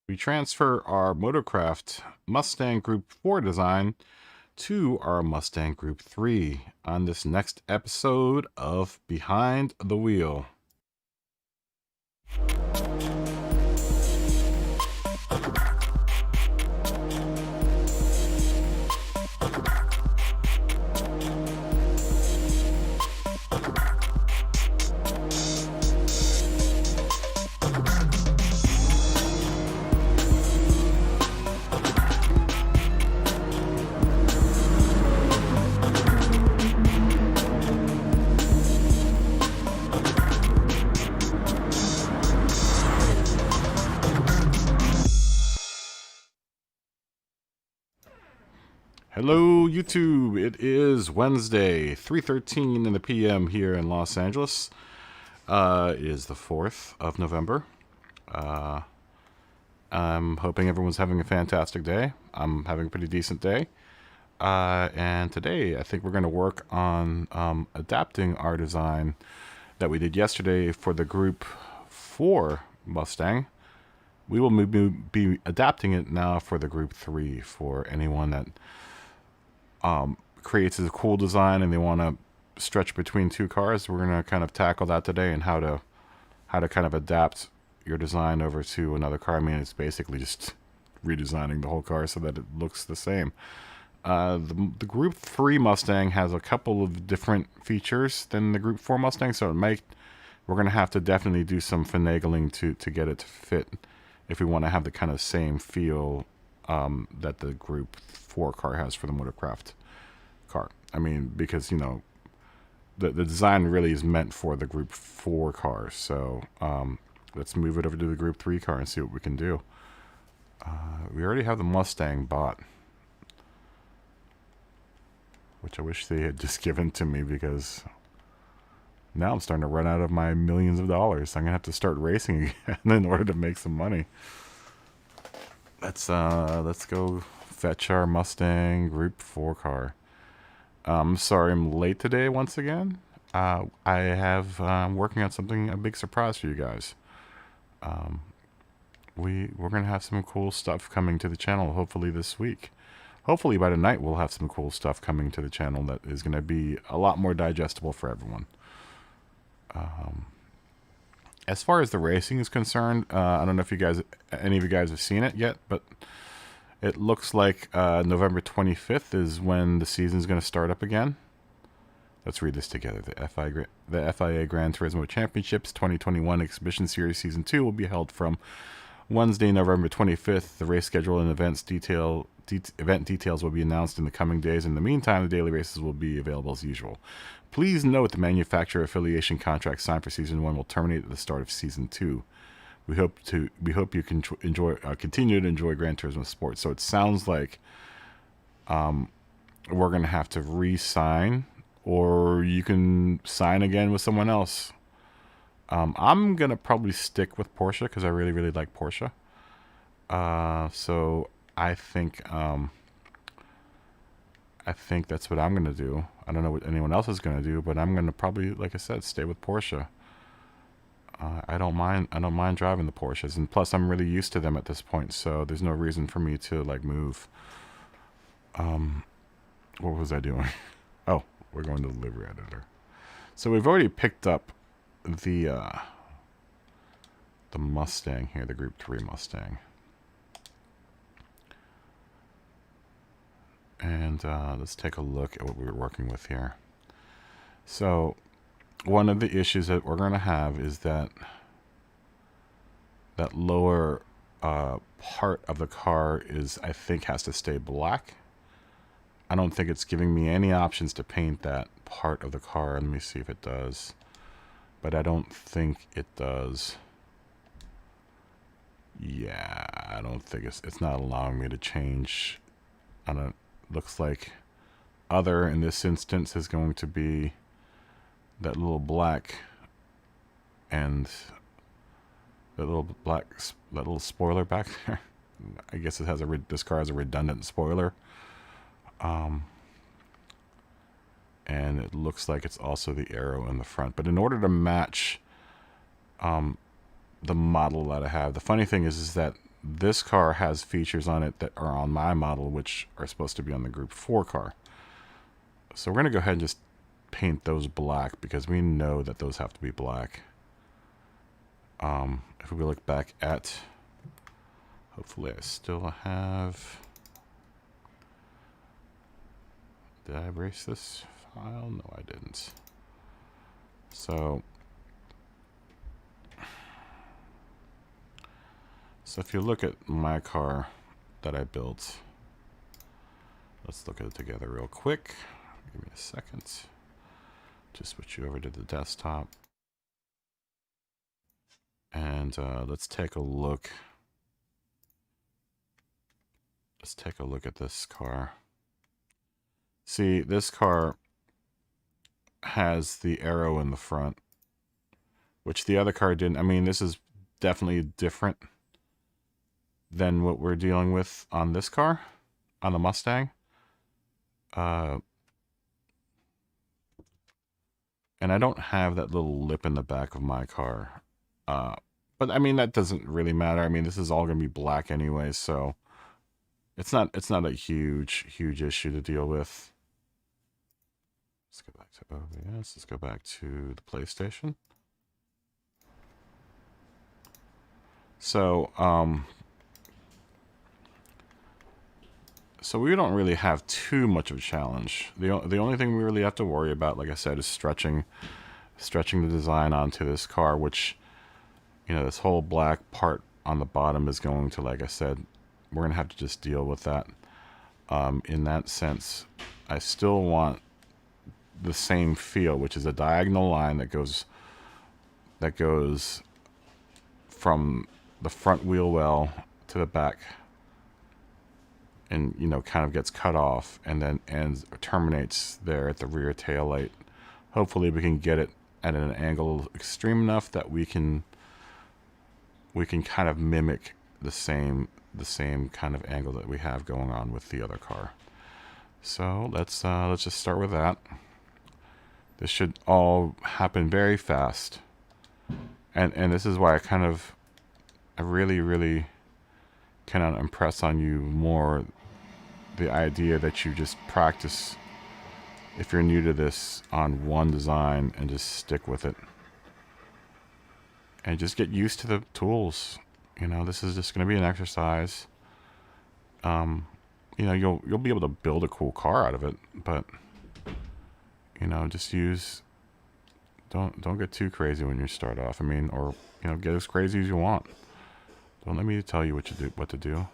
We transfer our Motorcraft Mustang Group 4 design to our Mustang Group 3 on this next episode of Behind the Wheel. Hello YouTube, it is Wednesday, 3:13 in the PM here in Los Angeles. It is the 4th of November. I'm hoping everyone's having a fantastic day. I'm having a pretty decent day. And today I think we're going to work on adapting our design that we did yesterday for the Group 4 Mustang. We will be adapting it now for the Group 3 for anyone that creates a cool design and they want to stretch between two cars. We're going to kind of tackle that today and how to kind of adapt your design over to another car. I mean, it's basically just redesigning the whole car so that it looks the same. The Group 3 Mustang has a couple of different features than the Group 4 Mustang, so we're going to have to definitely do some finagling to get it to fit if we want to have the kind of same feel that the Group 4 car has for the Motorcraft car. I mean, because, you know, the design really is meant for the Group 4 cars. So let's move it over to the Group 3 car and see what we can do. We already have the Mustang bought, which I wish they had just given to me, because now I'm starting to run out of my millions of dollars. I'm going to have to start racing again in order to make some money. Let's go fetch our Mustang Group 4 car. Sorry I'm late today once again. I have working on something, a big surprise for you guys. We're gonna have some cool stuff coming to the channel hopefully this week. Hopefully by tonight we'll have some cool stuff coming to the channel that is gonna be a lot more digestible for everyone. As far as the racing is concerned, I don't know if any of you guys have seen it yet, but it looks like November 25th is when the season's going to start up again. Let's read this together. The FIA Gran Turismo Championships 2021 Exhibition Series Season 2 will be held from Wednesday, November 25th. The race schedule and event details will be announced in the coming days. In the meantime, the daily races will be available as usual. Please note the manufacturer affiliation contract signed for Season 1 will terminate at the start of Season 2. We hope you can continue to enjoy Gran Turismo Sport. So it sounds like we're going to have to re-sign, or you can sign again with someone else. I'm going to probably stick with Porsche because I really, really like Porsche. So I think that's what I'm going to do. I don't know what anyone else is going to do, but I'm going to probably, like I said, stay with Porsche. I don't mind driving the Porsches, and plus I'm really used to them at this point, so there's no reason for me to like move. What was I doing? Oh, we're going to the livery editor. So we've already picked up the Mustang here, the Group 3 Mustang. And let's take a look at what we were working with here. So one of the issues that we're going to have is that lower part of the car I think has to stay black. I don't think it's giving me any options to paint that part of the car. Let me see if it does. But I don't think it does. Yeah, I don't think it's not allowing me to change. Looks like other in this instance is going to be that little black and that little spoiler back there. I guess it has this car has a redundant spoiler. And it looks like it's also the arrow in the front. But in order to match the model that I have, the funny thing is that this car has features on it that are on my model, which are supposed to be on the Group 4 car. So we're going to go ahead and just paint those black because we know that those have to be black. If we look back at, hopefully I still have, did I erase this file? No, I didn't. So if you look at my car that I built, let's look at it together real quick. Give me a second. Just switch you over to the desktop. And let's take a look. Let's take a look at this car. See, this car has the arrow in the front, which the other car didn't. I mean, this is definitely different than what we're dealing with on this car, on the Mustang. And I don't have that little lip in the back of my car. But I mean, that doesn't really matter. I mean, this is all going to be black anyway, so it's not a huge issue to deal with. Let's go back to OBS. Let's go back to the PlayStation. So, so we don't really have too much of a challenge. The only thing we really have to worry about, like I said, is stretching the design onto this car, which, you know, this whole black part on the bottom is going to, like I said, we're going to have to just deal with that. In that sense, I still want the same feel, which is a diagonal line that goes from the front wheel well to the back, and, you know, kind of gets cut off and then terminates there at the rear tail light. Hopefully we can get it at an angle extreme enough that we can kind of mimic the same kind of angle that we have going on with the other car. So let's just start with that. This should all happen very fast, and this is why I really cannot impress on you more the idea that you just practice, if you're new to this, on one design and just stick with it and just get used to the tools. You know, this is just going to be an exercise. You know, you'll be able to build a cool car out of it, but, you know, just don't get too crazy when you start off. I mean, or, you know, get as crazy as you want. Don't let me tell you what to do.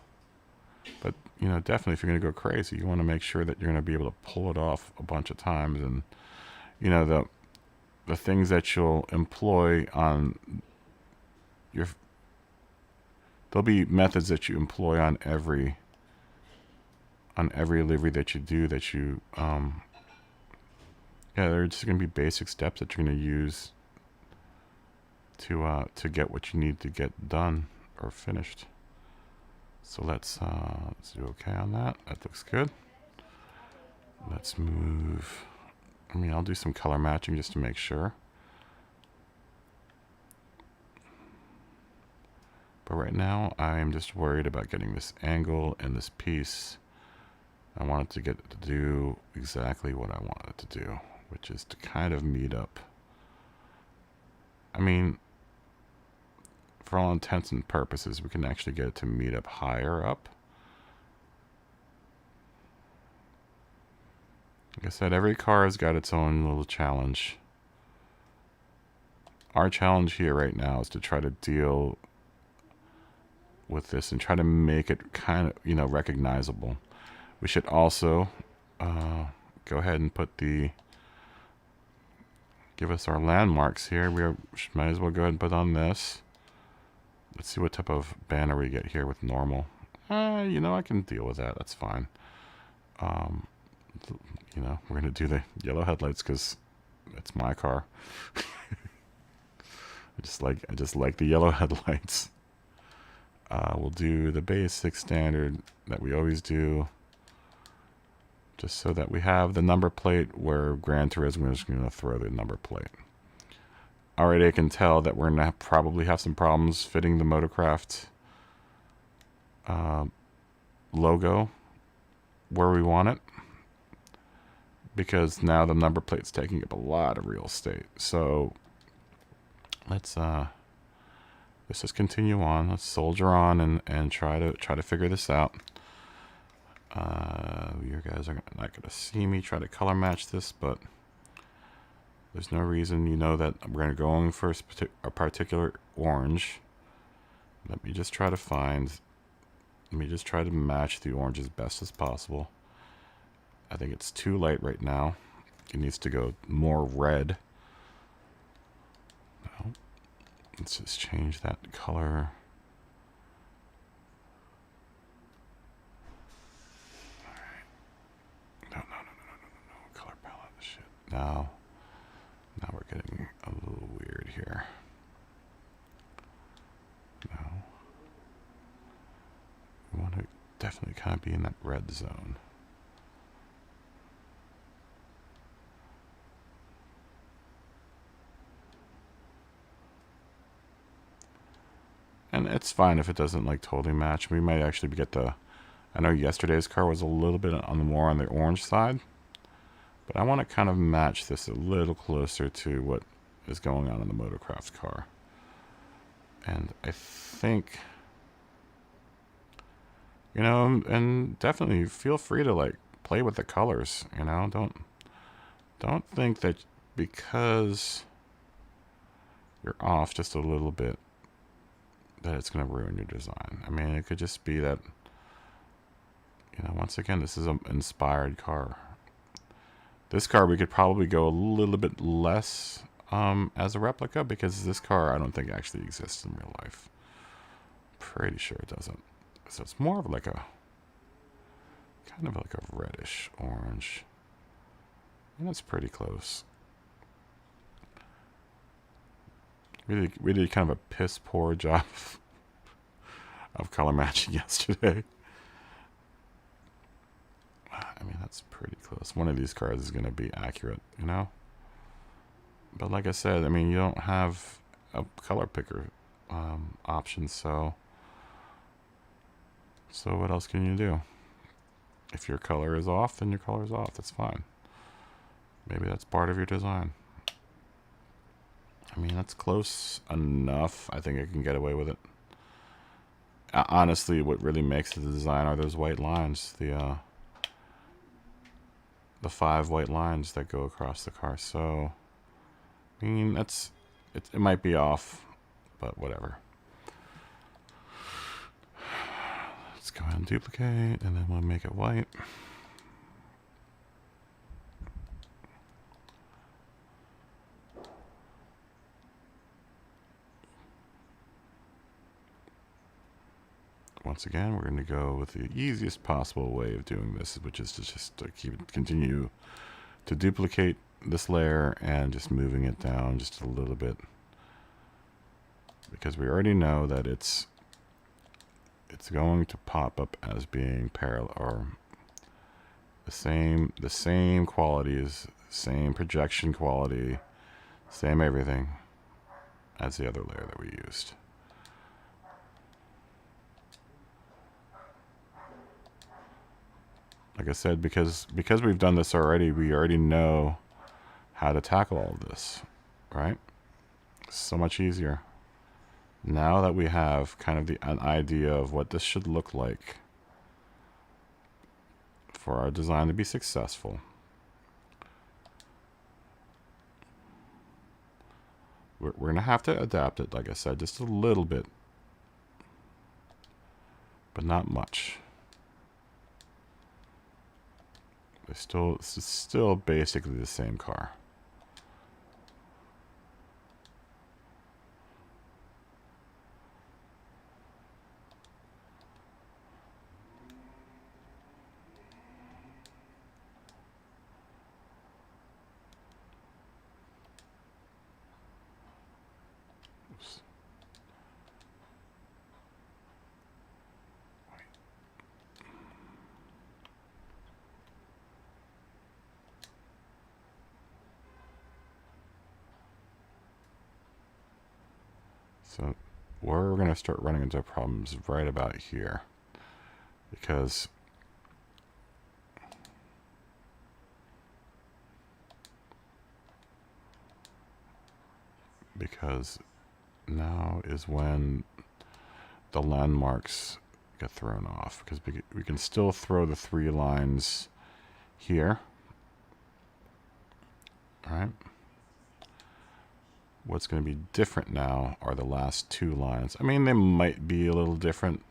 But, you know, definitely if you're going to go crazy, you want to make sure that you're going to be able to pull it off a bunch of times. And, you know, the things that you'll employ on there'll be methods that you employ on every livery that you do, that you, yeah, they're just going to be basic steps that you're going to use to get what you need to get done or finished. So let's do okay on that. That looks good. Let's move. I mean, I'll do some color matching just to make sure. But right now, I'm just worried about getting this angle and this piece. I want it to get to do exactly what I want it to do, which is to kind of meet up. I mean, for all intents and purposes, we can actually get it to meet up higher up. Like I said, every car has got its own little challenge. Our challenge here right now is to try to deal with this and try to make it kind of, you know, recognizable. We should also go ahead and give us our landmarks here. Might as well go ahead and put on this. Let's see what type of banner we get here with normal. You know, I can deal with that. That's fine. You know, we're going to do the yellow headlights because it's my car. I just like the yellow headlights. We'll do the basic standard that we always do, just so that we have the number plate where Gran Turismo is going to throw the number plate. Already I can tell that we're going to probably have some problems fitting the Motorcraft logo where we want it, because now the number plate's taking up a lot of real estate. So let's just continue on. Let's soldier on and try to figure this out. You guys are not going to see me try to color match this, but there's no reason. You know that we're going to go in for a particular orange. Let me just try to match the orange as best as possible. I think it's too light right now. It needs to go more red. No. Let's just change that color. Alright. No. Color palette. Shit. Now we're getting a little weird here. No. We want to definitely kind of be in that red zone. And it's fine if it doesn't like totally match. We might actually get the... I know yesterday's car was a little bit more on the orange side. But I want to kind of match this a little closer to what is going on in the Motorcraft car. And I think... You know, and definitely feel free to like play with the colors, you know. Don't think that because you're off just a little bit that it's going to ruin your design. I mean, it could just be that, you know, once again, this is an inspired car. This car we could probably go a little bit less as a replica, because this car I don't think actually exists in real life. Pretty sure it doesn't. So it's more of like a kind of like a reddish orange. And that's pretty close. We did kind of a piss poor job of color matching yesterday. I mean, that's pretty close. One of these cars is going to be accurate, you know? But like I said, I mean, you don't have a color picker option, so what else can you do? If your color is off, then your color is off. That's fine. Maybe that's part of your design. I mean, that's close enough. I think I can get away with it. Honestly, what really makes the design are those white lines. The 5 white lines that go across the car. So, I mean, it might be off, but whatever. Let's go ahead and duplicate, and then we'll make it white. Once again, we're going to go with the easiest possible way of doing this, which is to just continue to duplicate this layer and just moving it down just a little bit, because we already know that it's going to pop up as being parallel, or the same qualities, same projection quality, same everything as the other layer that we used. Like I said, because we've done this already, we already know how to tackle all of this, right? So much easier. Now that we have kind of an idea of what this should look like for our design to be successful, we're going to have to adapt it, like I said, just a little bit, but not much. It's still basically the same car. Oops. So we're going to start running into problems right about here. because now is when the landmarks get thrown off, because we can still throw the 3 lines here. All right. What's going to be different now are the last 2 lines. I mean, they might be a little different.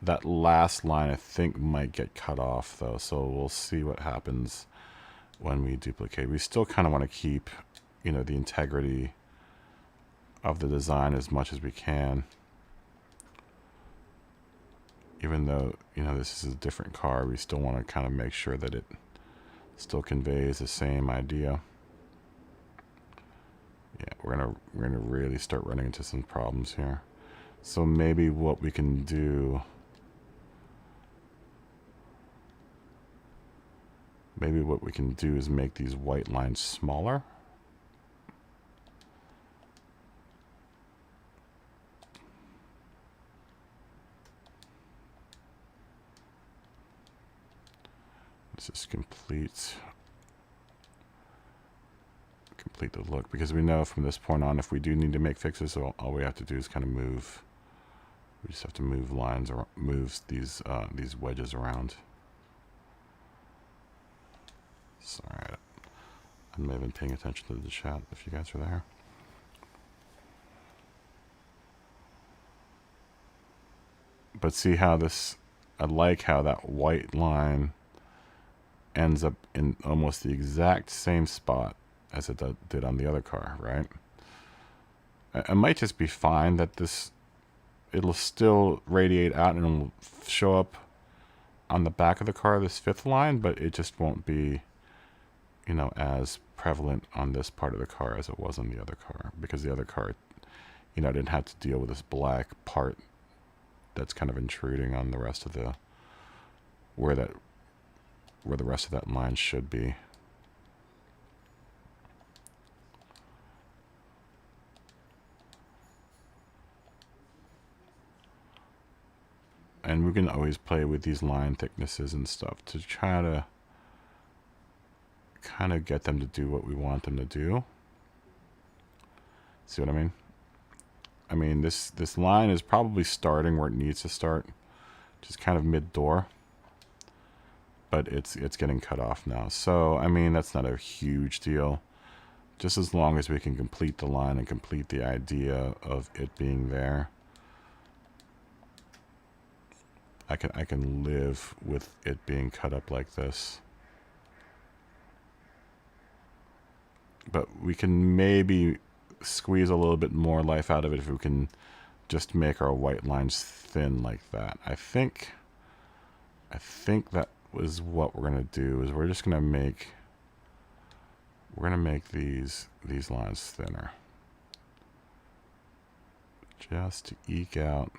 That last line, I think, might get cut off, though, so we'll see what happens when we duplicate. We still kind of want to keep, you know, the integrity of the design as much as we can. Even though, you know, this is a different car, we still want to kind of make sure that it still conveys the same idea. Yeah, we're gonna really start running into some problems here. So maybe what we can do, is make these white lines smaller. Let's just complete the look, because we know from this point on, if we do need to make fixes, so all we have to do is kind of move. We just have to move lines or move these wedges around. Sorry, I may have been paying attention to the chat if you guys are there. But see how this, I like how that white line ends up in almost the exact same spot as it did on the other car, right? It might just be fine that it'll still radiate out and it'll show up on the back of the car, this 5th line, but it just won't be, you know, as prevalent on this part of the car as it was on the other car, because the other car, you know, didn't have to deal with this black part that's kind of intruding on the rest of the, where the rest of that line should be. And we can always play with these line thicknesses and stuff to try to kind of get them to do what we want them to do. See what I mean? I mean, this line is probably starting where it needs to start, just kind of mid-door. But it's getting cut off now. So, I mean, that's not a huge deal. Just as long as we can complete the line and complete the idea of it being there, I can live with it being cut up like this. But we can maybe squeeze a little bit more life out of it if we can just make our white lines thin like that. I think that was what we're gonna do, is we're just gonna make these lines thinner, just to eke out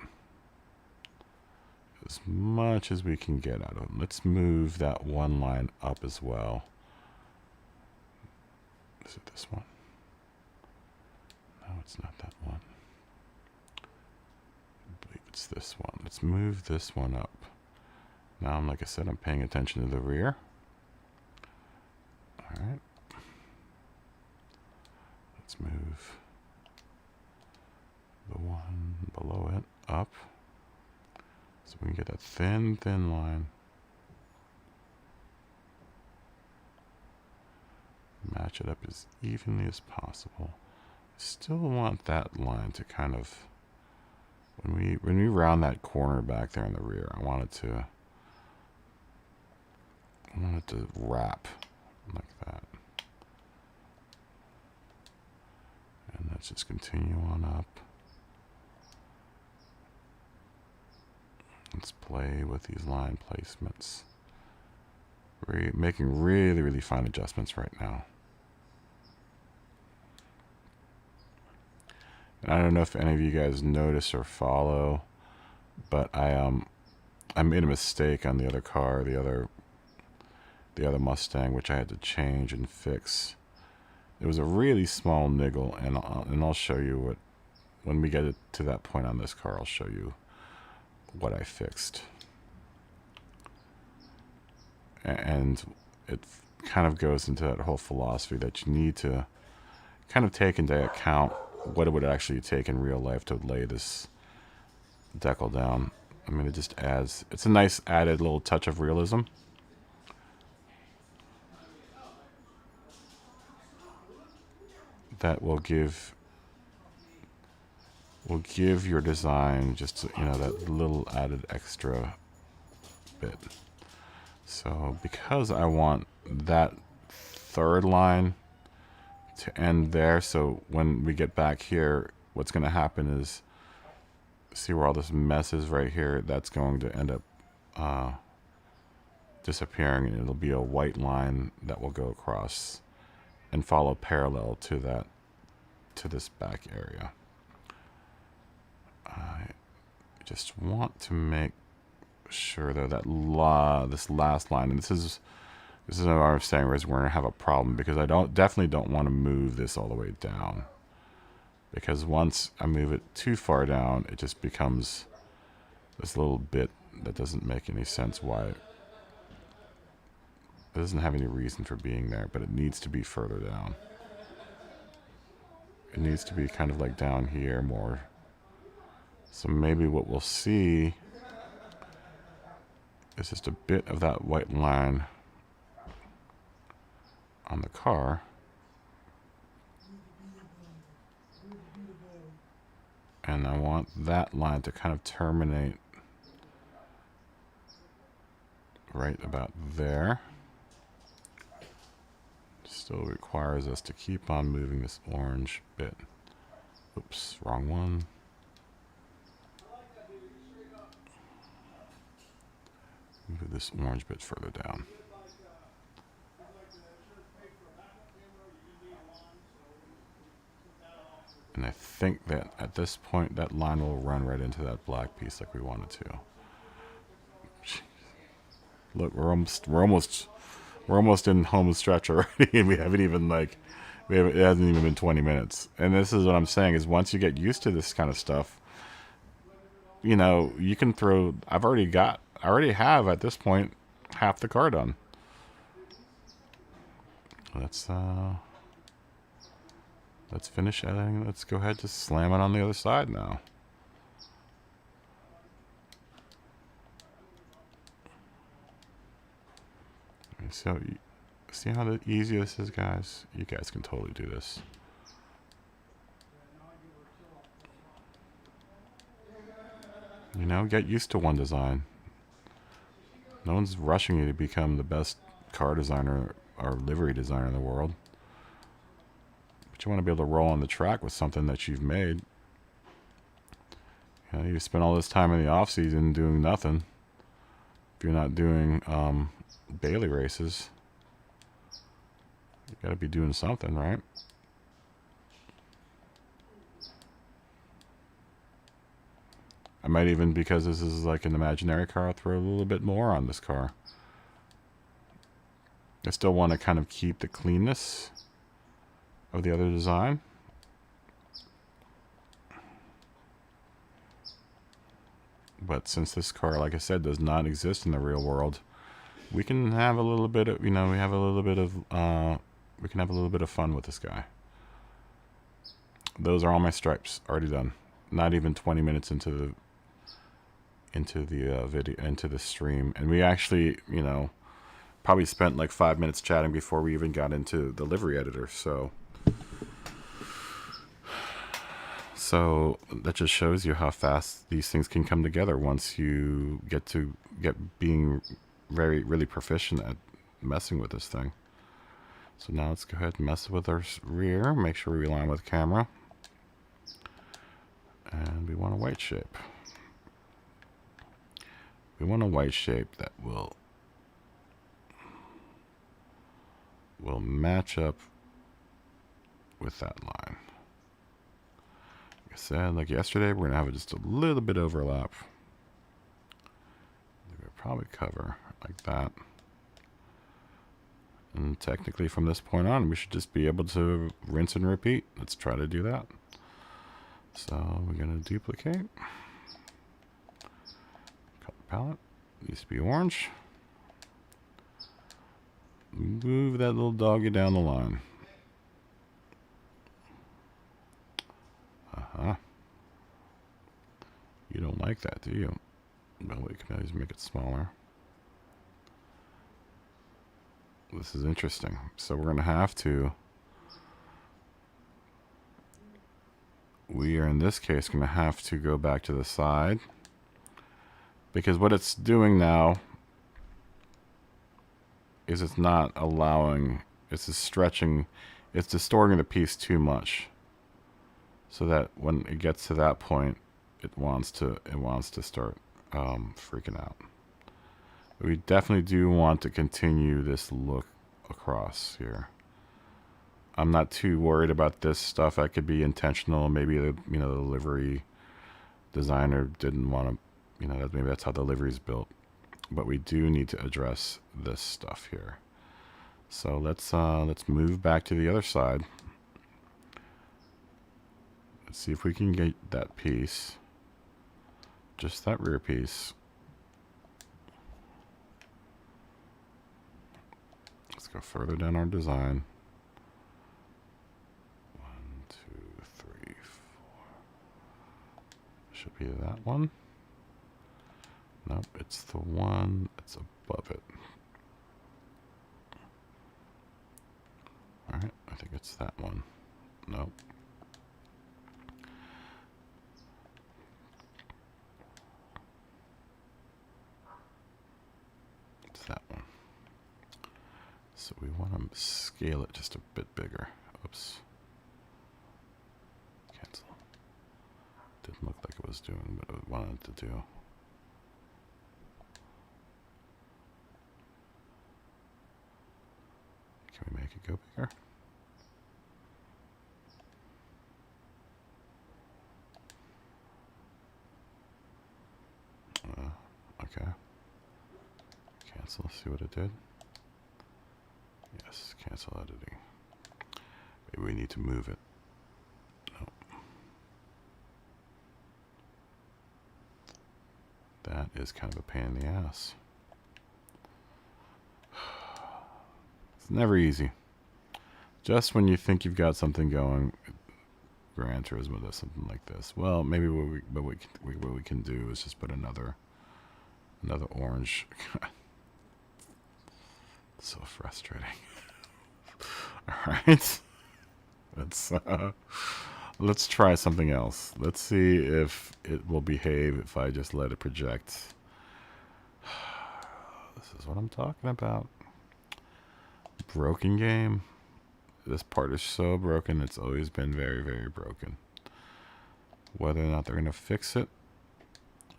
as much as we can get out of them. Let's move that one line up as well. Is it this one? No, it's not that one. I believe it's this one. Let's move this one up. Now, like I said, I'm paying attention to the rear. All right. Let's move the one below it up, so we can get that thin line. Match it up as evenly as possible. Still want that line to kind of, when we round that corner back there in the rear, I want it to wrap like that. And let's just continue on up. Let's play with these line placements. We're making really fine adjustments right now. And I don't know if any of you guys notice or follow, but I made a mistake on the other car, the other Mustang, which I had to change and fix. It was a really small niggle, and I'll show you what, when we get it to that point on this car, I'll show you what I fixed. And it kind of goes into that whole philosophy that you need to kind of take into account what it would actually take in real life to lay this decal down. I mean, it just adds, it's a nice added little touch of realism. That will give your design just, you know, that little added extra bit. So because I want that third line to end there, so when we get back here, what's going to happen is, see where all this mess is right here, that's going to end up disappearing, and it'll be a white line that will go across and follow parallel to that, to this back area. I just want to make sure though that this last line, and this is what I'm saying, is we're gonna have a problem, because I definitely don't want to move this all the way down, because once I move it too far down, it just becomes this little bit that doesn't make any sense. Why it doesn't have any reason for being there, but it needs to be further down. It needs to be kind of like down here more. So maybe what we'll see is just a bit of that white line on the car. And I want that line to kind of terminate right about there. Still requires us to keep on moving this orange bit. Oops, wrong one. Move this orange bit further down. And I think that at this point that line will run right into that black piece like we wanted to. Look, we're almost in home stretch already, and we haven't even it hasn't even been 20 minutes. And this is what I'm saying, is once you get used to this kind of stuff, you know, you can throw, I already have at this point half the car done. Let's finish editing. Let's go ahead, just slam it on the other side now. So, see how easy this is, guys? You guys can totally do this. You know, get used to one design. No one's rushing you to become the best car designer or livery designer in the world. But you want to be able to roll on the track with something that you've made. You know, you spend all this time in the off season doing nothing. If you're not doing daily races, you gotta be doing something, right? I might even, because this is like an imaginary car, I'll throw a little bit more on this car. I still want to kind of keep the cleanness of the other design. But since this car, like I said, does not exist in the real world, we can have a little bit of, you know, we have a little bit of, we can have a little bit of fun with this guy. Those are all my stripes already done. Not even 20 minutes into the video, into the stream, and we actually, you know, probably spent like 5 minutes chatting before we even got into the livery editor. So that just shows you how fast these things can come together once you get being really proficient at messing with this thing. So now let's go ahead and mess with our rear, make sure we align with camera, and we want a white shape. We want a white shape that will match up with that line. Like I said, like yesterday, we're gonna have just a little bit overlap. We'll probably cover like that. And technically from this point on, we should just be able to rinse and repeat. Let's try to do that. So we're gonna duplicate. Color palette needs to be orange. move that little doggy down the line. Uh-huh. You don't like that, do you? Well, we can always make it smaller. This is interesting. So we're going to have to... We are, in this case, going to have to go back to the side. Because what it's doing now is it's not allowing... It's just stretching... It's distorting the piece too much. So that when it gets to that point, it wants to start freaking out. We definitely do want to continue this look across here. I'm not too worried about this stuff. That could be intentional. Maybe the the livery designer didn't want to, maybe that's how the livery is built. But we do need to address this stuff here. So let's move back to the other side. Let's see if we can get that piece, just that rear piece. Let's go further down our design. 1, 2, 3, 4. Should be that one. Nope, it's the one that's above it. Alright, I think it's that one. Nope. It's that one. So we want to scale it just a bit bigger. Oops. Cancel. Didn't look like it was doing what it wanted to do. Can we make it go bigger? Okay. Cancel, see what it did. Yes, cancel editing. Maybe we need to move it. No. That is kind of a pain in the ass. It's never easy. Just when you think you've got something going, Gran Turismo does something like this. Well, maybe what we can do is just put another orange. So frustrating. All right, let's try something else. Let's see if it will behave if I just let it project. This is what I'm talking about. Broken game. This part is so broken. It's always been very, very broken. Whether or not they're going to fix it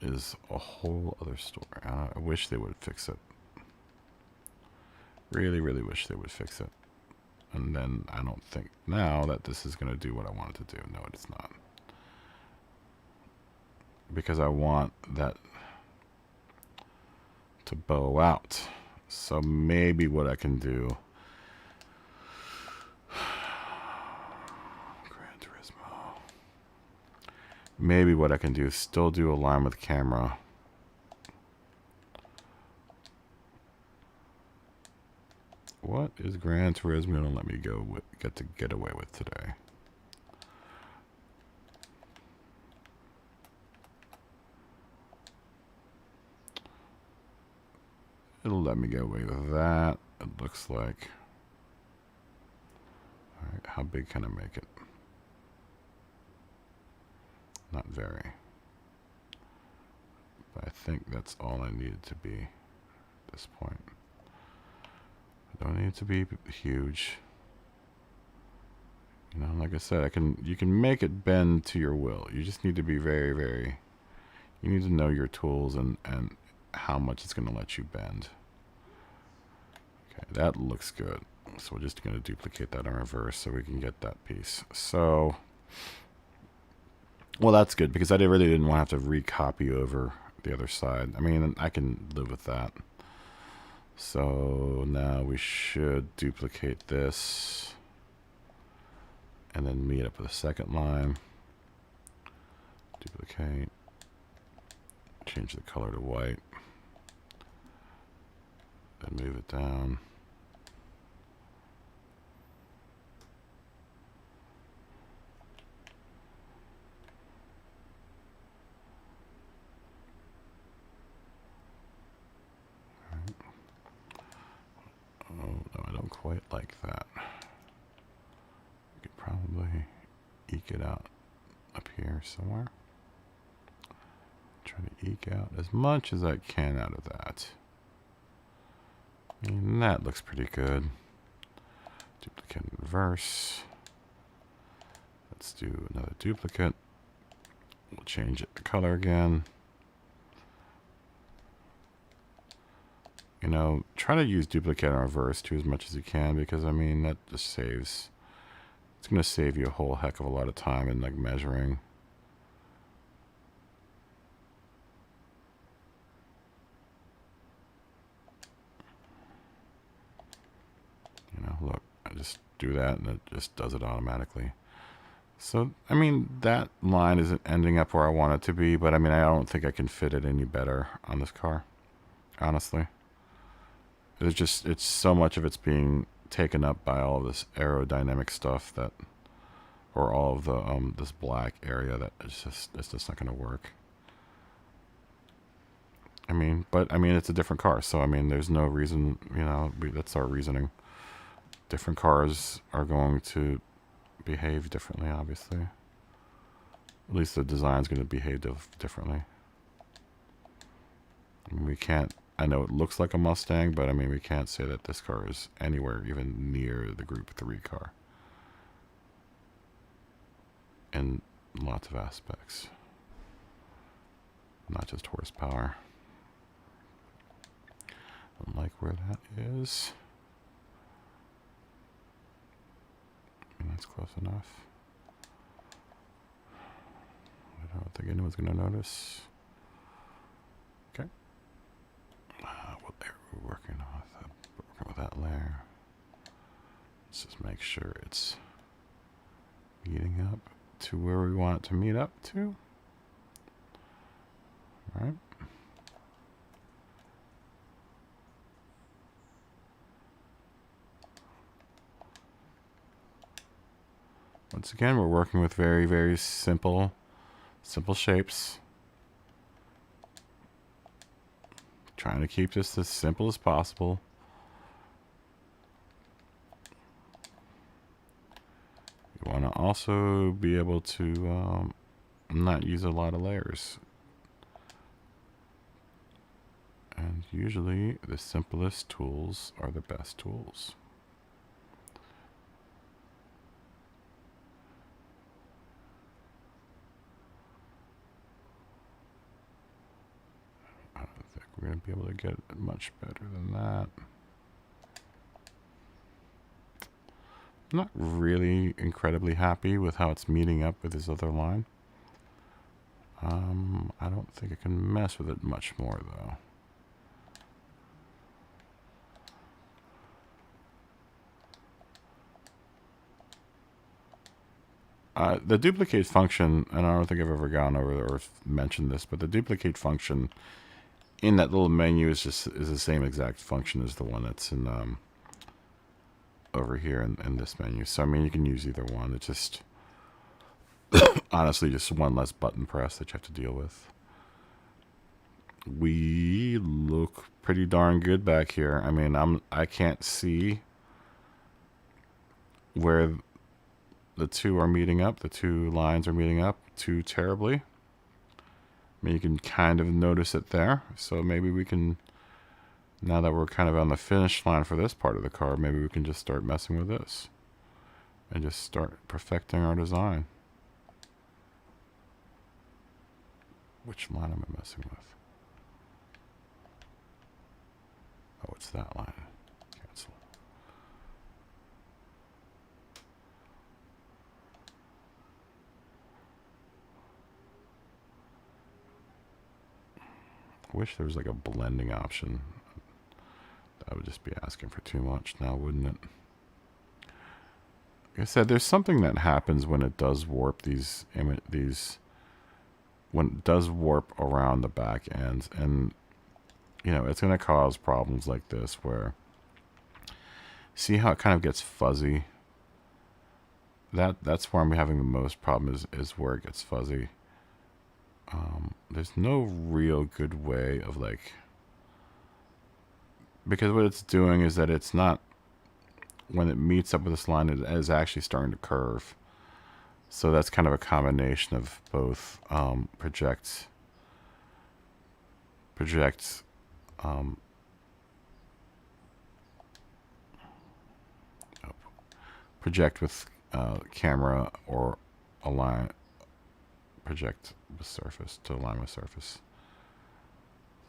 is a whole other story. I wish they would fix it. Really, really wish they would fix it. And then I don't think now that this is going to do what I want it to do. No, it's not. Because I want that to bow out. So maybe what I can do... Gran Turismo. Maybe what I can do is still do a line with camera. What is Gran Turismo going to let me get away with today? It'll let me get away with that. It looks like. All right, how big can I make it? Not very. But I think that's all I need it to be at this point. I don't need it to be huge. Like I said, you can make it bend to your will. You just need to be very, very... You need to know your tools and how much it's going to let you bend. Okay, that looks good. So we're just going to duplicate that in reverse so we can get that piece. So, well, that's good because I really didn't want to have to recopy over the other side. I mean, I can live with that. So now we should duplicate this and then meet up with a second line. Duplicate. Change the color to white. Then move it down. quite like that. We could probably eke it out up here somewhere. Try to eke out as much as I can out of that. I mean, that looks pretty good. Duplicate in reverse. Let's do another duplicate. We'll change it to color again. You know, try to use duplicate in reverse too as much as you can, because I mean that just saves. It's going to save you a whole heck of a lot of time in like measuring. You know, look, I just do that and it just does it automatically. So, I mean, that line isn't ending up where I want it to be, but I mean, I don't think I can fit it any better on this car, honestly. It's so much of it's being taken up by all this aerodynamic stuff that, or all of the, this black area that it's just not going to work. I mean, but I mean, it's a different car, so I mean, there's no reason, you know, that's our reasoning. Different cars are going to behave differently, obviously. At least the design's going to behave differently. I mean, we can't, I know it looks like a Mustang, but I mean, we can't say that this car is anywhere even near the Group 3 car. In lots of aspects. Not just horsepower. Don't like where that is. I mean, that's close enough. I don't think anyone's going to notice. Okay. What layer are we working with that layer? Let's just make sure it's meeting up to where we want it to meet up to. All right. Once again, we're working with very, very simple shapes. Trying to keep this as simple as possible. You want to also be able to not use a lot of layers. And usually the simplest tools are the best tools. I don't think we're going to be able to get it much better than that. I'm not really incredibly happy with how it's meeting up with this other line. I don't think I can mess with it much more though. The duplicate function, and I don't think I've ever gone over or mentioned this, but the duplicate function in that little menu is the same exact function as the one that's in over here in this menu. So I mean, you can use either one. It's just honestly just one less button press that you have to deal with. We look pretty darn good back here. I mean, I can't see where the two are meeting up. The two lines are meeting up too terribly. I mean, you can kind of notice it there. So maybe we can, now that we're kind of on the finish line for this part of the car, maybe we can just start messing with this and just start perfecting our design. Which line am I messing with? Oh, it's that line. Cancel. I wish there was like a blending option. That would just be asking for too much now, wouldn't it? Like I said, there's something that happens when it does warp when it does warp around the back ends, and you know, it's going to cause problems like this where, see how it kind of gets fuzzy? That's where I'm having the most problem is where it gets fuzzy. There's no real good way of like, because what it's doing is that it's not when it meets up with this line, it is actually starting to curve. So that's kind of a combination of both project with camera, or align project with surface to align with surface.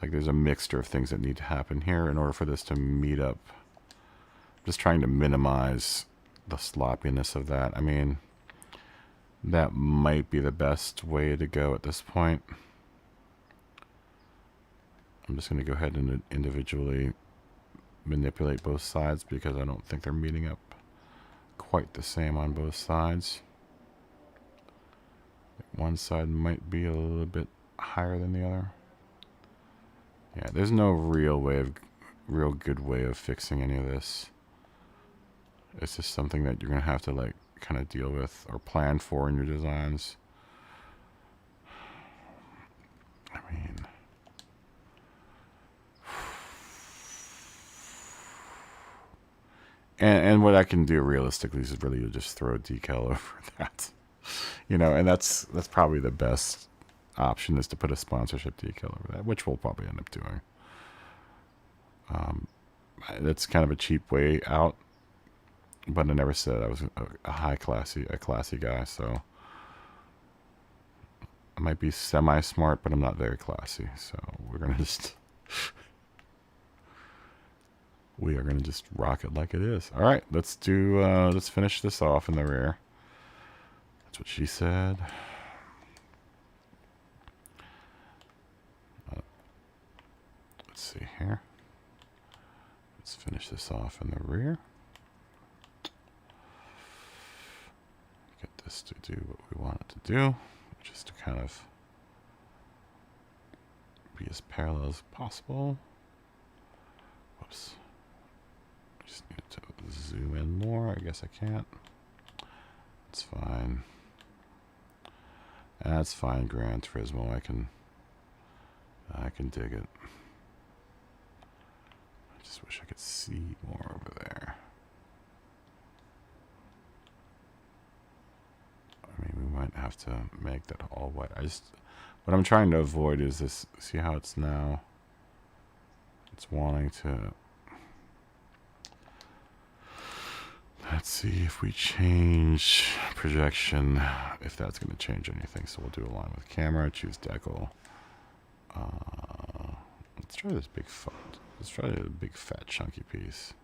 Like there's a mixture of things that need to happen here in order for this to meet up. Just trying to minimize the sloppiness of that. I mean, that might be the best way to go at this point. I'm just going to go ahead and individually manipulate both sides because I don't think they're meeting up quite the same on both sides. One side might be a little bit higher than the other. Yeah, there's no real good way of fixing any of this. It's just something that you're going to have to like kind of deal with or plan for in your designs. I mean, and what I can do realistically is really just throw a decal over that. You know, and that's probably the best option, is to put a sponsorship decal over that, which we'll probably end up doing. That's kind of a cheap way out, but I never said I was a classy guy, so I might be semi-smart, but I'm not very classy, so we are gonna just rock it like it is. All right, let's finish this off in the rear. That's what she said. Let's see here. Let's finish this off in the rear. Get this to do what we want it to do, just to kind of be as parallel as possible. Whoops. Just need to zoom in more. I guess I can't. It's fine. That's fine, Gran Turismo. I can dig it. I just wish I could see more over there. I mean, we might have to make that all white. What I'm trying to avoid is this. See how it's now? It's wanting to. Let's see if we change projection, if that's going to change anything. So we'll do align with camera, choose decal. Let's try this big fat. Let's try a big fat chunky piece.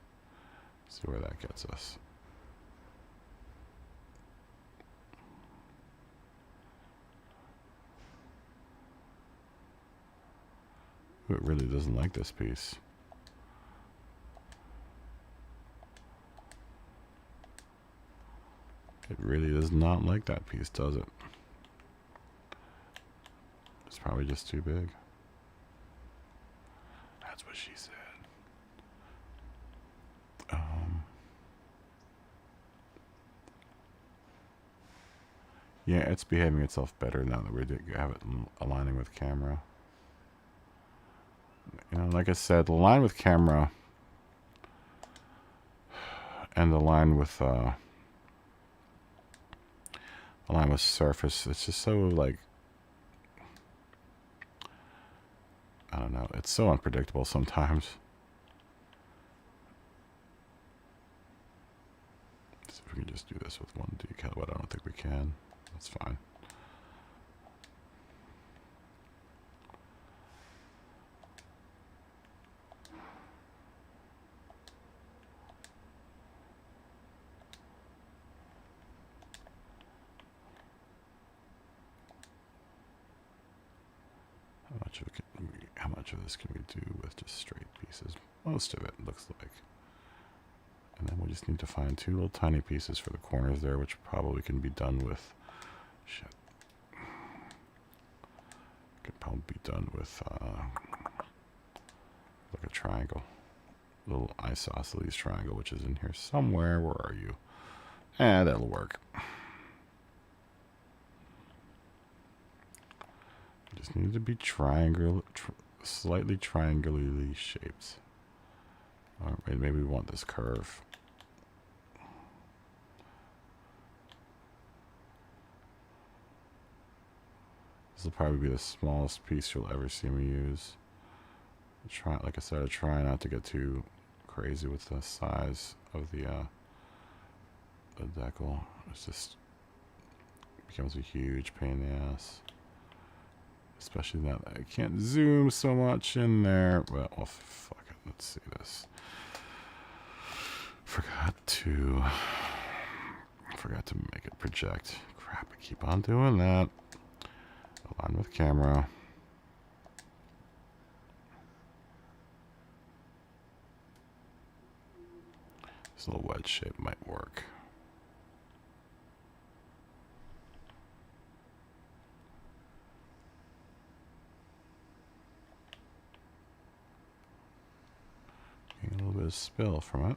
See where that gets us. Ooh, it really doesn't like this piece. It really does not like that piece, does it? It's probably just too big. That's what she said. Yeah, it's behaving itself better now that we have it aligning with camera. You know, like I said, the line with camera and the line with surface, it's just so like, I don't know, it's so unpredictable sometimes. Let's see if we can just do this with one decal, but I don't think we can. That's fine. How much of this can we do with just straight pieces? Most of it looks like. And then we just need to find two little tiny pieces for the corners there, which probably can be done with, could probably be done with like a triangle. Little isosceles triangle, which is in here somewhere. Where are you? That'll work. Just need to be slightly triangularly shaped. Alright, maybe we want this curve. This will probably be the smallest piece you'll ever see me use. Like I said, I try not to get too crazy with the size of the decal. It's just becomes a huge pain in the ass. Especially now that I can't zoom so much in there. Well, fuck it. Let's see this. Forgot to make it project. Crap, I keep on doing that. Align with camera. This little wedge shape might work. Getting a little bit of spill from it.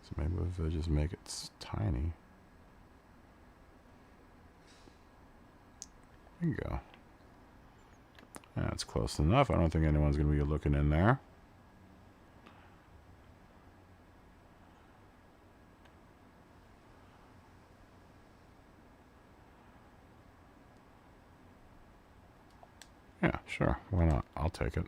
So maybe if I just make it tiny. There you go. That's close enough. I don't think anyone's going to be looking in there. Yeah, sure. Why not? I'll take it.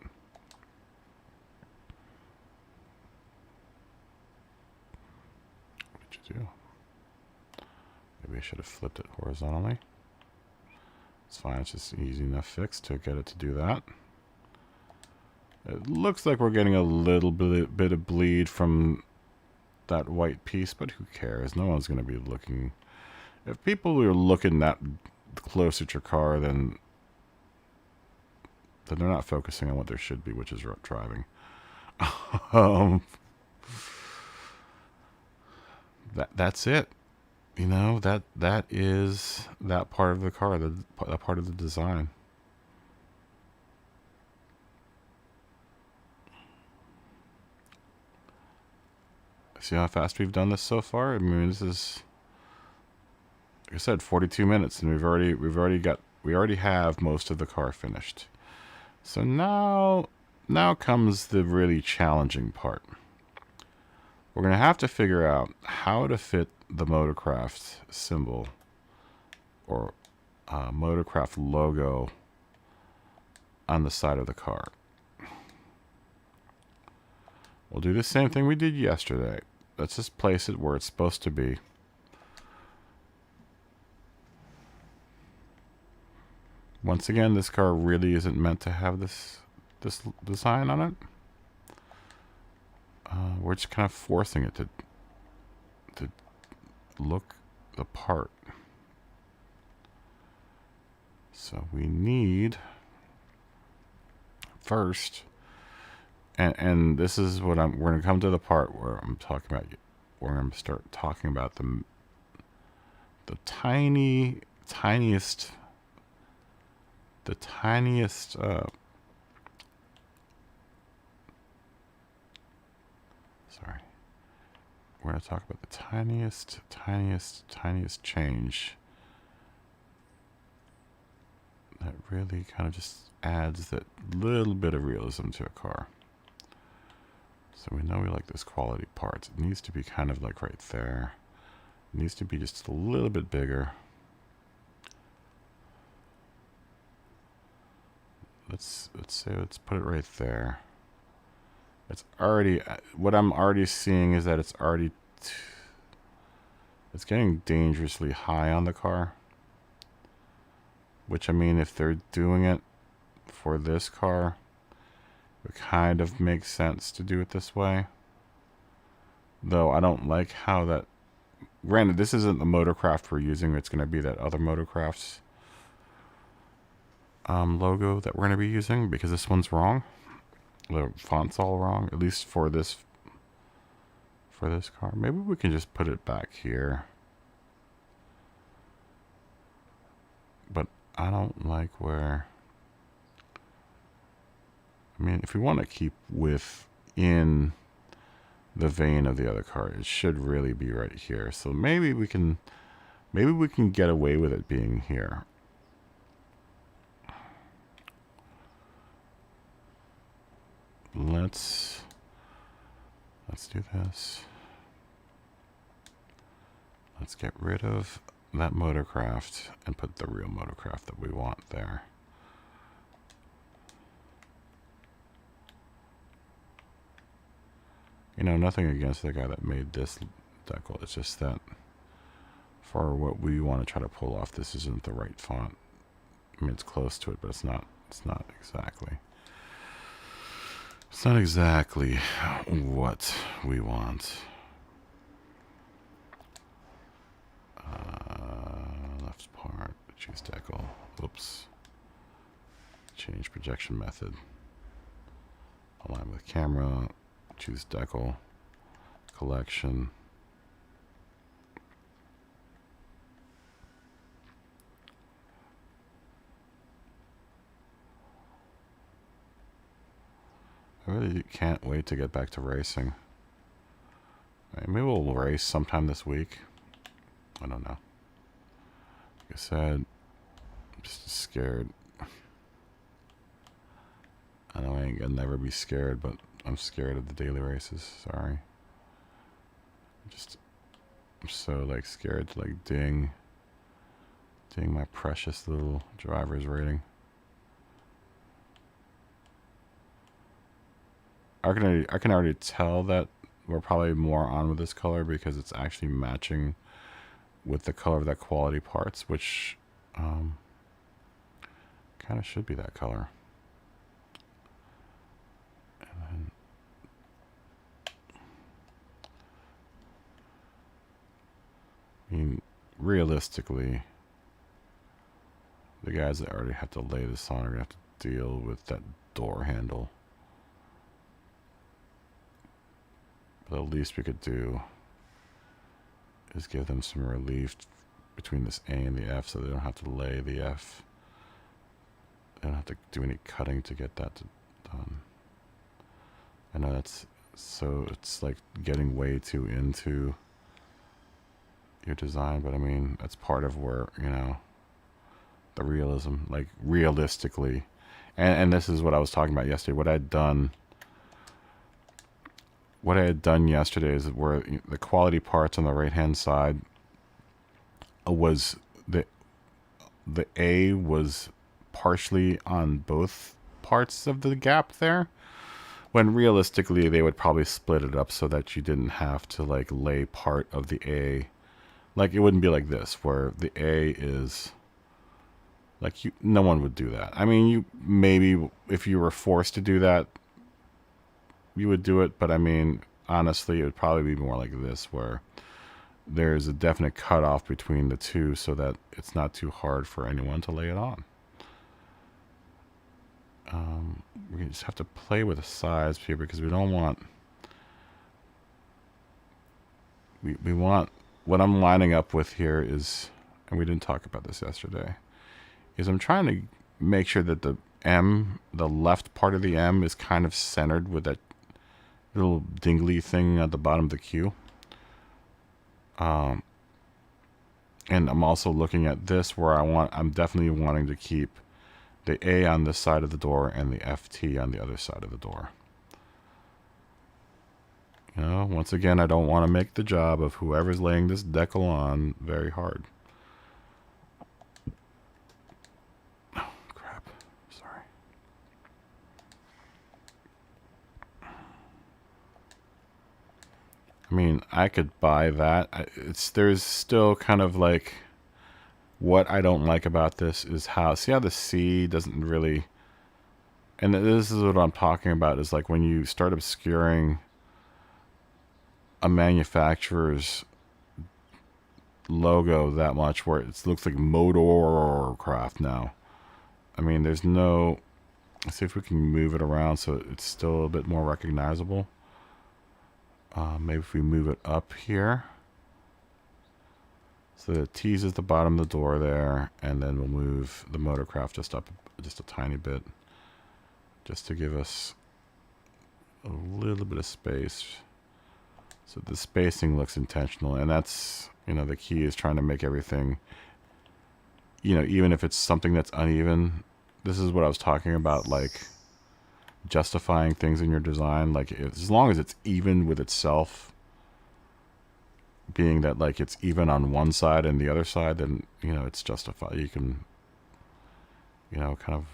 What did you do? Maybe I should have flipped it horizontally. It's fine. It's just an easy enough fix to get it to do that. It looks like we're getting a little bit of bleed from that white piece, but who cares? No one's going to be looking. If people are looking that close at your car, then they're not focusing on what there should be, which is driving. That's it. You know, that is that part of the car, that part of the design. See how fast we've done this so far? I mean, this is, like I said, 42 minutes, and we already have most of the car finished. So now comes the really challenging part. We're going to have to figure out how to fit the Motorcraft symbol or Motorcraft logo on the side of the car. We'll do the same thing we did yesterday. Let's just place it where it's supposed to be. Once again, this car really isn't meant to have this design on it. We're just kind of forcing it to look the part. So we need first, and this is what we're going to come to the part where I'm talking about. We're going to start talking about the tiniest. Sorry. We're going to talk about the tiniest change that really kind of just adds that little bit of realism to a car. So we know we like this quality parts. It needs to be kind of like right there. It needs to be just a little bit bigger. Let's put it right there. It's already, what I'm already seeing is that it's already, it's getting dangerously high on the car. Which, I mean, if they're doing it for this car, it kind of makes sense to do it this way. Though I don't like how that, granted, this isn't the Motorcraft we're using. It's going to be that other Motorcraft's logo that we're going to be using, because this one's wrong. The font's all wrong, at least for this car. Maybe we can just put it back here. But I don't like where, I mean, if we want to keep within the vein of the other car, it should really be right here. So maybe we can get away with it being here. Let's do this. Let's get rid of that Motorcraft and put the real Motorcraft that we want there. You know, nothing against the guy that made this decal. It's just that for what we want to try to pull off, this isn't the right font. I mean, it's close to it, but it's not exactly. It's not exactly what we want. Left part, choose decal. Oops. Change projection method. Align with camera. Choose decal. Collection. I really can't wait to get back to racing. Maybe we'll race sometime this week. I don't know. Like I said, I'm just scared. I know I ain't gonna never be scared, but I'm scared of the daily races. Sorry. I'm so like scared to like ding my precious little driver's rating. I can already tell that we're probably more on with this color because it's actually matching with the color of that quality parts, which kind of should be that color. And then I mean, realistically, the guys that already have to lay this on are gonna have to deal with that door handle. But the least we could do is give them some relief between this A and the F so they don't have to lay the F. They don't have to do any cutting to get that done. I know that's so, it's like getting way too into your design, but I mean, that's part of where, you know, the realism, like realistically, and this is what I was talking about yesterday. What I had done yesterday is where the quality parts on the right hand side was the A was partially on both parts of the gap there, when realistically they would probably split it up so that you didn't have to like lay part of the A. Like it wouldn't be like this where the A is like, no one would do that. I mean, you maybe if you were forced to do that, you would do it, but I mean, honestly, it would probably be more like this, where there's a definite cutoff between the two so that it's not too hard for anyone to lay it on. We just have to play with the size here because we don't want... We want... What I'm lining up with here is, and we didn't talk about this yesterday, is I'm trying to make sure that the M, the left part of the M, is kind of centered with that little dingly thing at the bottom of the Q. And I'm also looking at this where I'm definitely wanting to keep the A on this side of the door and the FT on the other side of the door. You know, once again, I don't want to make the job of whoever's laying this decal on very hard. Oh, crap. Sorry. I mean, I could buy that. There's still kind of like, what I don't like about this is see how the C doesn't really, and this is what I'm talking about, is like when you start obscuring a manufacturer's logo that much, where it looks like Motorcraft now. I mean, there's no, let's see if we can move it around so it's still a bit more recognizable. Maybe if we move it up here. So the T's is the bottom of the door there, and then we'll move the Motorcraft just up just a tiny bit, just to give us a little bit of space. So the spacing looks intentional, and that's, you know, the key is trying to make everything, you know, even if it's something that's uneven. This is what I was talking about, like justifying things in your design. Like as long as it's even with itself, being that like it's even on one side and the other side, then you know it's justified. You can, you know, kind of.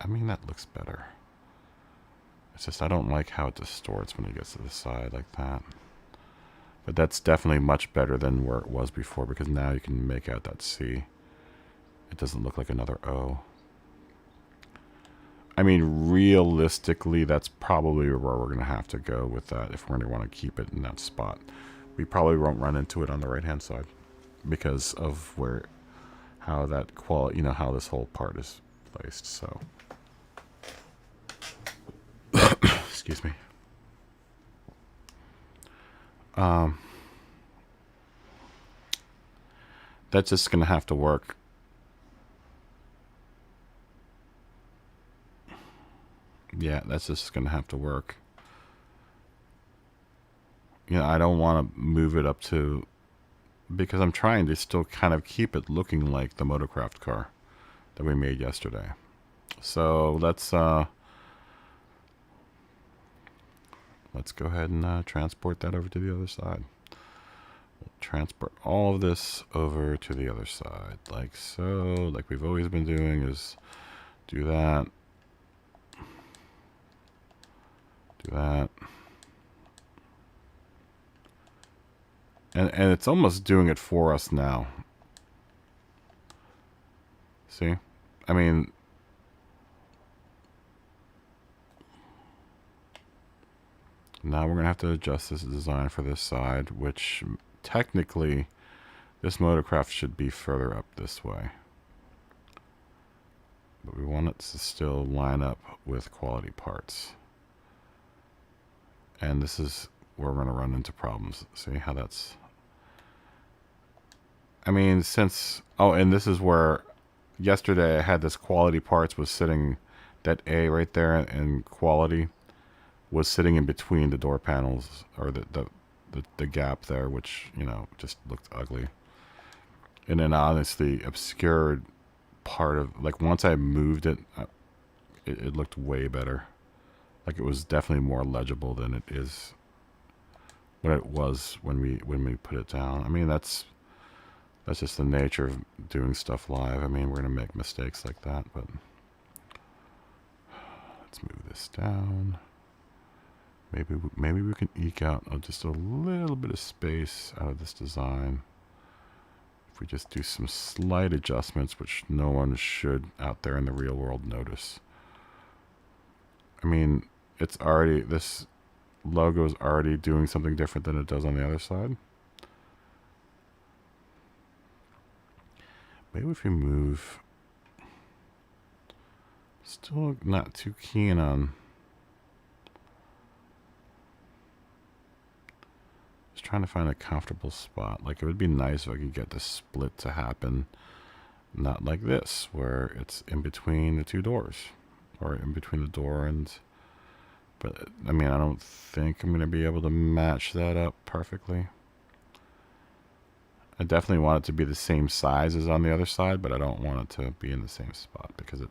I mean, that looks better. It's just I don't like how it distorts when it gets to the side like that. But that's definitely much better than where it was before, because now you can make out that C. It doesn't look like another O. I mean, realistically, that's probably where we're going to have to go with that if we're going to want to keep it in that spot. We probably won't run into it on the right-hand side because of how that quality, you know, how this whole part is placed. So, excuse me. That's just going to have to work. Yeah, that's just going to have to work. You know, I don't want to move it up to, because I'm trying to still kind of keep it looking like the Motorcraft car that we made yesterday. So let's go ahead and transport that over to the other side. We'll transport all of this over to the other side, like so, like we've always been doing. Is do that, do that. And it's almost doing it for us now. See? I mean, now we're going to have to adjust this design for this side, which technically this Motorcraft should be further up this way. But we want it to still line up with quality parts. And this is where we're going to run into problems. See how that's... I mean, since... Oh, and this is where yesterday I had this quality parts was sitting... That A right there in quality was sitting in between the door panels, or the gap there, which, you know, just looked ugly. And then honestly obscured part of... Like, once I moved it, it looked way better. Like, it was definitely more legible than it is... What it was when we put it down. I mean, that's just the nature of doing stuff live. I mean, we're gonna make mistakes like that, but let's move this down. Maybe we can eke out just a little bit of space out of this design if we just do some slight adjustments, which no one should out there in the real world notice. I mean, it's already, this logo is already doing something different than it does on the other side. Maybe if we move, still not too keen on, just trying to find a comfortable spot. Like, it would be nice if I could get this split to happen, not like this, where it's in between the two doors, or in between the door and, but I mean, I don't think I'm going to be able to match that up perfectly. I definitely want it to be the same size as on the other side, but I don't want it to be in the same spot because it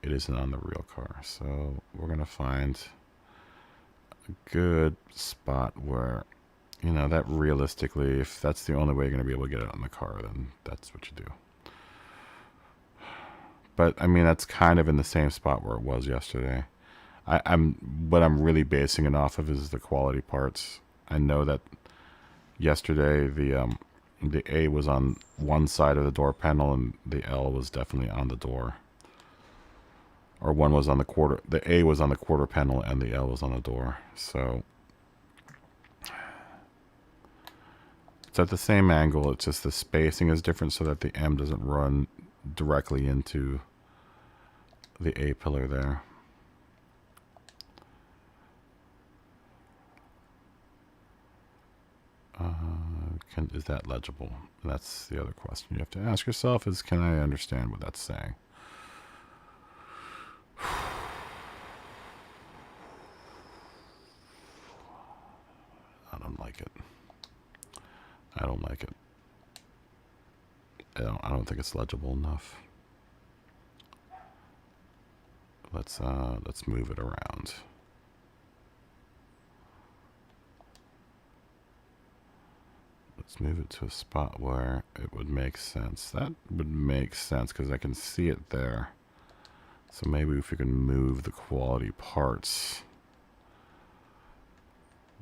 isn't on the real car. So we're going to find a good spot where, you know, that realistically, if that's the only way you're going to be able to get it on the car, then that's what you do. But I mean, that's kind of in the same spot where it was yesterday. What I'm really basing it off of is the quality parts. I know that yesterday the A was on one side of the door panel and the L was definitely on the door. Or one was on the quarter, the A was on the quarter panel and the L was on the door. So it's at the same angle, it's just the spacing is different so that the M doesn't run directly into the A pillar there. Is that legible? That's the other question you have to ask yourself, is can I understand what that's saying? I don't like it. I don't like it. I don't think it's legible enough. Let's move it around. Let's move it to a spot where it would make sense. That would make sense because I can see it there. So maybe if we can move the quality parts.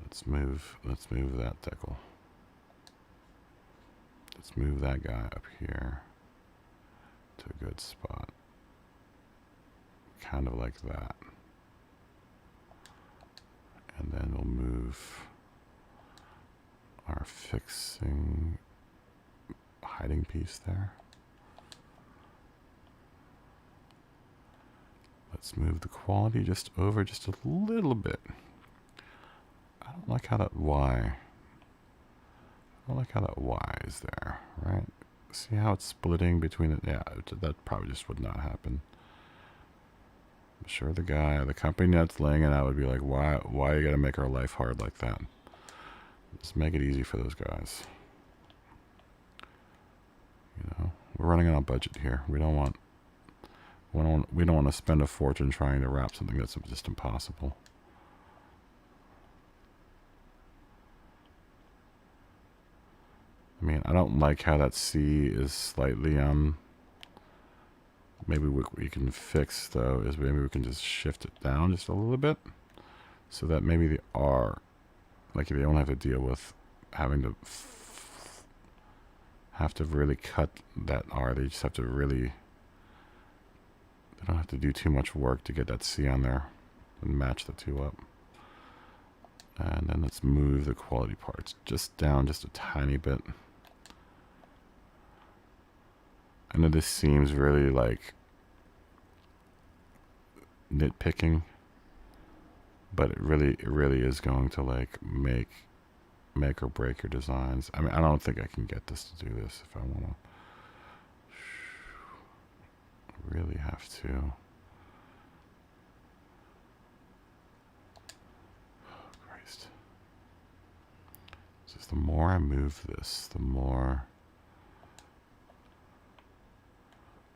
Let's move that decal. Let's move that guy up here to a good spot. Kind of like that. And then we'll move our fixing hiding piece there. Let's move the quality just over just a little bit. I don't like how that Y. I don't like how that Y is there, right? See how it's splitting between it? Yeah, that probably just would not happen. I'm sure the company that's laying it out would be like, why you gotta make our life hard like that? Just make it easy for those guys. You know, we're running on a budget here. We don't want to spend a fortune trying to wrap something that's just impossible. I mean, I don't like how that C is slightly, maybe what we can fix, though, is maybe we can just shift it down just a little bit. So that maybe the R, like they don't have to deal with having to really cut that R. They just have to really, they don't have to do too much work to get that C on there and match the two up. And then let's move the quality parts just down just a tiny bit. I know this seems really like nitpicking, but it really is going to like make or break your designs. I mean, I don't think I can get this to do this if I want to. Really have to. Oh, Christ. Just the more I move this, the more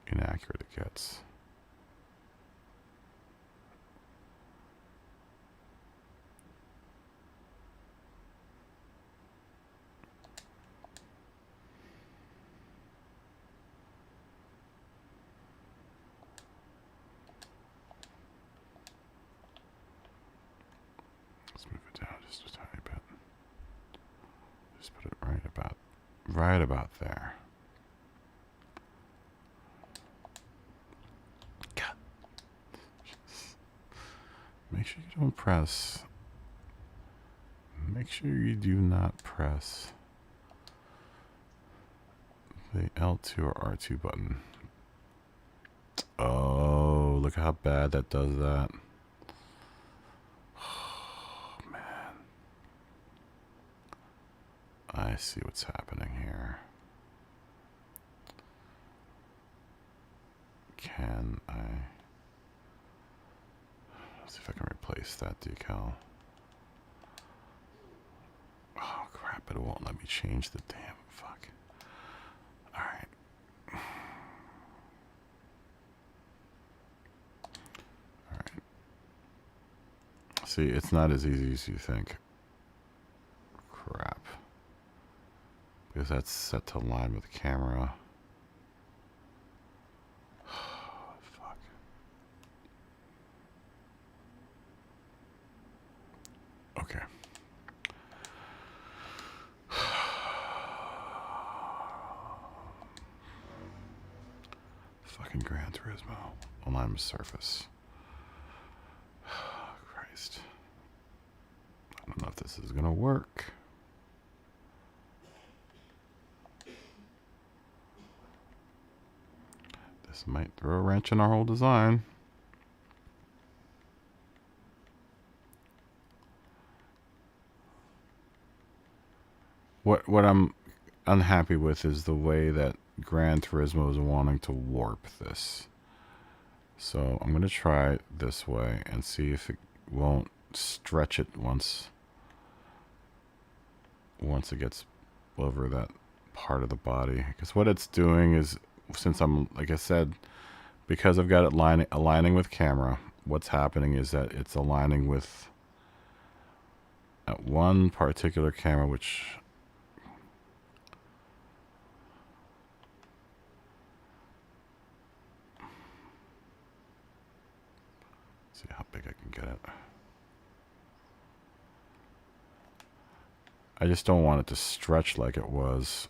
inaccurate it gets. Let's move it down just a tiny bit. Just put it right about there. God. Make sure you don't press. Make sure you do not press the L2 or R2 button. Oh, look how bad that does that. Oh, man. I see what's happening here. Can I... Let's see if I can replace that decal. Oh, crap, but it won't let me change the damn fuck. Alright. Alright. See, it's not as easy as you think. Crap. Because that's set to line with the camera. Fuck. Okay. Fucking Gran Turismo. Align with surface. Christ. I don't know if this is gonna work. This might throw a wrench in our whole design. What I'm unhappy with is the way that Gran Turismo is wanting to warp this. So I'm going to try it this way and see if it won't stretch it once it gets over that part of the body. Because what it's doing is, since I'm, like I said, because I've got it aligning with camera, what's happening is that it's aligning with at one particular camera, which See how big I can get it. I just don't want it to stretch like it was.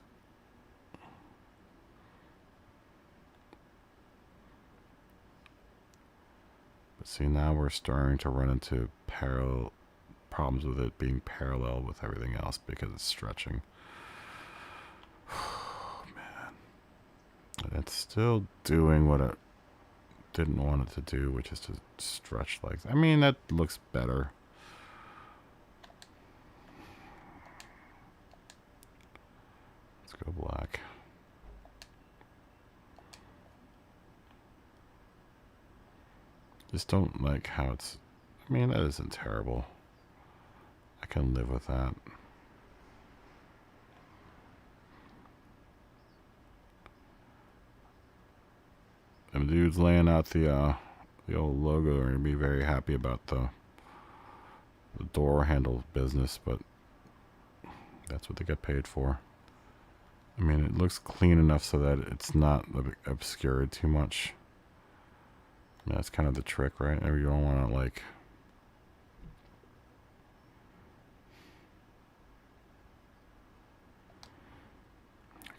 But see, now we're starting to run into problems with it being parallel with everything else because it's stretching. Oh, man. And it's still doing what it didn't want it to do, which is to stretch like... I mean, that looks better. Let's go black. Just don't like how it's... I mean, that isn't terrible. I can live with that. Them dudes laying out the old logo are going to be very happy about the door handle business, but that's what they get paid for. I mean, it looks clean enough so that it's not obscured too much. That's kind of the trick, right? You don't want to, like...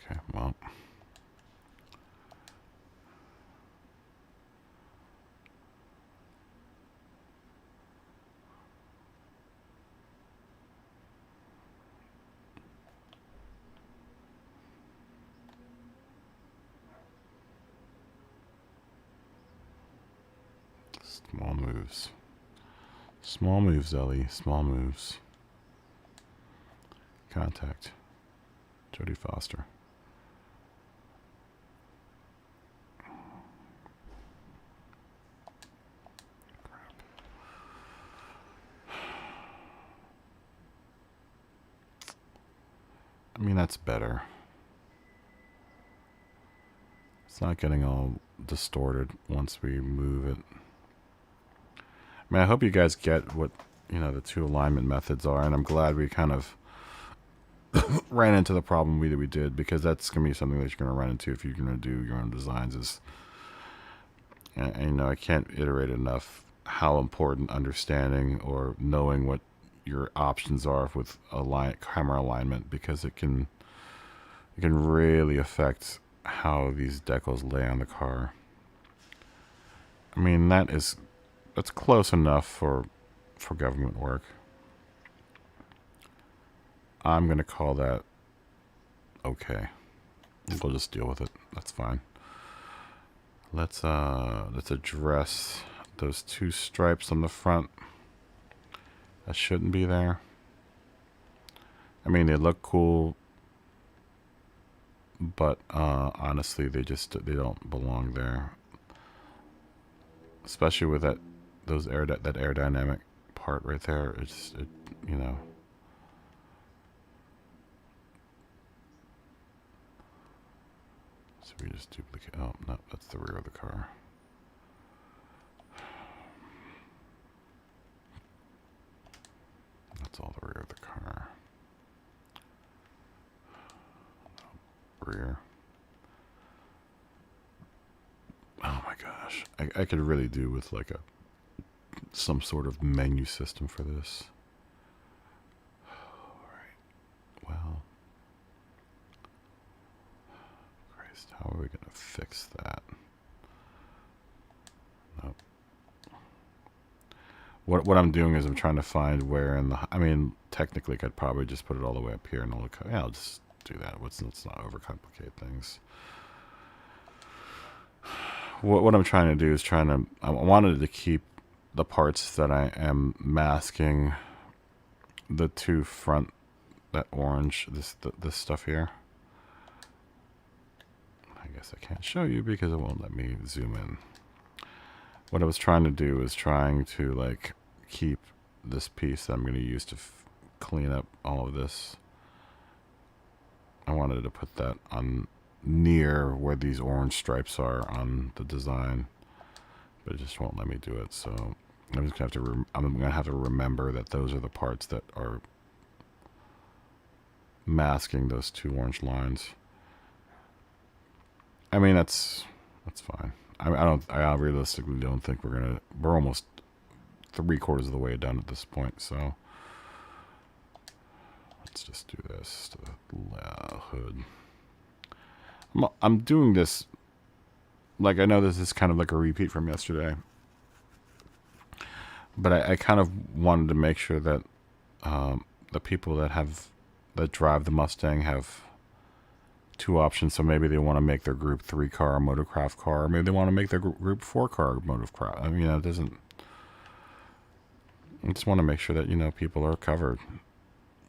Okay, well... Small moves. Small moves, Ellie. Small moves. Contact. Jodie Foster. Crap. I mean, that's better. It's not getting all distorted once we move it. I mean, I hope you guys get what, you know, the two alignment methods are, and I'm glad we kind of ran into the problem that we did, because that's going to be something that you're going to run into if you're going to do your own designs. And, you know, I can't iterate enough how important understanding or knowing what your options are with camera alignment, because it can really affect how these decals lay on the car. I mean, that's close enough for government work. I'm going to call that okay. We'll just deal with it. That's fine. Let's address those two stripes on the front. That shouldn't be there. I mean, they look cool, but honestly, they don't belong there. Especially with that aerodynamic part right there. You know. So we just duplicate. Oh no, that's the rear of the car. That's all the rear of the car. Rear. Oh my gosh. I could really do with like some sort of menu system for this. Alright. Well. Christ, how are we going to fix that? Nope. What I'm doing is I'm trying to find where in the... I mean, technically I could probably just put it all the way up here and I'll just do that. Let's not overcomplicate things. What I'm trying to do is I wanted to keep the parts that I am masking, the two front, that orange, this stuff here. I guess I can't show you because it won't let me zoom in. What I was trying to do is trying to like keep this piece that I'm going to use to clean up all of this. I wanted to put that on near where these orange stripes are on the design, but it just won't let me do it. So I'm just gonna have to remember that those are the parts that are masking those two orange lines. I mean, that's fine. I realistically don't think we're almost 3/4 of the way done at this point, so let's just do this to the hood. I'm doing this, like, I know this is kind of like a repeat from yesterday, but I kind of wanted to make sure that the people that drive the Mustang have two options. So maybe they want to make their Group 3 car a Motorcraft car, or maybe they want to make their Group 4 car a Motorcraft. I mean, it doesn't. I just want to make sure that, you know, people are covered.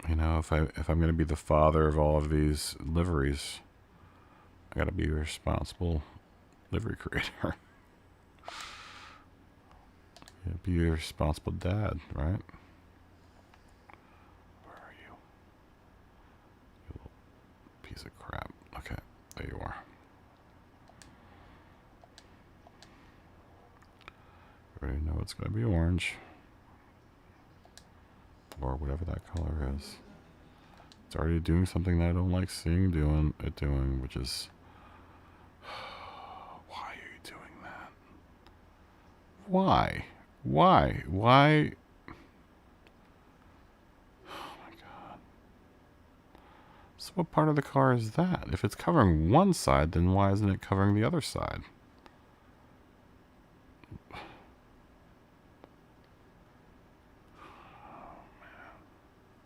You know, if I'm going to be the father of all of these liveries, I got to be a responsible livery creator. Yeah, be a responsible dad, right? Where are you? You little piece of crap. Okay, there you are. I already know it's going to be orange. Or whatever that color is. It's already doing something that I don't like seeing it doing, which is... Why are you doing that? Why? Why? Why? Oh my god. So what part of the car is that? If it's covering one side, then why isn't it covering the other side?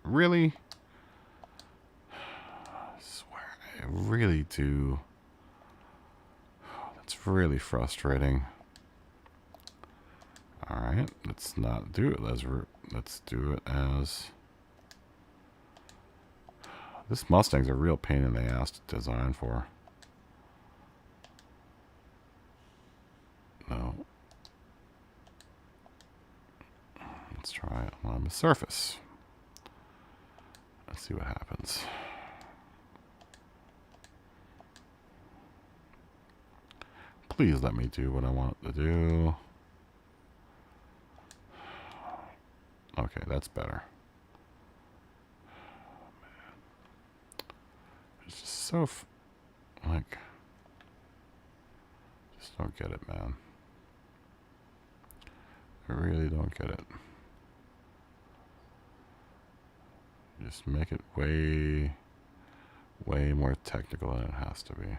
Really? I swear, I really do. That's really frustrating. Alright, let's not do it as... Let's do it as... This Mustang's a real pain in the ass to design for. No. Let's try it on the surface. Let's see what happens. Please let me do what I want it to do. Okay, that's better. Man. It's just so... like... Just don't get it, man. I really don't get it. Just make it way more technical than it has to be.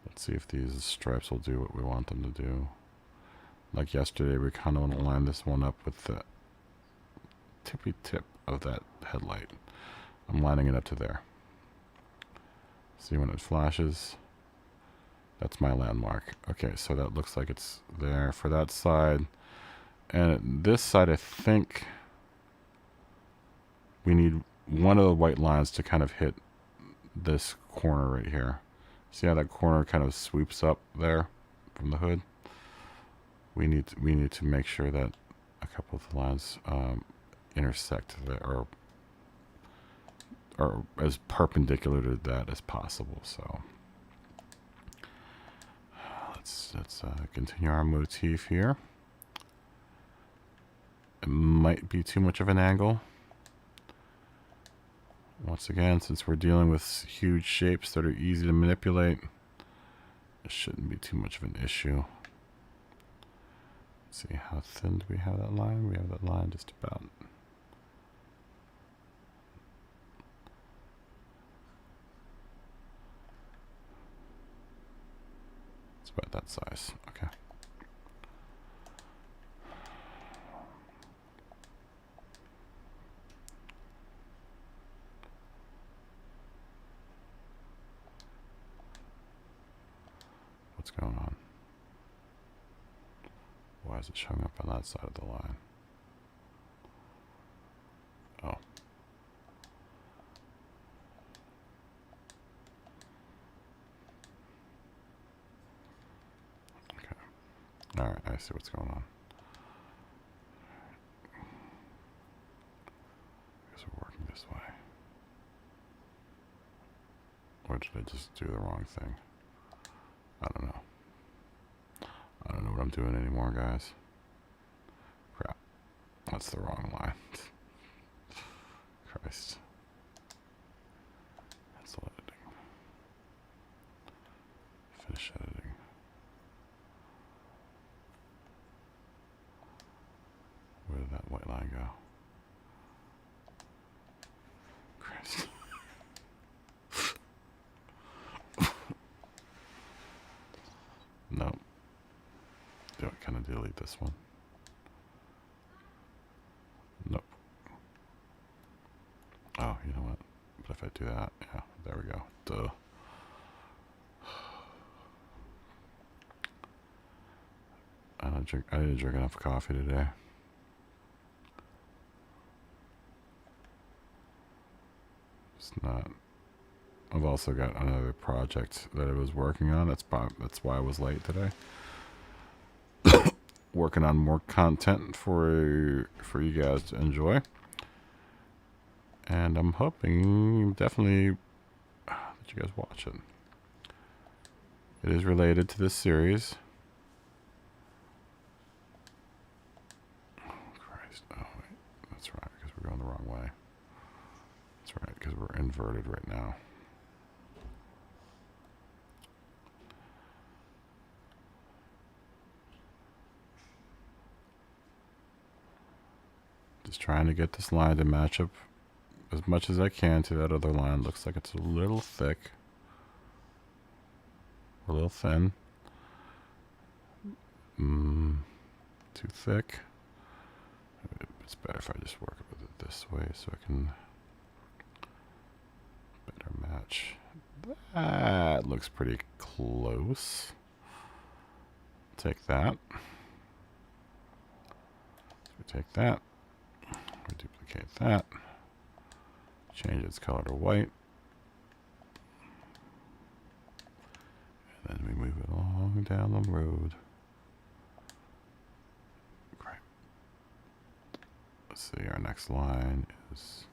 Let's see if these stripes will do what we want them to do. Like yesterday, we kind of want to line this one up with the tippy tip of that headlight. I'm lining it up to there. See when it flashes? That's my landmark. Okay, so that looks like it's there for that side. And this side, I think we need one of the white lines to kind of hit this corner right here. See how that corner kind of sweeps up there from the hood? We need to make sure that a couple of the lines intersect there, or as perpendicular to that as possible. So let's continue our motif here. It might be too much of an angle. Once again, since we're dealing with huge shapes that are easy to manipulate, it shouldn't be too much of an issue. Let's see, how thin do we have that line? We have that line just about. It's about that size. Okay. What's going on? Why is it showing up on that side of the line? Oh. Okay. Alright, I see what's going on. I guess we're working this way. Or did I just do the wrong thing? I don't know. I don't know what I'm doing anymore, guys. Crap. That's the wrong line. Christ. Cancel editing. Finish editing. that white line go? Christ. No. Do I kind of delete this one? Nope. Oh, you know what? But if I do that, yeah, there we go. Duh. I didn't drink enough coffee today. It's not. I've also got another project that I was working on. That's why I was late today. Working on more content for you guys to enjoy. And I'm hoping definitely that you guys watch it. It is related to this series. Oh, Christ. Oh, wait. That's right, because we're going the wrong way. That's right, because we're inverted right now. Just trying to get this line to match up as much as I can to that other line. Looks like it's a little thick. A little thin. Too thick. It's better if I just work with it this way so I can better match. That looks pretty close. Take that. We take that. We duplicate that. Change its color to white. And then we move it along down the road. Great. Let's see, our next line is...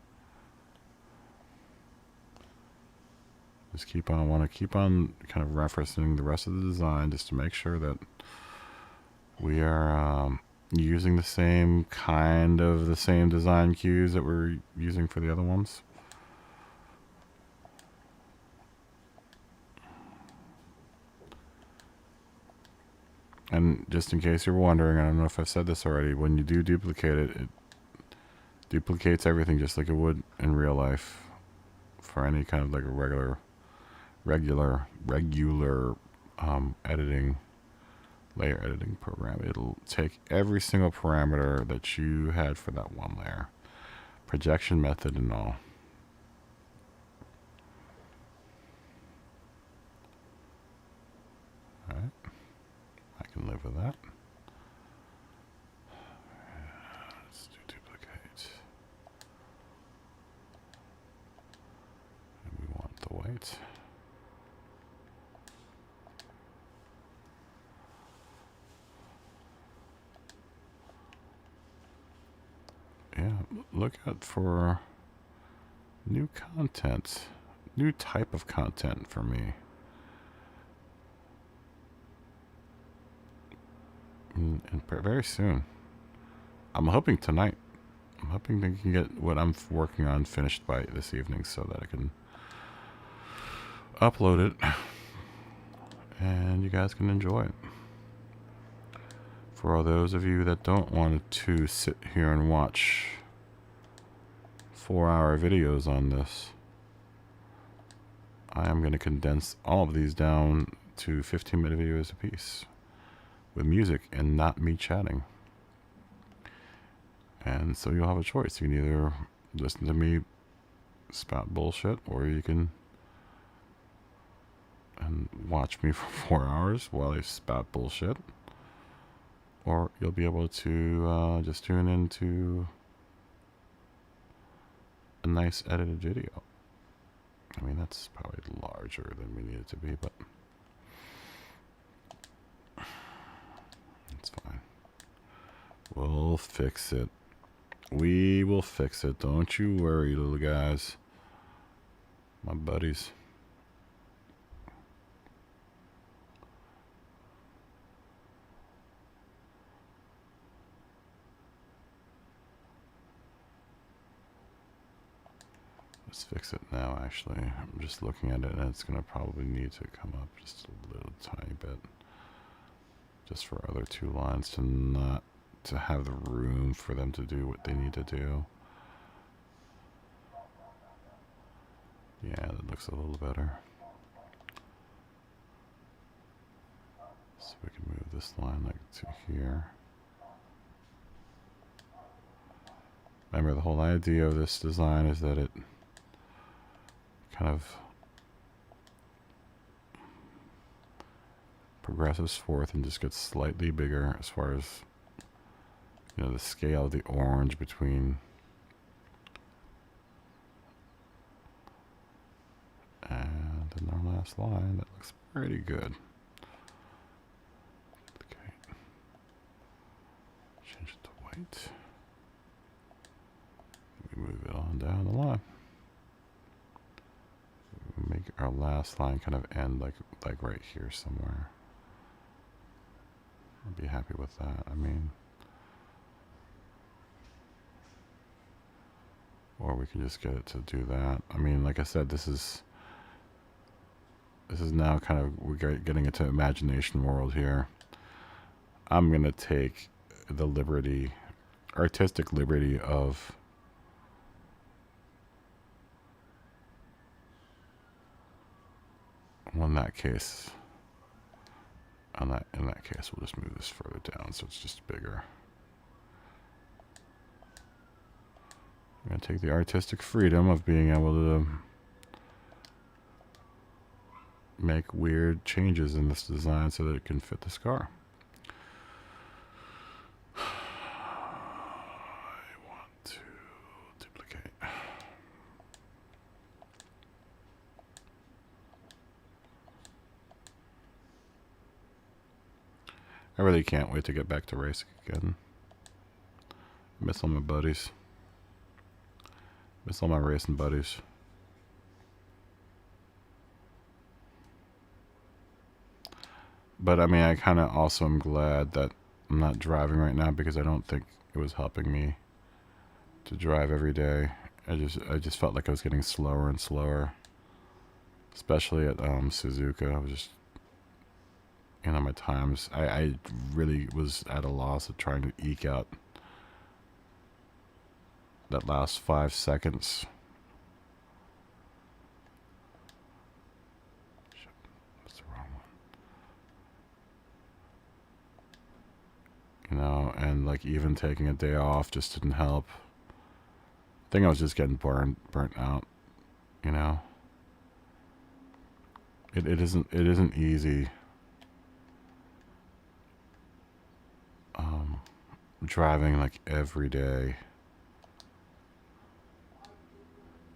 Just want to keep on kind of referencing the rest of the design just to make sure that we are using the same design cues that we're using for the other ones. And just in case you're wondering, I don't know if I've said this already, when you do duplicate it, it duplicates everything just like it would in real life for any kind of like a regular layer editing program. It'll take every single parameter that you had for that one layer, projection method and all. Alright, I can live with that. Let's do duplicate. And we want the white. Yeah, look out for new content, new type of content for me. And very soon. I'm hoping tonight. I'm hoping I can get what I'm working on finished by this evening so that I can upload it and you guys can enjoy it. For all those of you that don't want to sit here and watch 4-hour videos on this, I am going to condense all of these down to 15-minute videos apiece with music and not me chatting. And so you'll have a choice. You can either listen to me spout bullshit, or you can watch me for 4 hours while I spout bullshit. Or you'll be able to just tune into a nice edited video. I mean, that's probably larger than we need it to be, but it's fine. We'll fix it. We will fix it. Don't you worry, little guys. My buddies. Let's fix it now, actually. I'm just looking at it, and it's going to probably need to come up just a little tiny bit. Just for other two lines to not to have the room for them to do what they need to do. Yeah, that looks a little better. So we can move this line like to here. Remember, the whole idea of this design is that it kind of progresses forth and just gets slightly bigger as far as, you know, the scale of the orange between and then our last line. That looks pretty good. Okay, change it to white. We move it on down the line. Make our last line kind of end like right here somewhere. I'd be happy with that. I mean, or we can just get it to do that. I mean, like I said, this is now kind of, we're getting into imagination world here. I'm gonna take the liberty, artistic liberty of in that case, in that case, we'll just move this further down so it's just bigger. I'm going to take the artistic freedom of being able to make weird changes in this design so that it can fit this car. I want to duplicate. I really can't wait to get back to racing again. Miss all my buddies. Miss all my racing buddies. But I mean, I kind of also am glad that I'm not driving right now, because I don't think it was helping me to drive every day. I just felt like I was getting slower and slower, especially at Suzuka. I was just, you know, my times. I really was at a loss of trying to eke out that last 5 seconds. Shit, that's the wrong one. You know, and like even taking a day off just didn't help. I think I was just getting burnt out. You know, it isn't easy. Driving like every day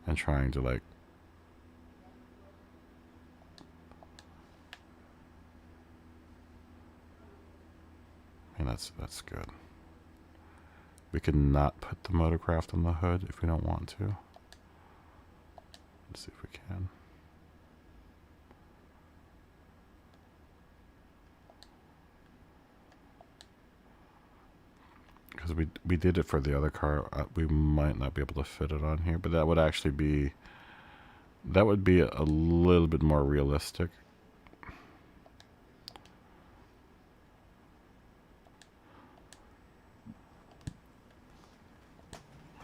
and trying to like and that's good. We can not put the Motorcraft on the hood if we don't want to. Let's see if we can. Because we did it for the other car. We might not be able to fit it on here, but that would actually be, that would be a little bit more realistic.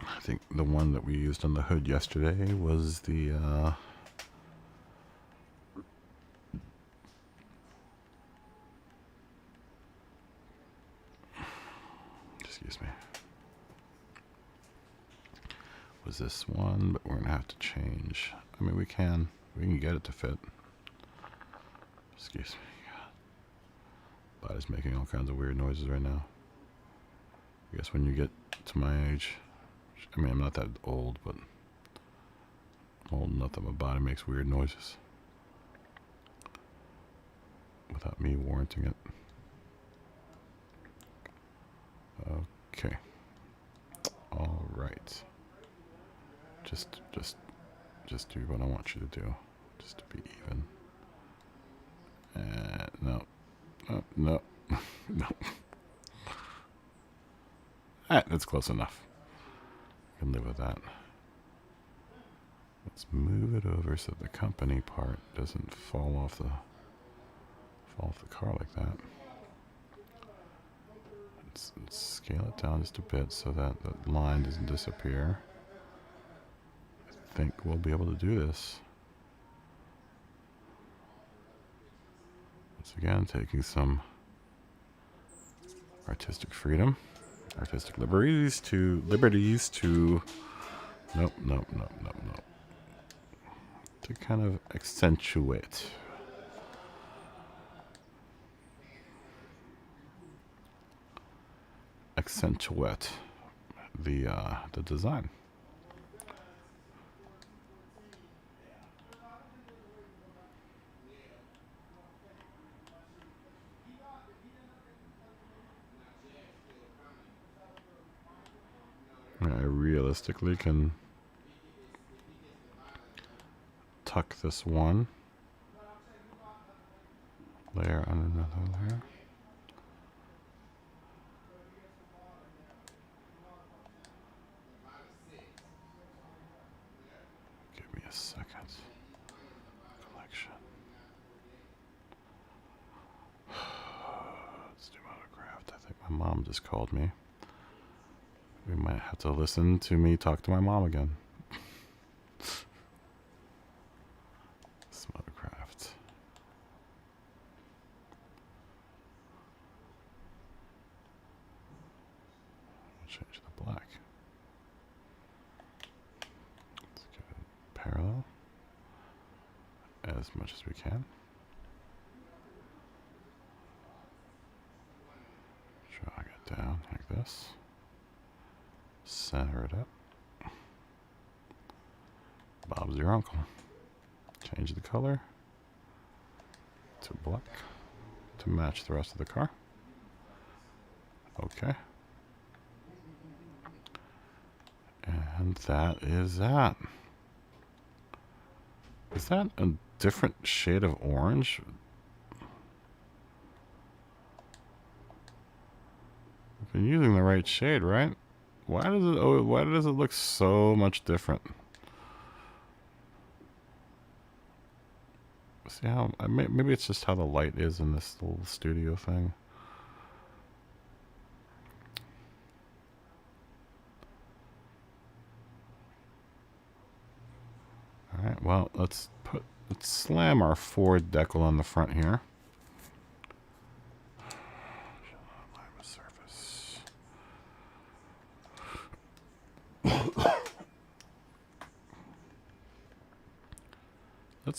I think the one that we used on the hood yesterday was the excuse me, was this one, but we're gonna have to change. I mean, we can get it to fit. Excuse me. God. Body's making all kinds of weird noises right now. I guess when you get to my age, I mean, I'm not that old, but I'm old enough that my body makes weird noises without me warranting it. Okay. All right. Just do what I want you to do, just to be even. No, no, no. That's close enough. I can live with that. Let's move it over so the company part doesn't fall off the car like that. Let's scale it down just a bit so that the line doesn't disappear. I think we'll be able to do this. Once again, taking some artistic freedom, artistic liberties to nope, to kind of accentuate the design. I realistically can tuck this one layer under another layer. Give me a second. Collection. Let's do Motorcraft. I think my mom just called me. We might have to listen to me talk to my mom again. Motorcraft. Change the black. Let's get it parallel as much as we can. Drag it down like this. Center it up. Bob's your uncle. Change the color to black to match the rest of the car. Okay. And that is that. Is that a different shade of orange? I've been using the right shade, right? Why does it look so much different? See how maybe it's just how the light is in this little studio thing. All right, well, let's slam our Ford decal on the front here.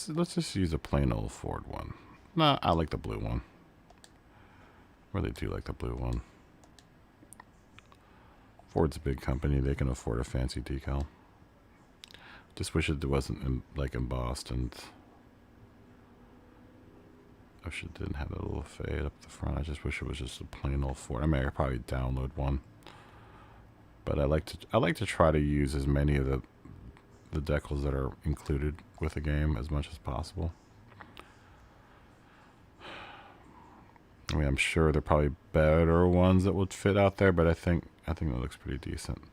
Let's just use a plain old Ford one. Nah, I like the blue one. Really do like the blue one. Ford's a big company; they can afford a fancy decal. Just wish it wasn't like embossed, and I wish it didn't have that little fade up the front. I just wish it was just a plain old Ford. I mean, I could probably download one, but I like to try to use as many of the decals that are included with the game as much as possible. I mean, I'm sure there are probably better ones that would fit out there, but I think that looks pretty decent.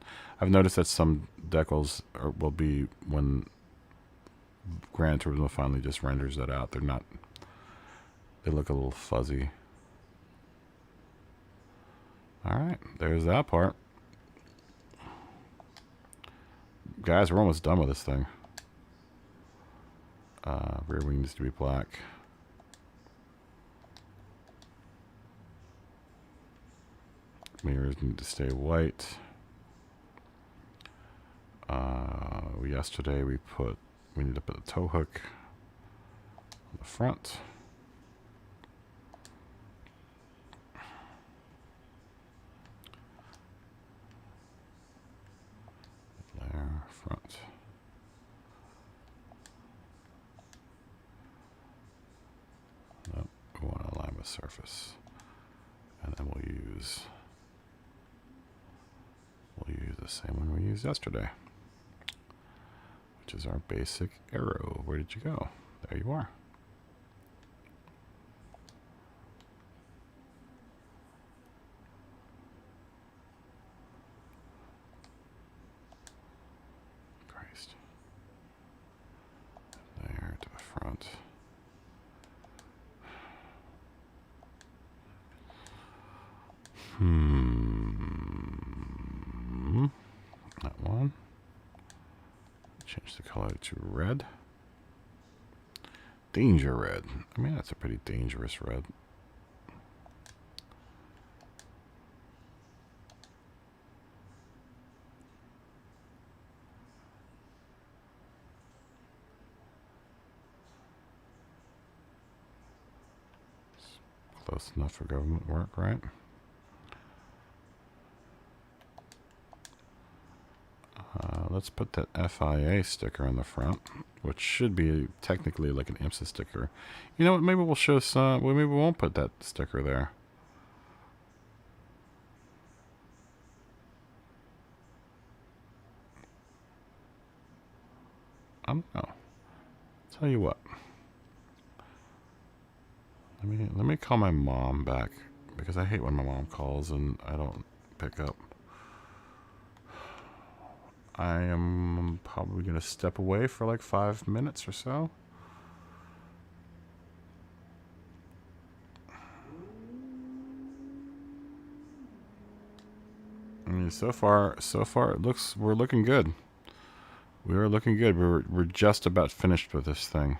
I've noticed that some decals will be when Gran Turismo finally just renders that out. They look a little fuzzy. All right, there's that part. Guys, we're almost done with this thing. Rear wing needs to be black. Mirrors need to stay white. Yesterday we need to put a tow hook on the front. There, front. Nope, we want to align with surface. And then we'll use the same one we used yesterday, which is our basic arrow. Where did you go? There you are. Christ. There to the front. to red. Danger red. I mean, that's a pretty dangerous red. Close enough for government work, right? Let's put that FIA sticker on the front, which should be technically like an IMSA sticker. You know what? Maybe we'll show some. Well, maybe we won't put that sticker there. I don't know. Tell you what. Let me call my mom back, because I hate when my mom calls and I don't pick up. I am probably going to step away for like 5 minutes or so. I mean, so far it looks, we're looking good. We are looking good. We're just about finished with this thing.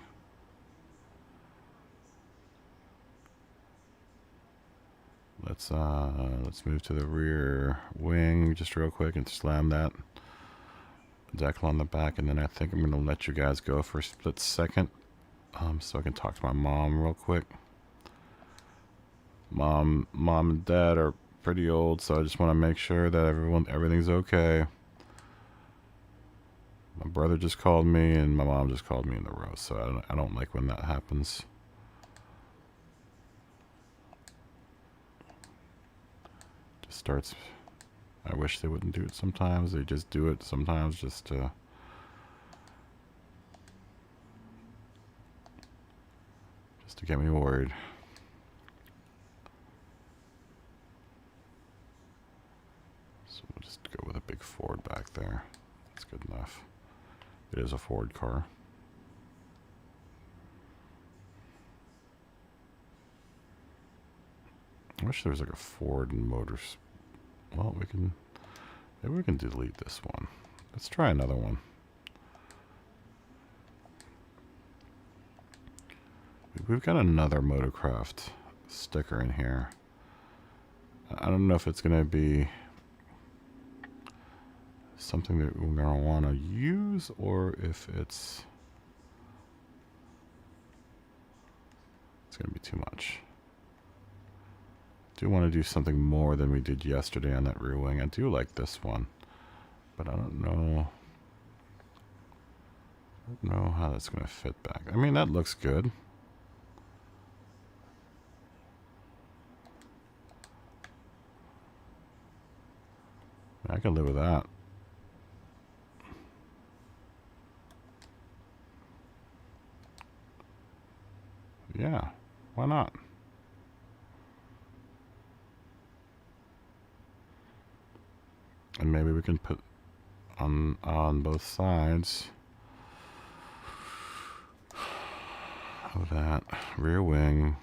Let's move to the rear wing just real quick and slam that decal on the back, and then I think I'm going to let you guys go for a split second, so I can talk to my mom real quick. Mom and Dad are pretty old, so I just want to make sure that everything's okay. My brother just called me, and my mom just called me in the row, so I don't like when that happens. Just starts. I wish they wouldn't do it sometimes. They just do it sometimes just to get me worried. So we'll just go with a big Ford back there. That's good enough. It is a Ford car. I wish there was like a Ford and Motors. Well, maybe we can delete this one. Let's try another one. We've got another Motorcraft sticker in here. I don't know if it's going to be something that we're going to want to use, or if it's going to be too much. I do want to do something more than we did yesterday on that rear wing. I do like this one, but I don't know how that's going to fit back. I mean, that looks good. I can live with that. Yeah, why not? And maybe we can put on both sides of that rear wing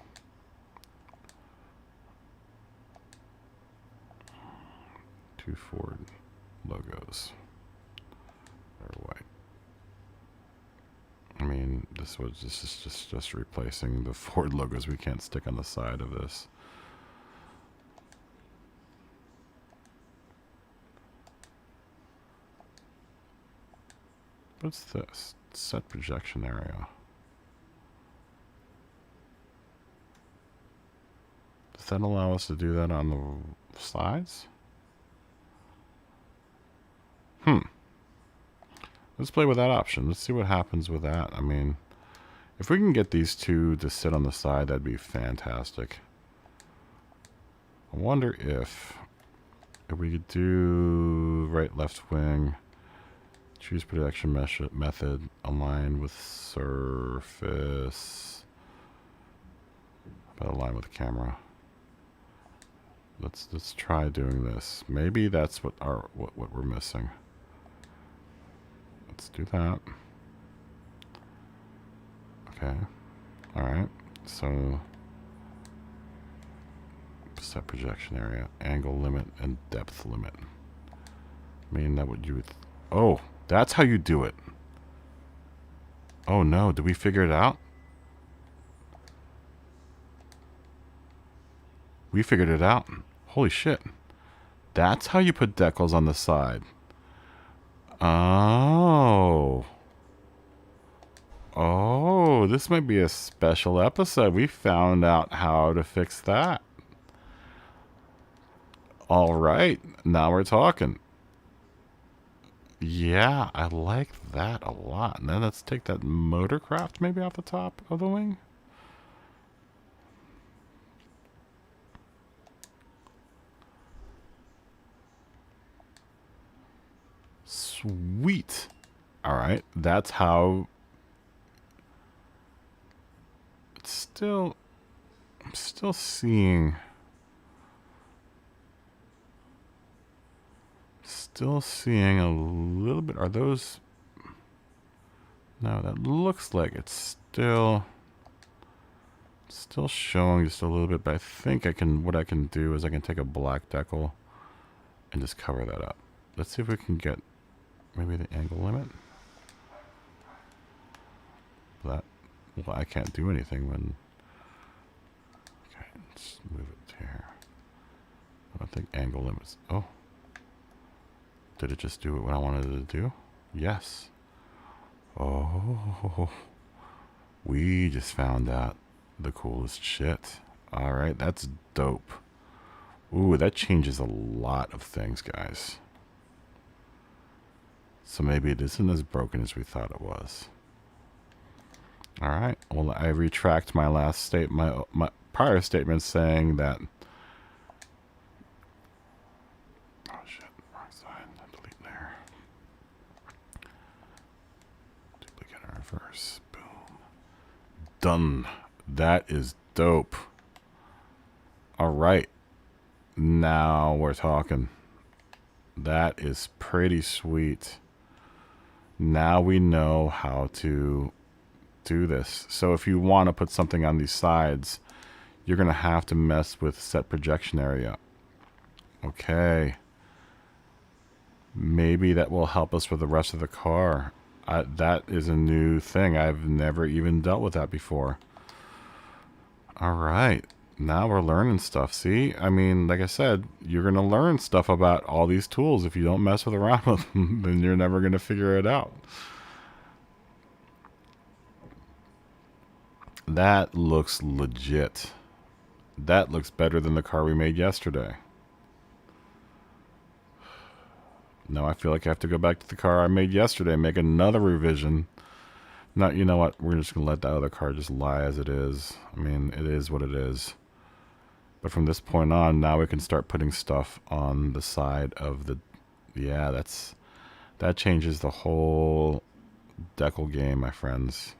two Ford logos. They're white. I mean, this is just replacing the Ford logos we can't stick on the side of this. What's this? Set projection area. Does that allow us to do that on the sides? Let's play with that option. Let's see what happens with that. I mean, if we can get these two to sit on the side, that'd be fantastic. I wonder if we could do right, left wing, choose projection method, align with surface, about align with the camera. Let's try doing this. Maybe that's what we're missing. Let's do that. Okay. All right. So set projection area, angle limit, and depth limit. I mean, that would you would. Oh, that's how you do it. Oh no, did we figure it out? We figured it out. Holy shit. That's how you put decals on the side. Oh. Oh, this might be a special episode. We found out how to fix that. All right. Now we're talking. Yeah, I like that a lot. And then let's take that Motorcraft maybe off the top of the wing. Sweet. All right. That's how... It's still... I'm still seeing... Still seeing a little bit. Are those... No, that looks like it's still showing just a little bit, but I think I can, what I can do is I can take a black decal and just cover that up. Let's see if we can get maybe the angle limit. That, well, I can't do anything when, okay, let's move it to here. I don't think angle limits, oh. Did it just do what I wanted it to do? Yes. Oh, we just found out the coolest shit. All right, that's dope. Ooh, that changes a lot of things, guys. So maybe it isn't as broken as we thought it was. All right. Well, I retract my last my prior statement saying that. Oh shit! Wrong side. Delete there. Duplicate and reverse. Boom. Done. That is dope. All right. Now we're talking. That is pretty sweet. Now we know how to do this. So if you want to put something on these sides, you're going to have to mess with set projection area. Okay. Maybe that will help us with the rest of the car. That is a new thing. I've never even dealt with that before. All right. Now we're learning stuff. See? I mean, like I said, you're going to learn stuff about all these tools. If you don't mess with around with them, then you're never going to figure it out. That looks legit. That looks better than the car we made yesterday. Now I feel like I have to go back to the car I made yesterday and make another revision. Not, you know what? We're just going to let that other car just lie as it is. I mean, it is what it is. But from this point on, now we can start putting stuff on the side of the... Yeah, that changes the whole decal game, my friends.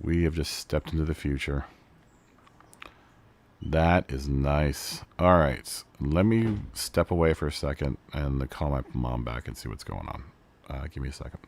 We have just stepped into the future. That is nice. All right, let me step away for a second and call my mom back and see what's going on. Give me a second.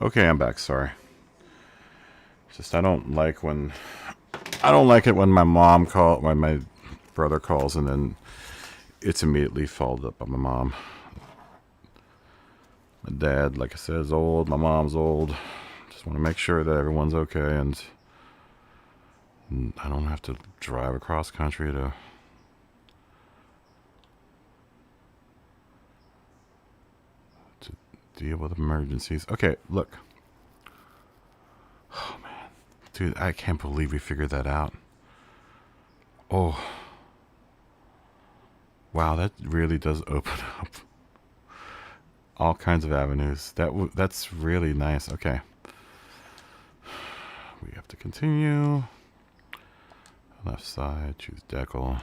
Okay, I'm back. Sorry. Just I don't like it when my brother calls and then it's immediately followed up by my mom. My dad, like I said, is old. My mom's old. Just want to make sure that everyone's okay and I don't have to drive across country to deal with emergencies. Okay, look. Oh, man. Dude, I can't believe we figured that out. Oh. Wow, that really does open up all kinds of avenues. That's really nice. Okay. We have to continue. Left side, choose decal. Line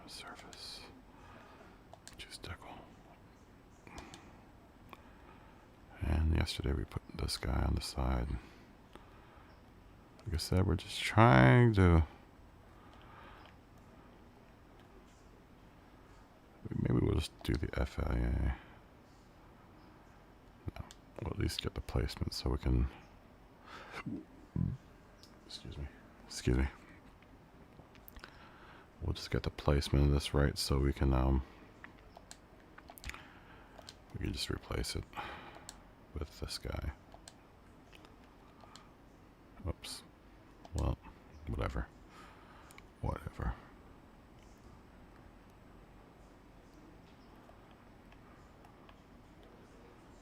of surface. Choose decal. And yesterday we put this guy on the side. Like I said, we're just trying to... Maybe we'll just do the FIA. No, we'll at least get the placement so we can... Excuse me. We'll just get the placement of this right so we can just replace it with this guy. Oops. Well, whatever.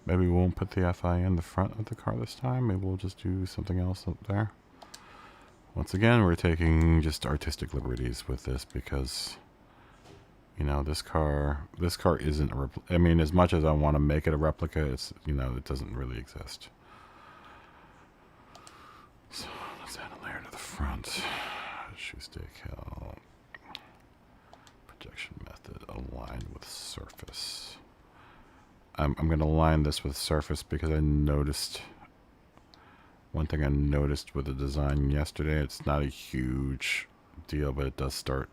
Maybe we won't put the FI in the front of the car this time. Maybe we'll just do something else up there. Once again, we're taking just artistic liberties with this because, you know, this car isn't a I mean, as much as I want to make it a replica, it's, you know, it doesn't really exist. So let's add a layer to the front. Shoe decal. Projection method aligned with surface. I'm going to align this with surface because I noticed one thing I noticed with the design yesterday. It's not a huge deal, but it does start.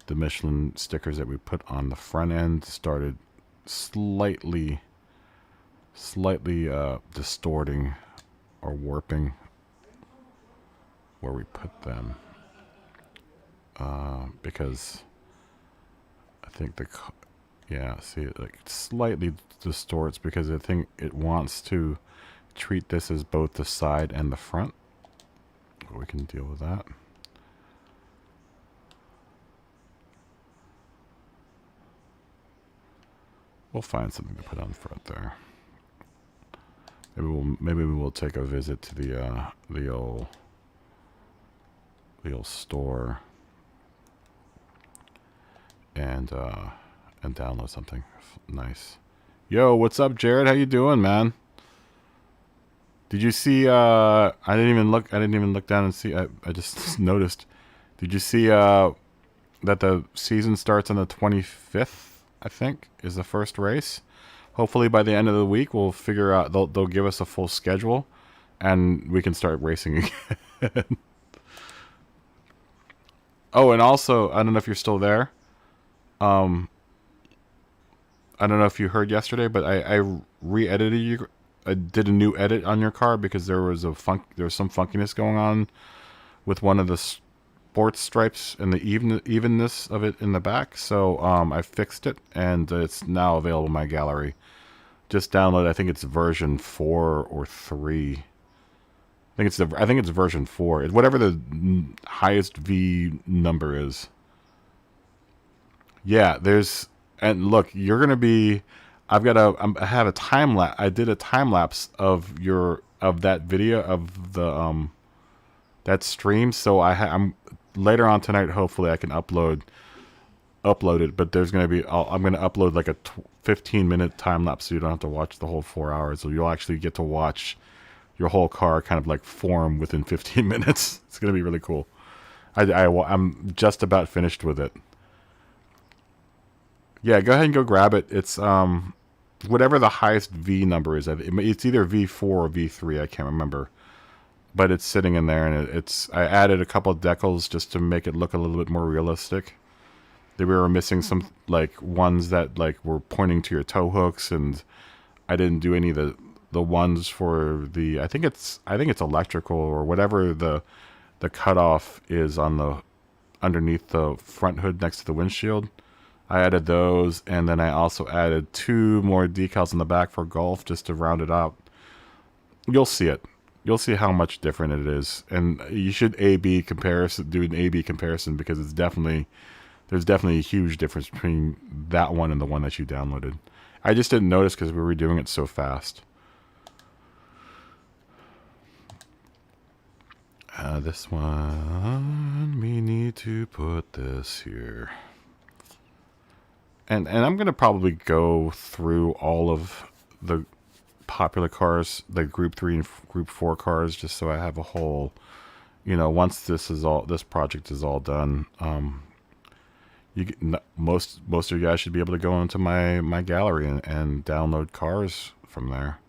The Michelin stickers that we put on the front end started slightly distorting or warping where we put them because I think see, it like slightly distorts because I think it wants to treat this as both the side and the front. But we can deal with that. We'll find something to put on front there. Maybe we will take a visit to the old store and download something nice. Yo, what's up, Jared? How you doing, man? Did you see? I didn't even look down and see. I just noticed. Did you see that the season starts on the 25th? I think is the first race. Hopefully by the end of the week we'll figure out. They'll give us a full schedule, and we can start racing again. Oh, and also I don't know if you're still there. I don't know if you heard yesterday, but I re-edited you. I did a new edit on your car because there was some funkiness going on with one of the sports stripes and the evenness of it in the back. So I fixed it and it's now available in my gallery. Just download. I think it's version 4 or 3. I think it's version 4. It's whatever the highest V number is. Yeah, and look, you're gonna be. I have a time lapse. I did a time lapse of that video of the that stream. So I'm later on tonight. Hopefully, I can upload it. But there's gonna be. I'm gonna upload like a 15-minute time lapse, so you don't have to watch the whole 4 hours. So you'll actually get to watch your whole car kind of like form within 15 minutes. It's gonna be really cool. I'm just about finished with it. Yeah, go ahead and go grab it. It's whatever the highest V number is. It's either V4 or V3. I can't remember, but it's sitting in there, and I added a couple of decals just to make it look a little bit more realistic. We were missing some like ones that like were pointing to your tow hooks, and I didn't do any of the ones for the, I think it's electrical or whatever the cutoff is on the underneath the front hood next to the windshield. I added those, and then I also added 2 more decals in the back for golf just to round it out. You'll see it. You'll see how much different it is, and you should do an A/B comparison, because there's definitely a huge difference between that one and the one that you downloaded. I just didn't notice because we were doing it so fast. This one, we need to put this here. And I'm going to probably go through all of the popular cars, the Group 3 and Group 4 cars, just so I have a whole, once this project is all done, most of you guys should be able to go into my gallery and download cars from there.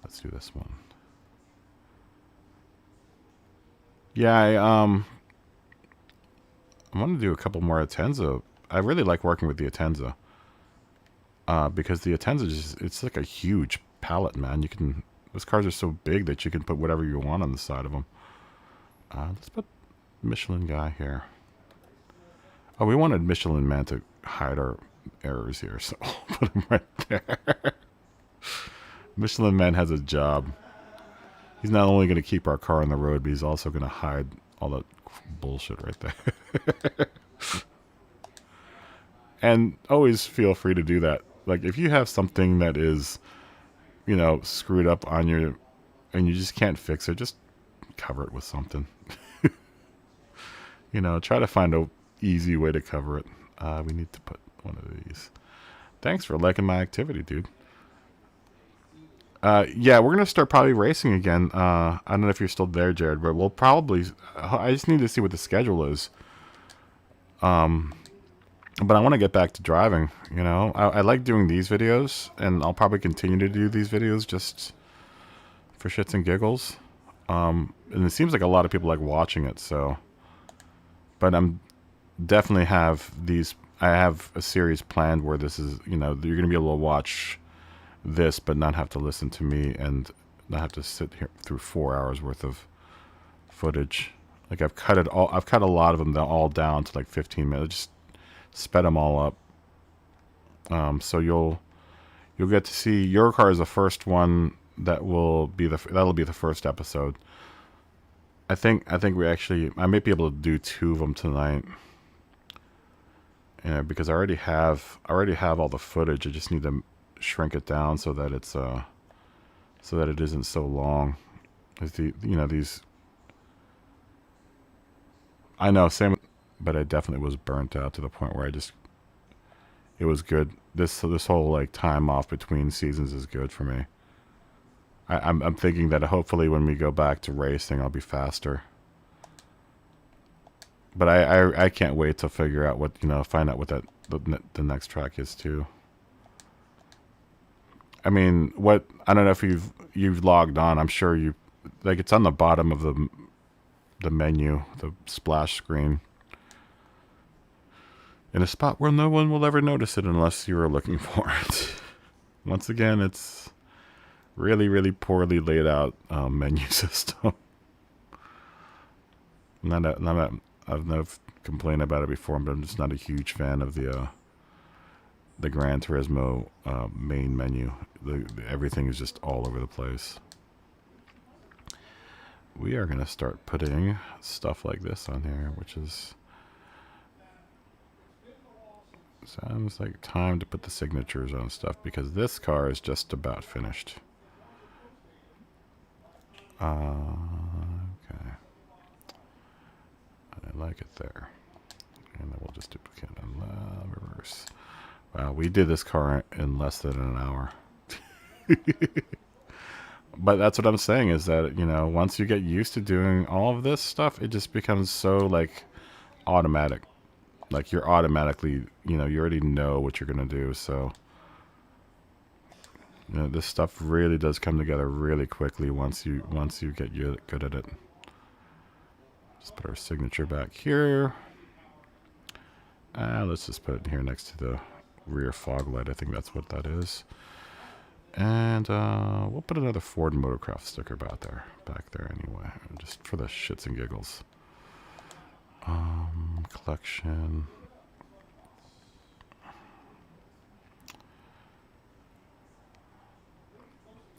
Let's do this one. Yeah, I want to do a couple more Atenza. I really like working with the Atenza. Because the Atenza it's like a huge pallet, man. Those cars are so big that you can put whatever you want on the side of them. Let's put Michelin guy here. Oh, we wanted Michelin man to hide our errors here, so I'll put him right there. Michelin man has a job. He's not only going to keep our car on the road, but he's also going to hide all that bullshit right there. And always feel free to do that. Like, if you have something that is, screwed up on and you just can't fix it, just cover it with something. Try to find a easy way to cover it. We need to put one of these. Thanks for liking my activity, dude. Yeah, we're gonna start probably racing again. I don't know if you're still there, Jared, but we'll probably. I just need to see what the schedule is. But I want to get back to driving. I like doing these videos, and I'll probably continue to do these videos just for shits and giggles. And it seems like a lot of people like watching it. So, but I'm definitely have these. I have a series planned where this is. You're gonna be able to watch this but not have to listen to me and not have to sit here through 4 hours worth of footage. Like, I've cut a lot of them all down to like 15 minutes, just sped them all up. So you'll get to see your car is the first one that'll be the first episode. I think I might be able to do 2 of them tonight. Because I already have all the footage. I just need to shrink it down so that it's so that it isn't so long. These I know, same, but I definitely was burnt out to the point where it was good. This whole like time off between seasons is good for me. I'm thinking that hopefully when we go back to racing, I'll be faster. But I can't wait to figure out find out what the next track is too. I mean, I don't know if you've logged on. I'm sure it's on the bottom of the menu, the splash screen, in a spot where no one will ever notice it unless you are looking for it. Once again, it's really, really poorly laid out menu system. I've complained about it before, but I'm just not a huge fan of the Gran Turismo main menu. Everything is just all over the place. We are going to start putting stuff like this on here, which sounds like time to put the signatures on stuff, because this car is just about finished. Okay. I like it there. And then we'll just duplicate and reverse. Wow, we did this car in less than an hour. But that's what I'm saying, is that, once you get used to doing all of this stuff, it just becomes so, like, automatic. Like, you're automatically, you already know what you're going to do, so... this stuff really does come together really quickly once you get good at it. Just put our signature back here. Let's just put it here next to the rear fog light. I think that's what that is. And we'll put another Ford Motorcraft sticker back there anyway, just for the shits and giggles. Collection.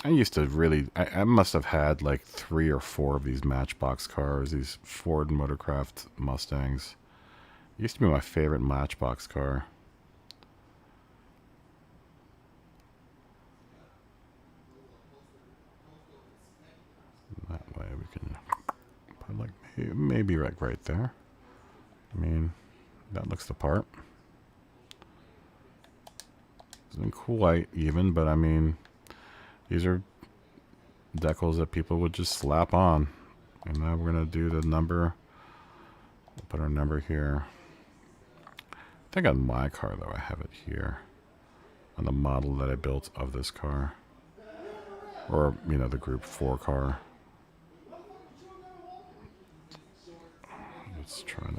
I used to really, I must have had like 3 or 4 of these Matchbox cars, these Ford Motorcraft Mustangs. It used to be my favorite Matchbox car. That way we can put like maybe right there. I mean, that looks the part. Isn't quite even, but I mean, these are decals that people would just slap on. And now we're going to do the number. We'll put our number here. I think on my car, though, I have it here. On the model that I built of this car. Or, you know, the Group 4 car.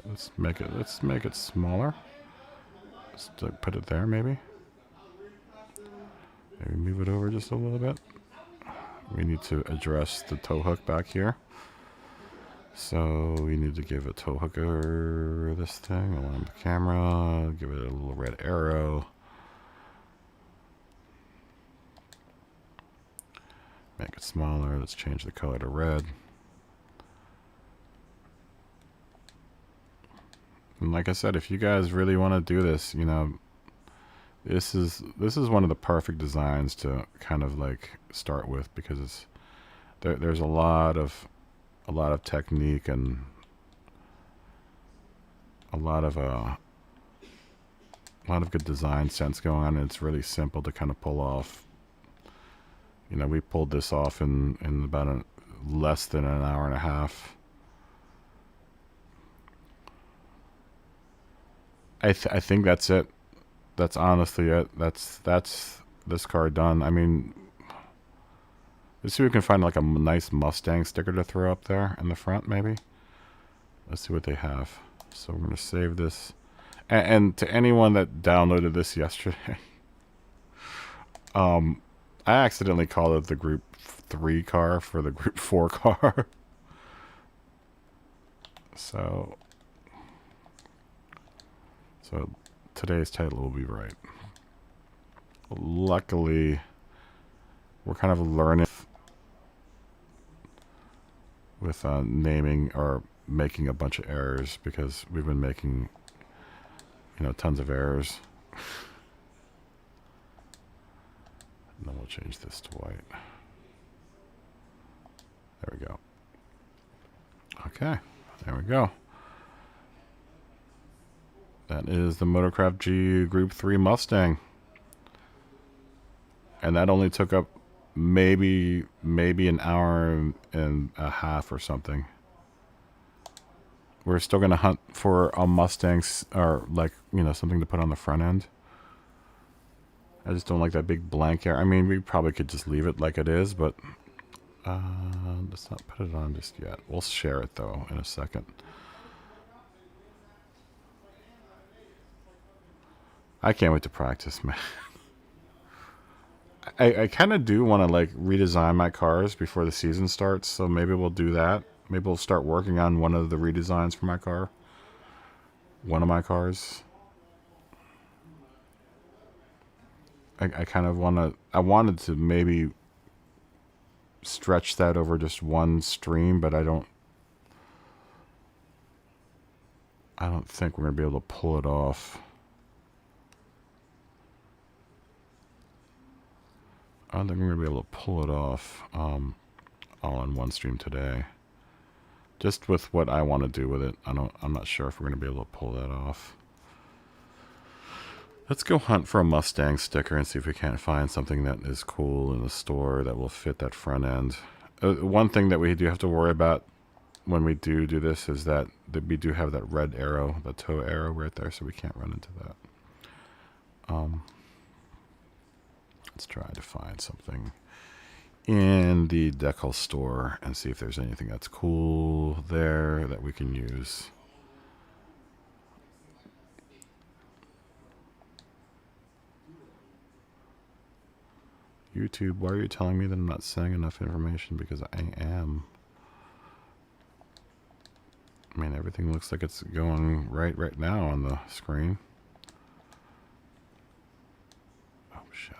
Let's make it smaller. Let's put it there, maybe. Maybe move it over just a little bit. We need to address the tow hook back here. So we need to give a tow hooker this thing along the camera. Give it a little red arrow. Make it smaller. Let's change the color to red. And like I said, if you guys really want to do this, you know, this is one of the perfect designs to kind of like start with, because it's there's a lot of technique and a lot of good design sense going on, and it's really simple to kind of pull off. You know, we pulled this off in about less than an hour and a half. I think that's it. That's honestly it. That's this car done. I mean, let's see if we can find like a nice Mustang sticker to throw up there in the front, maybe. Let's see what they have. So we're going to save this. And to anyone that downloaded this yesterday, I accidentally called it the Group 3 car for the Group 4 car. So today's title will be right. Luckily, we're kind of learning with naming or making a bunch of errors, because we've been making, you know, tons of errors. And then we'll change this to white. There we go. Okay, there we go. That is the Motorcraft G Group 3 Mustang. And that only took up maybe an hour and a half or something. We're still going to hunt for a Mustang, or like, you know, something to put on the front end. I just don't like that big blank area. I mean, we probably could just leave it like it is, but let's not put it on just yet. We'll share it, though, in a second. I can't wait to practice, man. I kind of do want to like redesign my cars before the season starts, so maybe we'll do that. Maybe we'll start working on one of the redesigns for my car. One of my cars. I kind of I wanted to maybe stretch that over just one stream, but I don't think we're going to be able to pull it off. I don't think we're going to be able to pull it off all in one stream today. Just with what I want to do with it. I'm not sure if we're going to be able to pull that off. Let's go hunt for a Mustang sticker and see if we can't find something that is cool in the store that will fit that front end. One thing that we do have to worry about when we do this is that we do have that red arrow, the tow arrow right there, so we can't run into that. Let's try to find something in the decal store and see if there's anything that's cool there that we can use. YouTube, why are you telling me that I'm not saying enough information? Because I am. I mean, everything looks like it's going right now on the screen. Oh, shit.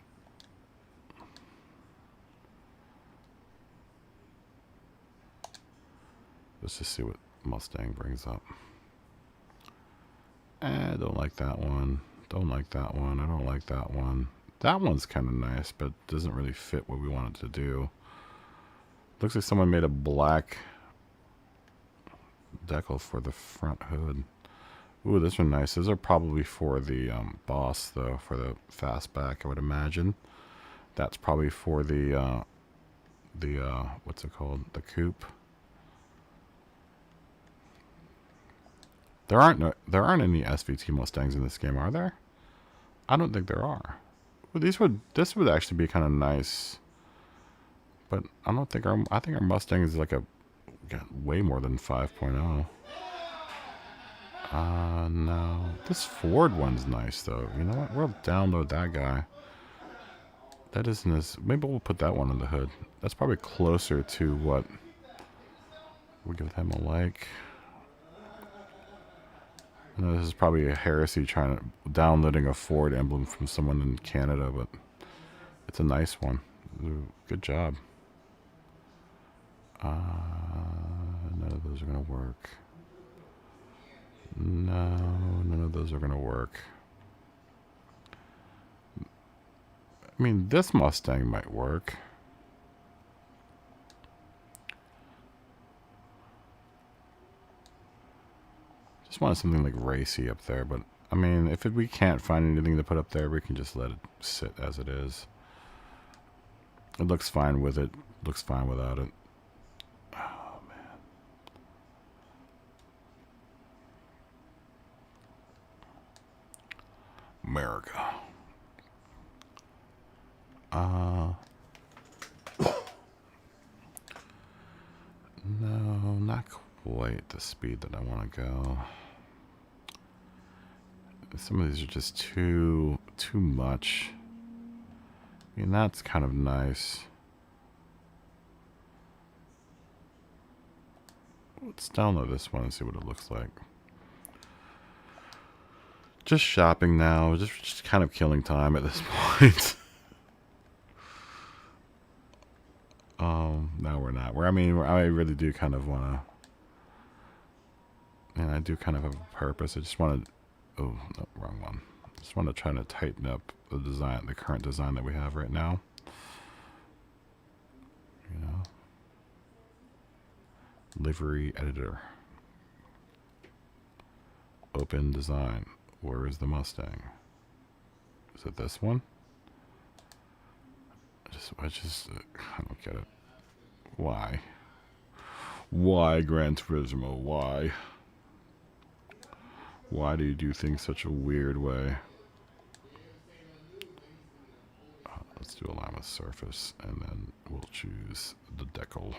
Let's just see what Mustang brings up. I don't like that one. Don't like that one. I don't like that one. That one's kind of nice, but doesn't really fit what we wanted to do. Looks like someone made a black decal for the front hood. Ooh, this one nice. Those are probably for the Boss, though, for the fastback, I would imagine. That's probably for the what's it called? The coupe. There aren't any SVT Mustangs in this game, are there? I don't think there are. Well, this would actually be kind of nice. But I don't think I think our Mustang is like got way more than 5.0. No. This Ford one's nice though. You know what? We'll download that guy. That isn't as, maybe we'll put that one on the hood. That's probably closer to what we'll give him a like. I know this is probably a heresy downloading a Ford emblem from someone in Canada, but it's a nice one. Ooh, good job. None of those are going to work. No, none of those are going to work. I mean, this Mustang might work. Just wanted something like racy up there, but I mean, if we can't find anything to put up there, we can just let it sit as it is. It looks fine with it. Looks fine without it. Oh, man. America. No, not quite the speed that I want to go. Some of these are just too much. I mean, that's kind of nice. Let's download this one and see what it looks like. Just shopping now, just kind of killing time at this point. No, we're not. I mean, I really do kind of want to, and I do kind of have a purpose. I just want to, oh, no, wrong one. I just want to try to tighten up the design, the current design that we have right now. You know, livery editor. Open design. Where is the Mustang? Is it this one? I don't get it. Why? Why, Gran Turismo? Why? Why do you do things such a weird way? Let's do align with surface, and then we'll choose the decal.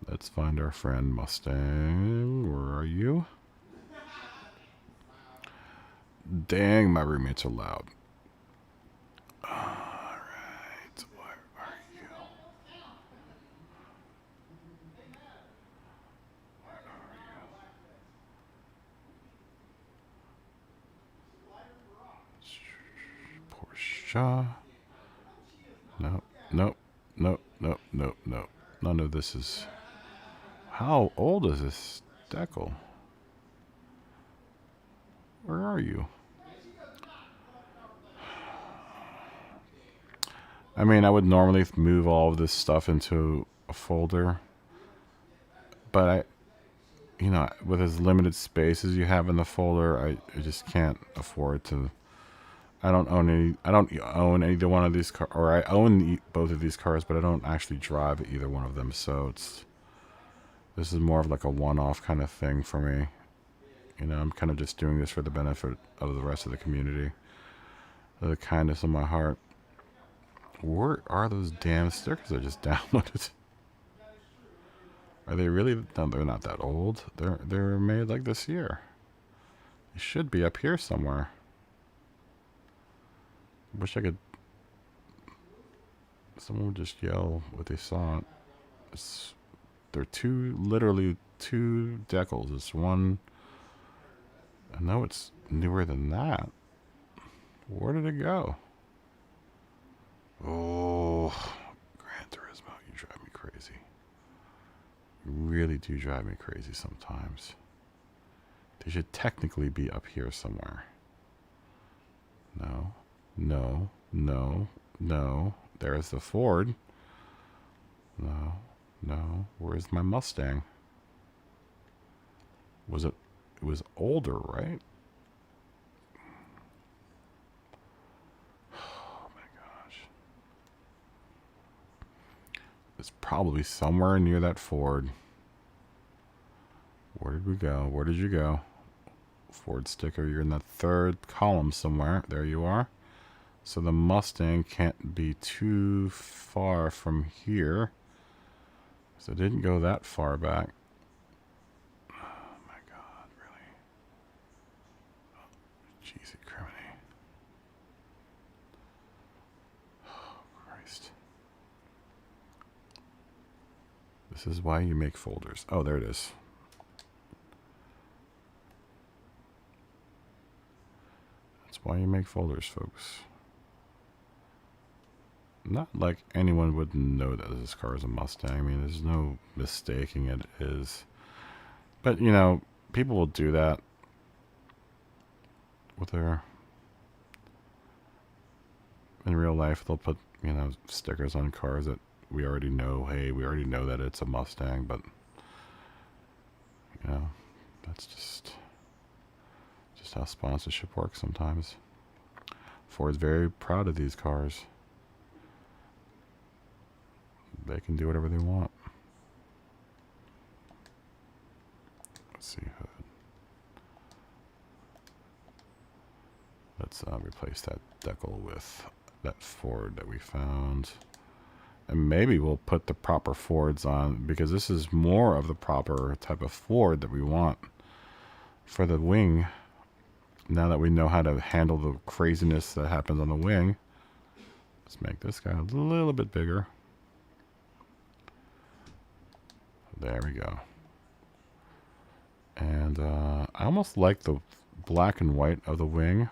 Let's find our friend Mustang. Where are you? Dang, my roommates are loud. Alright, where are you? Where are you? Porsche. No, no, no, no, no, no. None of this is... How old is this decal? Where are you? I mean, I would normally move all of this stuff into a folder, but you know, with as limited space as you have in the folder, I just can't afford to. I don't own either one of these cars, or I own both of these cars, but I don't actually drive either one of them. So this is more of like a one-off kind of thing for me. You know, I'm kind of just doing this for the benefit of the rest of the community, the kindness of my heart. Where are those damn stickers I just downloaded? Are they really? No, they're not that old. They're made like this year. They should be up here somewhere. Wish I could. Someone would just yell what they saw. They're literally two decals. It's one. I know it's newer than that. Where did it go? Oh, Gran Turismo, you drive me crazy. You really do drive me crazy sometimes. They should technically be up here somewhere. No, no, no, no. There's the Ford. No, no. Where's my Mustang? It was older, right? Oh my gosh. It's probably somewhere near that Ford. Where did we go? Where did you go? Ford sticker, you're in the third column somewhere. There you are. So the Mustang can't be too far from here. So it didn't go that far back. Oh my God, really? Oh, jeez, criminy. Oh, Christ. This is why you make folders. Oh, there it is. That's why you make folders, folks. Not like anyone would know that this car is a Mustang. I mean, there's no mistaking it is. But, you know, people will do that with their... In real life, they'll put, you know, stickers on cars that we already know. Hey, we already know that it's a Mustang, but, you know, that's just how sponsorship works sometimes. Ford's very proud of these cars. They can do whatever they want. Let's see. Let's replace that decal with that Ford that we found. And maybe we'll put the proper Fords on, because this is more of the proper type of Ford that we want for the wing. Now that we know how to handle the craziness that happens on the wing, let's make this guy a little bit bigger. There we go. And I almost like the black and white of the wing.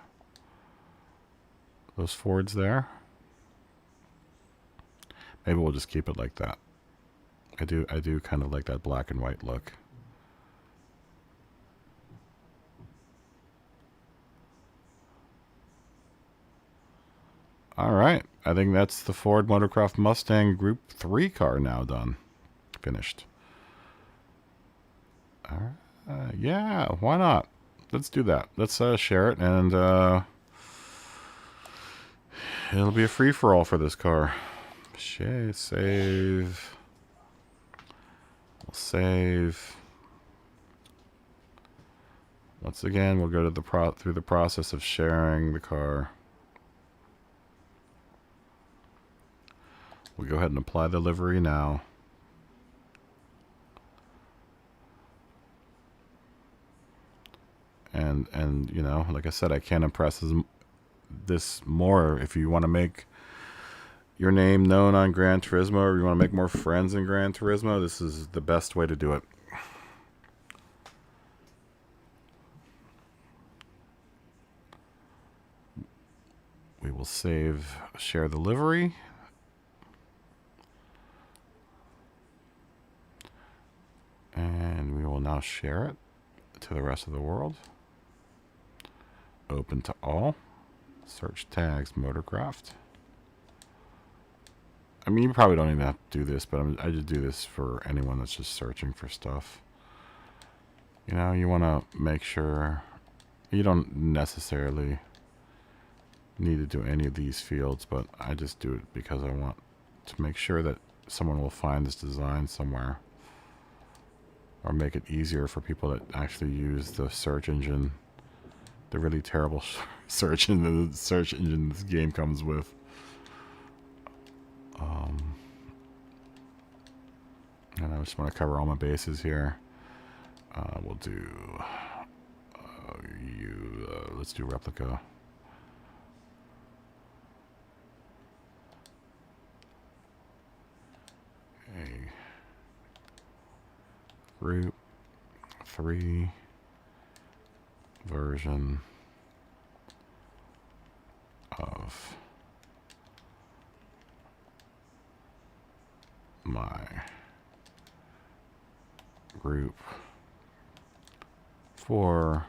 Those Fords there. Maybe we'll just keep it like that. I do kind of like that black and white look. All right. I think that's the Ford Motorcraft Mustang Gr.3 car now done. Finished. All right. Yeah, why not? Let's do that. Let's share it, and it'll be a free-for-all for this car. Share, save. We'll save. Once again, we'll go to through the process of sharing the car. We'll go ahead and apply the livery now. And you know, like I said, I can't impress this more. If you want to make your name known on Gran Turismo, or you want to make more friends in Gran Turismo, this is the best way to do it. We will share the livery. And we will now share it to the rest of the world. Open to all. Search tags Motorcraft. I mean, you probably don't even have to do this, but I just do this for anyone that's just searching for stuff. You know, you want to make sure you don't necessarily need to do any of these fields, but I just do it because I want to make sure that someone will find this design somewhere, or make it easier for people that actually use the search engine, the really terrible search engine this game comes with. And I just want to cover all my bases here. We'll do let's do replica. Group 3 version of my group for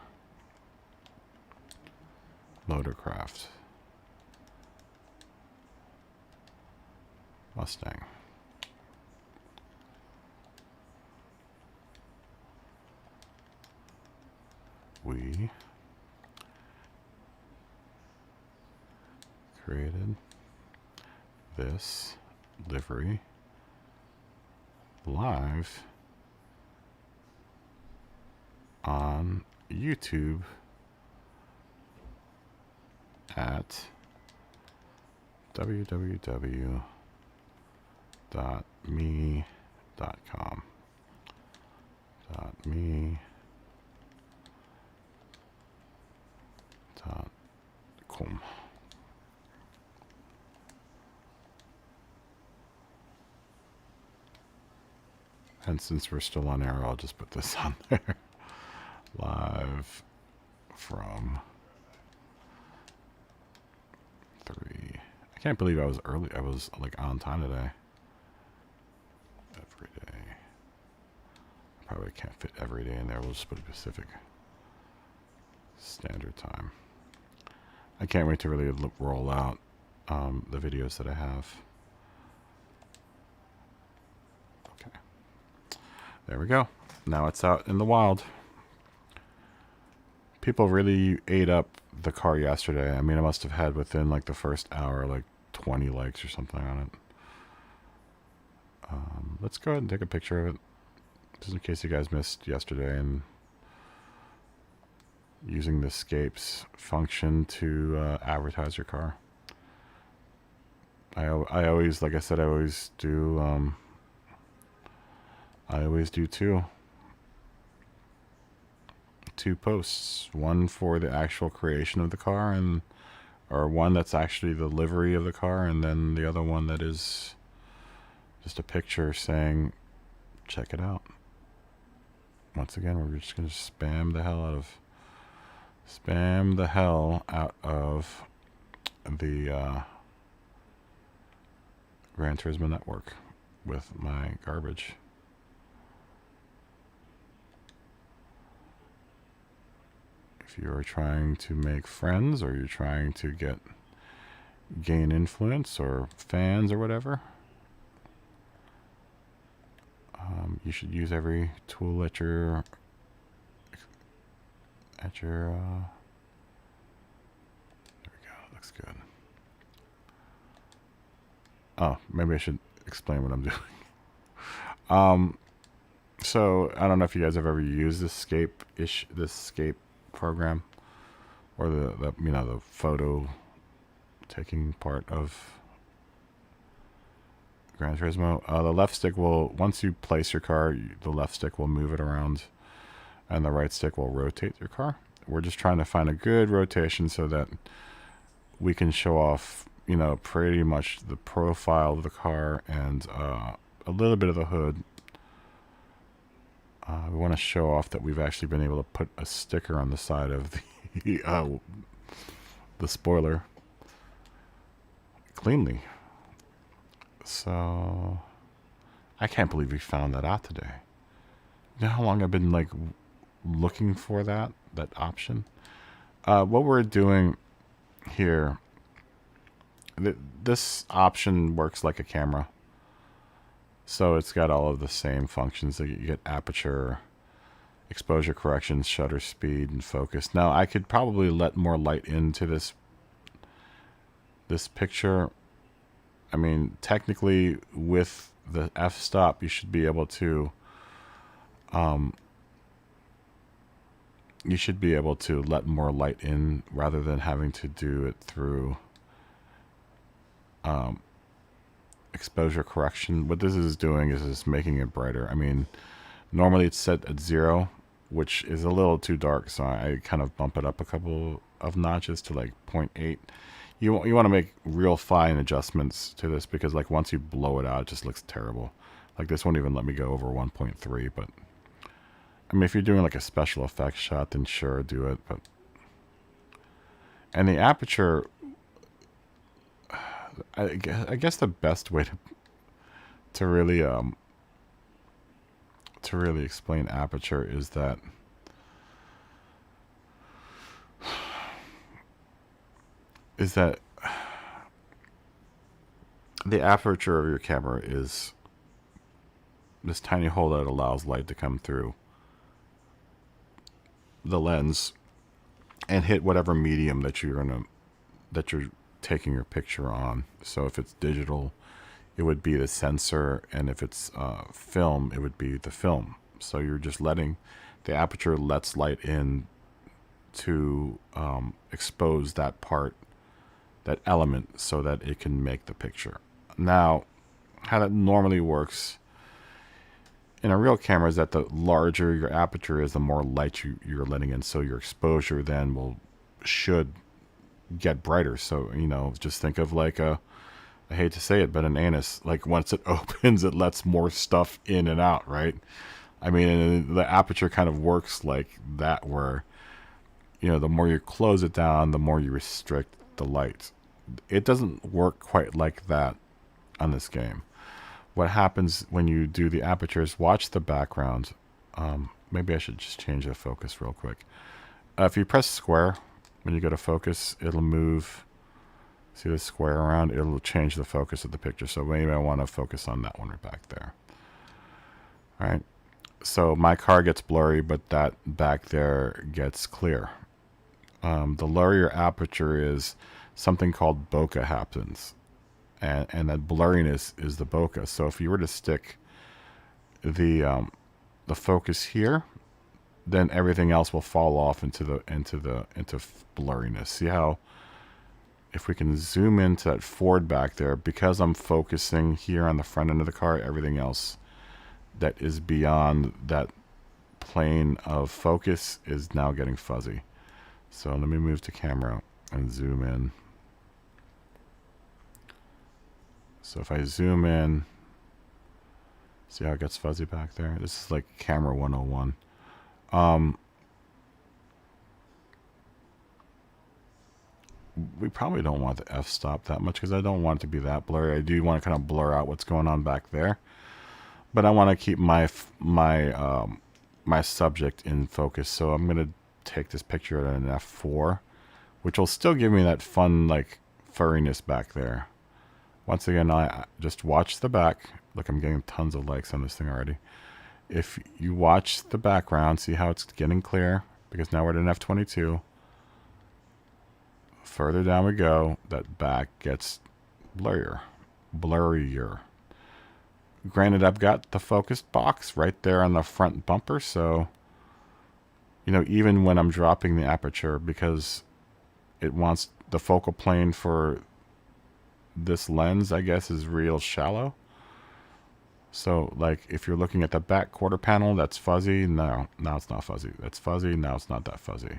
Motorcraft Mustang. We created this livery live on YouTube at www.me.com. .me.com. And since we're still on air, I'll just put this on there. Live from 3. I can't believe I was early. I was like on time today. Every day. Probably can't fit every day in there. We'll just put a Pacific Standard Time. I can't wait to really roll out the videos that I have. Okay. There we go. Now it's out in the wild. People really ate up the car yesterday. I mean, I must have had within like the first hour like 20 likes or something on it. Let's go ahead and take a picture of it, just in case you guys missed yesterday, and using the escapes function to advertise your car. I always, like I said, I always do two posts, one for the actual creation of the car, or one that's actually the livery of the car, and then the other one that is just a picture saying check it out. Once again, we're just going to spam the hell out of the Gran Turismo network with my garbage. If you are trying to make friends, or you're trying to gain influence or fans or whatever, you should use every tool at your there we go. Looks good. Oh, maybe I should explain what I'm doing. So I don't know if you guys have ever used this escape program, or the the photo taking part of Gran Turismo. The left stick will, once you place your car, the left stick will move it around, and the right stick will rotate your car. We're just trying to find a good rotation so that we can show off, pretty much the profile of the car and a little bit of the hood. We want to show off that we've actually been able to put a sticker on the side of the spoiler cleanly. So I can't believe we found that out today. You know how long I've been looking for that option? What we're doing here, this option works like a camera. So it's got all of the same functions. That you get aperture, exposure correction, shutter speed, and focus. Now I could probably let more light into this picture. I mean, technically with the f-stop you should be able to let more light in rather than having to do it through exposure correction. What this is doing is just making it brighter. I mean, normally it's set at 0, which is a little too dark, so I kind of bump it up a couple of notches to 0.8. You want to make real fine adjustments to this, because once you blow it out, it just looks terrible. This won't even let me go over 1.3, but I mean, if you're doing like a special effects shot, then sure, do it. But and the aperture, I guess the best way to really explain aperture is that the aperture of your camera is this tiny hole that allows light to come through the lens and hit whatever medium that you're taking your picture on. So if it's digital, it would be the sensor, and if it's film, it would be the film. So you're just letting the aperture lets light in to expose that part, that element, so that it can make the picture. Now, how that normally works in a real camera is that the larger your aperture is, the more light you're letting in, so your exposure then should get brighter. So, just think of like I hate to say it, but an anus, like once it opens, it lets more stuff in and out, right? I mean, the aperture kind of works like that, where, the more you close it down, the more you restrict the light. It doesn't work quite like that on this game. What happens when you do the aperture is, watch the background. Maybe I should just change the focus real quick. If you press square, when you go to focus, it'll move. See the square around? It'll change the focus of the picture. So maybe I want to focus on that one right back there. All right. So my car gets blurry, but that back there gets clear. The lower your aperture is, something called bokeh happens. And that blurriness is the bokeh. So if you were to stick the focus here, then everything else will fall off into blurriness. See how, if we can zoom into that Ford back there, because I'm focusing here on the front end of the car, everything else that is beyond that plane of focus is now getting fuzzy. So let me move to camera and zoom in. So if I zoom in, see how it gets fuzzy back there? This is like camera 101. We probably don't want the f-stop that much, because I don't want it to be that blurry. I do want to kind of blur out what's going on back there, but I want to keep my subject in focus. So I'm going to take this picture at an f4, which will still give me that fun, like, furriness back there. Once again, I just watch the back. Look, I'm getting tons of likes on this thing already. If you watch the background, see how it's getting clear, because now we're at an f22. Further down we go, that back gets blurrier. Granted, I've got the focused box right there on the front bumper, so, even when I'm dropping the aperture, because it wants the focal plane for this lens, I guess, is real shallow. So, like, if you're looking at the back quarter panel, that's fuzzy. No, now it's not fuzzy. That's fuzzy. Now it's not that fuzzy.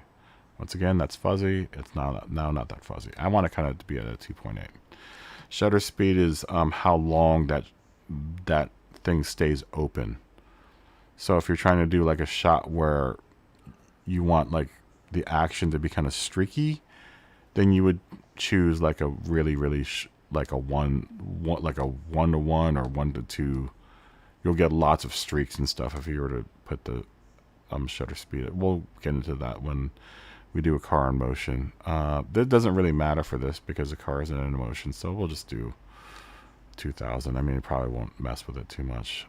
Once again, that's fuzzy. It's now not that fuzzy. I want to kind of be at a 2.8. Shutter speed is how long that thing stays open. So if you're trying to do like a shot where you want like the action to be kind of streaky, then you would choose like a really like a 1:1 or 1:2. You'll get lots of streaks and stuff if you were to put the shutter speed. We'll get into that when we do a car in motion. That doesn't really matter for this because the car isn't in motion, so we'll just do 2000. I mean, it probably won't mess with it too much.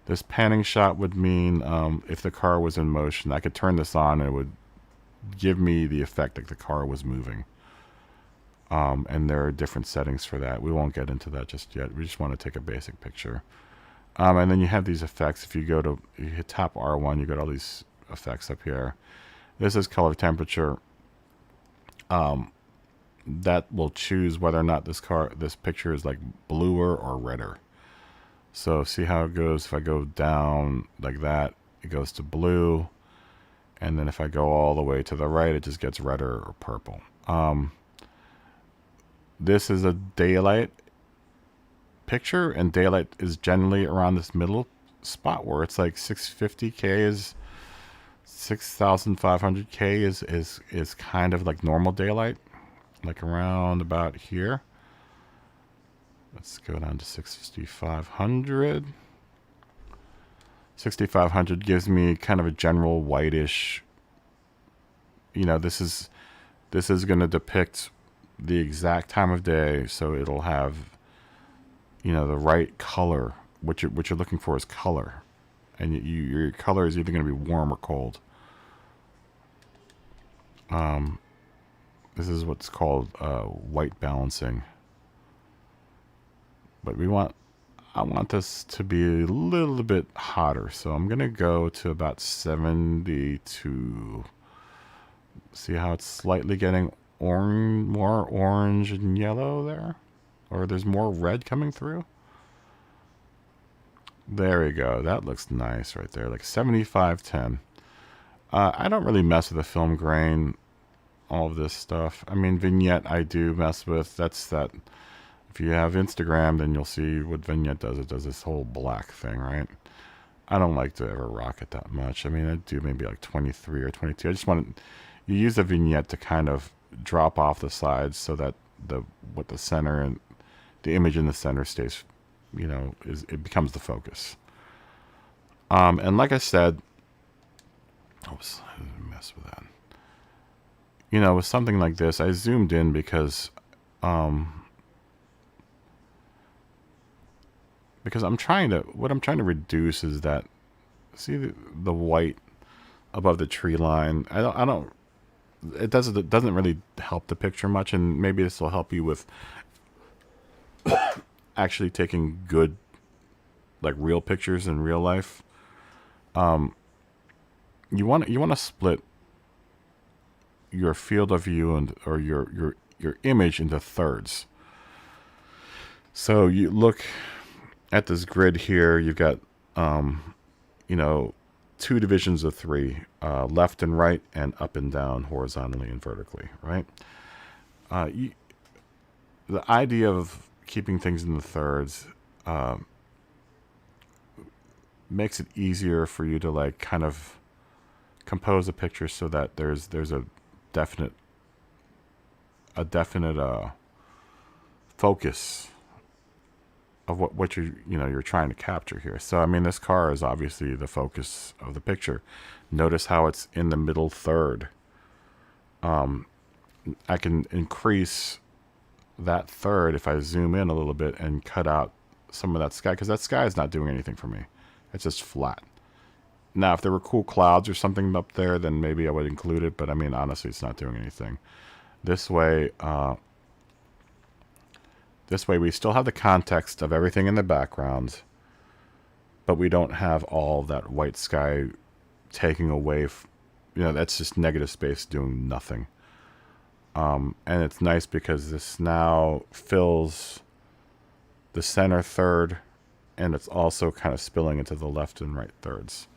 This panning shot would mean if the car was in motion, I could turn this on and it would give me the effect like the car was moving. And there are different settings for that. We won't get into that just yet. We just want to take a basic picture. And then you have these effects. If you hit tap R1, you got all these effects up here. This is color temperature. That will choose whether or not this picture is like bluer or redder. So see how it goes. If I go down like that, it goes to blue. And then if I go all the way to the right, it just gets redder or purple. This is a daylight picture, and daylight is generally around this middle spot where it's like 650K is 6,500K is kind of like normal daylight, like around about here. Let's go down to 6,500. 6,500 gives me kind of a general whitish. You know, this is going to depict the exact time of day, so it'll have, you know, the right color. What you're looking for is color, and your color is either going to be warm or cold. This is what's called white balancing. But I want this to be a little bit hotter, so I'm gonna go to about 72. See how it's slightly getting more orange and yellow there? Or there's more red coming through? There we go. That looks nice right there, like 7510. I don't really mess with the film grain, all of this stuff. I mean, vignette I do mess with. That's that. If you have Instagram, then you'll see what vignette does. It does this whole black thing, right? I don't like to ever rock it that much. I mean, I do maybe like 23 or 22. I just want to, you use a vignette to kind of drop off the sides so that the center and the image in the center stays, you know, it becomes the focus. And like I said, oops, I didn't mess with that. You know, with something like this, I zoomed in because I'm trying to, what I'm trying to reduce is that, see the white above the tree line. It doesn't really help the picture much, and maybe this will help you with actually taking good, like real pictures in real life. You want to split your field of view or your image into thirds. So you look at this grid here, you've got, you know, 2 divisions of 3, left and right, and up and down, horizontally and vertically, right? The idea of keeping things in the thirds makes it easier for you to like kind of compose a picture so that there's a definite focus of what you're trying to capture here. So I mean, this car is obviously the focus of the picture. Notice how it's in the middle third. I can increase that third if I zoom in a little bit and cut out some of that sky, because that sky is not doing anything for me. It's just flat. Now, if there were cool clouds or something up there, then maybe I would include it, but I mean, honestly, it's not doing anything. This way we still have the context of everything in the background, but we don't have all that white sky taking away, that's just negative space doing nothing. And it's nice because this now fills the center third, and it's also kind of spilling into the left and right thirds.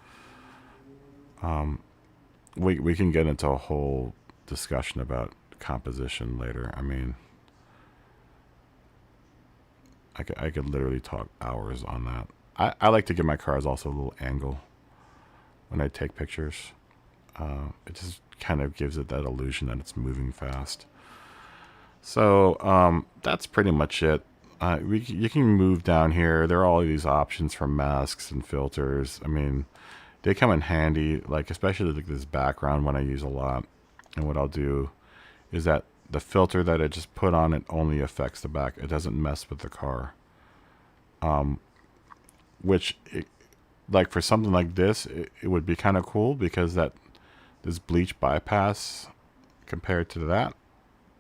We can get into a whole discussion about composition later. I mean, I could literally talk hours on that. I like to give my cars also a little angle when I take pictures. It just kind of gives it that illusion that it's moving fast. So that's pretty much it. You can move down here. There are all these options for masks and filters. I mean, they come in handy, like especially like this background one I use a lot. And what I'll do is that the filter that I just put on it only affects the back. It doesn't mess with the car. Like for something like this, it would be kind of cool because this bleach bypass compared to that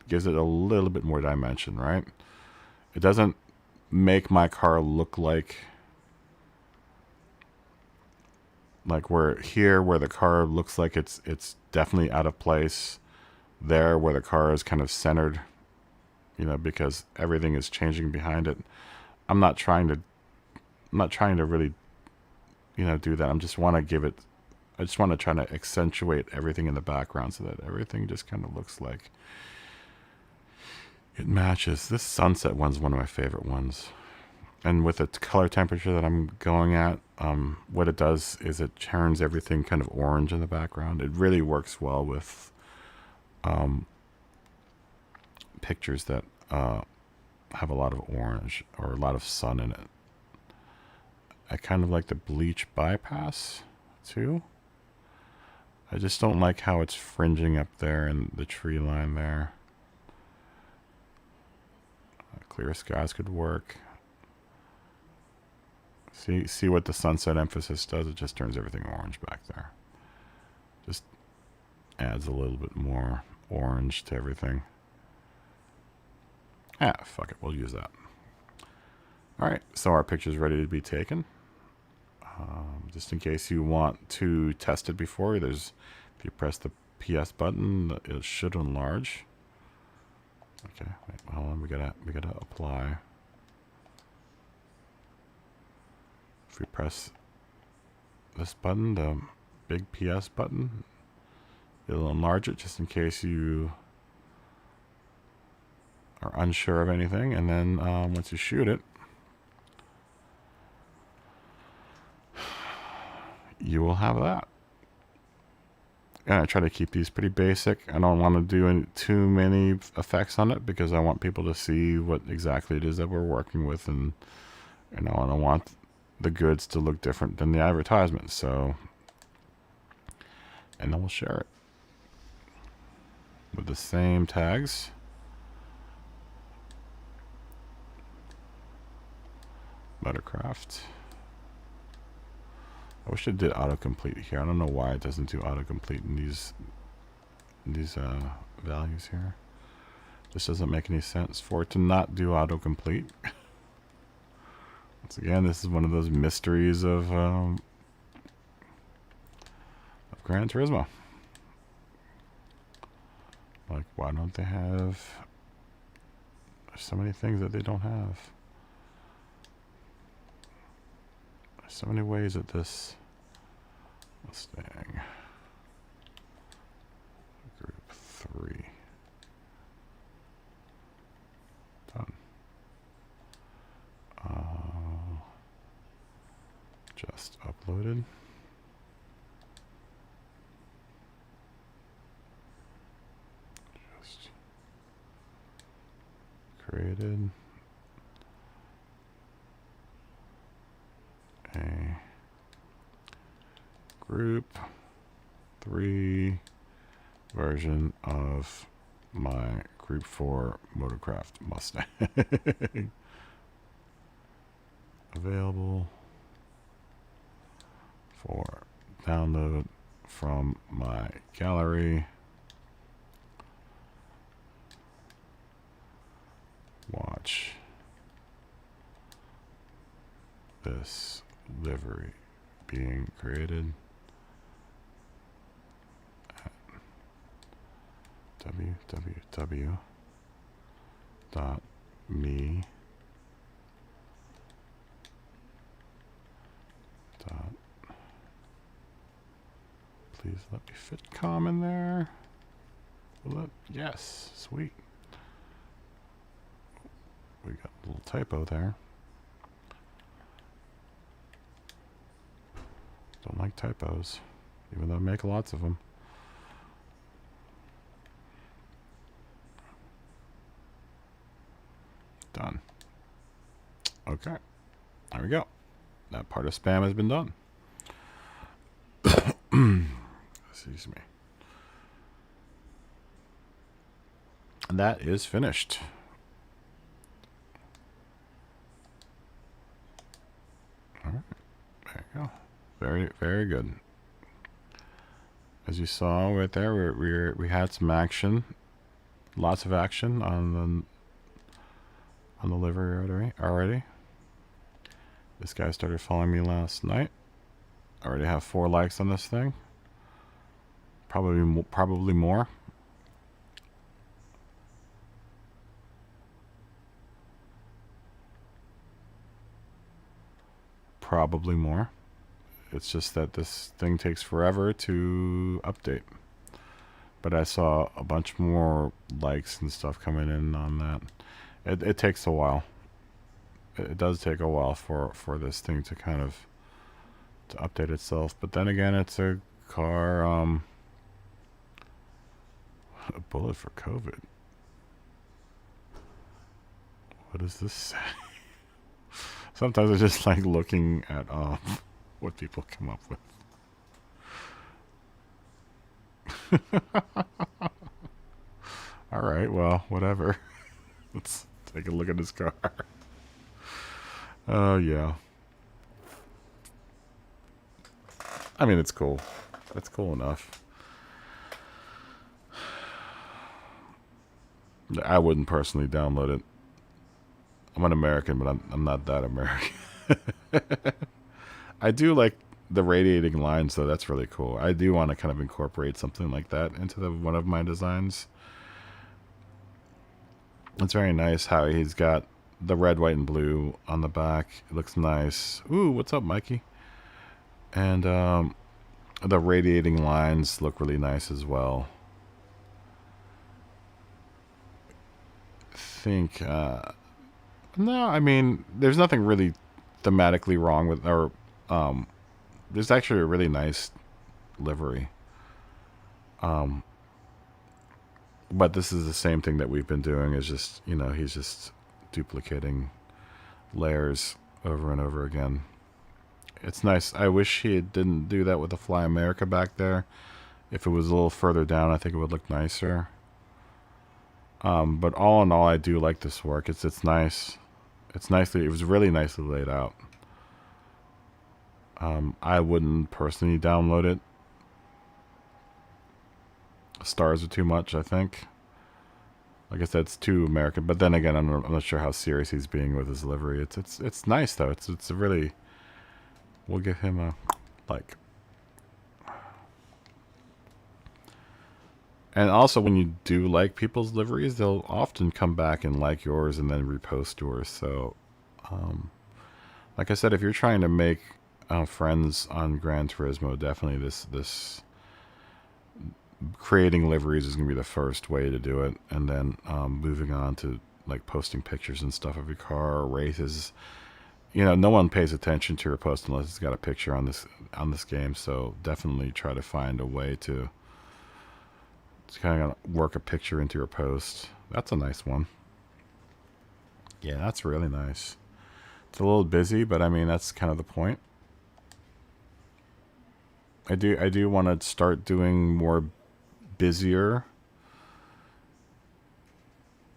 gives it a little bit more dimension, right? It doesn't make my car look like where the car looks like it's definitely out of place, there where the car is kind of centered, because everything is changing behind it. I'm not trying to really, do that. I just want to try to accentuate everything in the background so that everything just kind of looks like it matches. This sunset one's one of my favorite ones. And with the color temperature that I'm going at, what it does is it turns everything kind of orange in the background. It really works well with pictures that have a lot of orange or a lot of sun in it. I kind of like the bleach bypass too. I just don't like how it's fringing up there and the tree line there. Clear skies could work. See what the sunset emphasis does? It just turns everything orange back there. Just adds a little bit more orange to everything. Fuck it, we'll use that. Alright, so our picture's ready to be taken. Just in case you want to test it before, if you press the PS button, it should enlarge. Okay, wait, hold on, we gotta apply. If we press this button, the big PS button, it'll enlarge it just in case you are unsure of anything. And then once you shoot it, you will have that. And I try to keep these pretty basic. I don't want to do too many effects on it because I want people to see what exactly it is that we're working with, and I don't want the goods to look different than the advertisement. So, and then we'll share it with the same tags. Motorcraft. I wish it did autocomplete here. I don't know why it doesn't do autocomplete in these values here. This doesn't make any sense for it to not do autocomplete. Once again, this is one of those mysteries of Gran Turismo. Like, why don't they have... There's so many things that they don't have. There's so many ways that this Mustang Gr.3 done. Just uploaded. Just created a Group 3 version of my Group 4 Motorcraft Mustang. Available for download from my gallery. Watch this livery being created at www.me. Please let me fit com in there. Will it? Yes, sweet. We got a little typo there. Don't like typos, even though I make lots of them. Done. Okay, there we go. That part of spam has been done. Excuse me. And that is finished. All right, there you go. Very, very good. As you saw right there, we had some action, lots of action on the livery already. This guy started following me last night. I already have 4 likes on this thing. Probably more. Probably more. It's just that this thing takes forever to update. But I saw a bunch more likes and stuff coming in on that. It takes a while. it does take a while for this thing to kind of to update itself. But then again, it's a car. A bullet for COVID. What does this say? Sometimes I just like looking at what people come up with. All right, well, whatever. Let's take a look at this car. Oh, yeah. I mean, it's cool. It's cool enough. I wouldn't personally download it. I'm an American, but I'm not that American. I do like the radiating lines, though. That's really cool. I do want to kind of incorporate something like that into one of my designs. It's very nice how he's got the red, white, and blue on the back. It looks nice. Ooh, what's up, Mikey? And the radiating lines look really nice as well. I think, no, I mean, there's nothing really thematically wrong with, or there's actually a really nice livery. But this is the same thing that we've been doing. Is just, you know, he's just duplicating layers over and over again. It's nice. I wish he didn't do that with the Fly America back there. If it was a little further down, I think it would look nicer. But all in all, I do like this work. It's nice. It was really nicely laid out. I wouldn't personally download it. Stars are too much, I think. Like I said, it's too American. But then again, I'm not sure how serious he's being with his livery. It's nice though. It's a really. We'll give him a like. And also, when you do like people's liveries, they'll often come back and like yours and then repost yours. So, like I said, if you're trying to make friends on Gran Turismo, definitely this creating liveries is going to be the first way to do it. And then moving on to like posting pictures and stuff of your car or races. You know, no one pays attention to your post unless it's got a picture on this game. So definitely try to find a way to kind of work a picture into your post. That's a nice one. Yeah, that's really nice. It's a little busy, but I mean that's kind of the point. I do want to start doing more busier.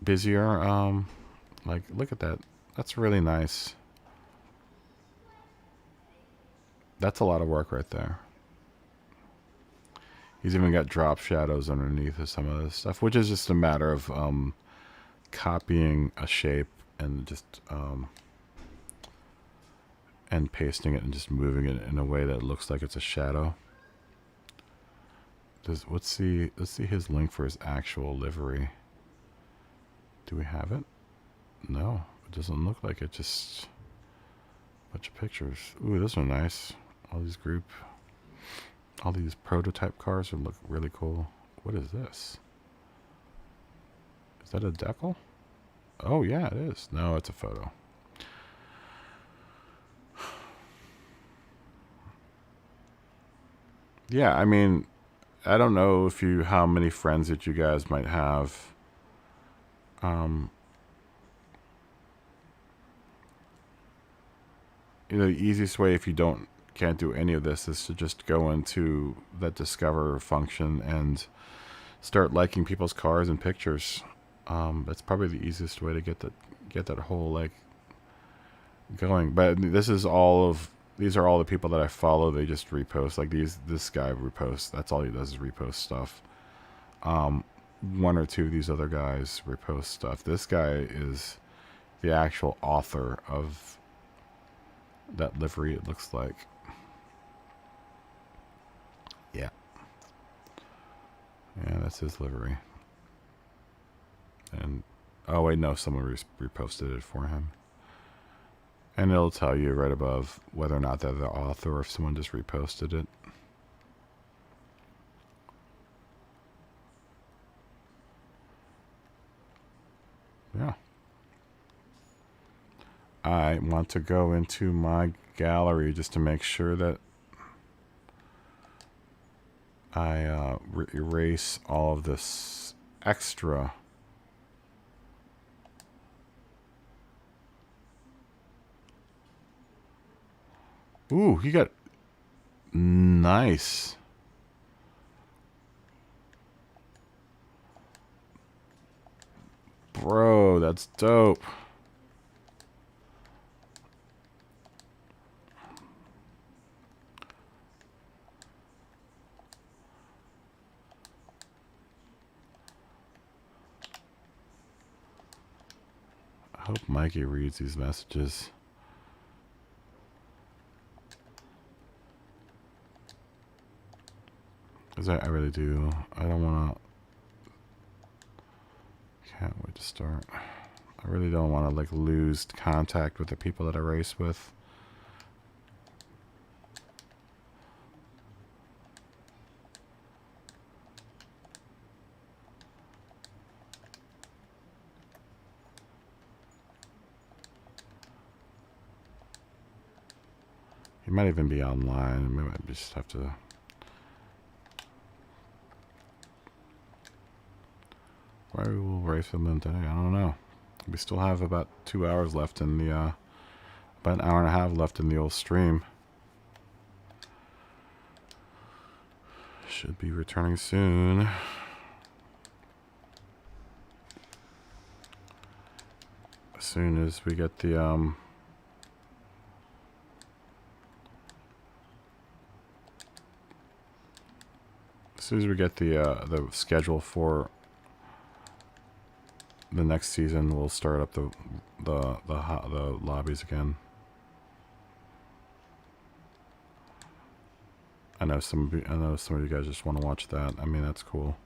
Like look at that. That's really nice. That's a lot of work right there. He's even got drop shadows underneath of some of this stuff, which is just a matter of copying a shape and just and pasting it and just moving it in a way that looks like it's a shadow. Let's see his link for his actual livery. Do we have it? No, it doesn't look like it. Just a bunch of pictures. Ooh, those are nice. All these prototype cars look really cool. What is this? Is that a decal? Oh yeah, it is. No, it's a photo. Yeah, I mean, I don't know how many friends that you guys might have. You know, the easiest way if you can't do any of this is to just go into that discover function and start liking people's cars and pictures. That's probably the easiest way to get that whole like going. But these are all the people that I follow. They just repost like this guy reposts. That's all he does is repost stuff. One or two of these other guys repost stuff. This guy is the actual author of that livery, it looks like. Yeah, that's his livery. And oh wait, no, someone reposted it for him, and it'll tell you right above whether or not they're the author or if someone just reposted it. Yeah. I want to go into my gallery just to make sure that I erase all of this extra. Ooh, he got nice. Bro, that's dope. I hope Mikey reads these messages. Because I really do. I don't want to... Can't wait to start. I really don't want to like lose contact with the people that I race with. He might even be online. Maybe I just have to... Why will race with him today? I don't know. We still have about 2 hours left in the... about an hour and a half left in the old stream. Should be returning soon. As soon as we get the... As soon as we get the schedule for the next season, we'll start up the lobbies again. I know some of you guys just want to watch that. I mean, that's cool.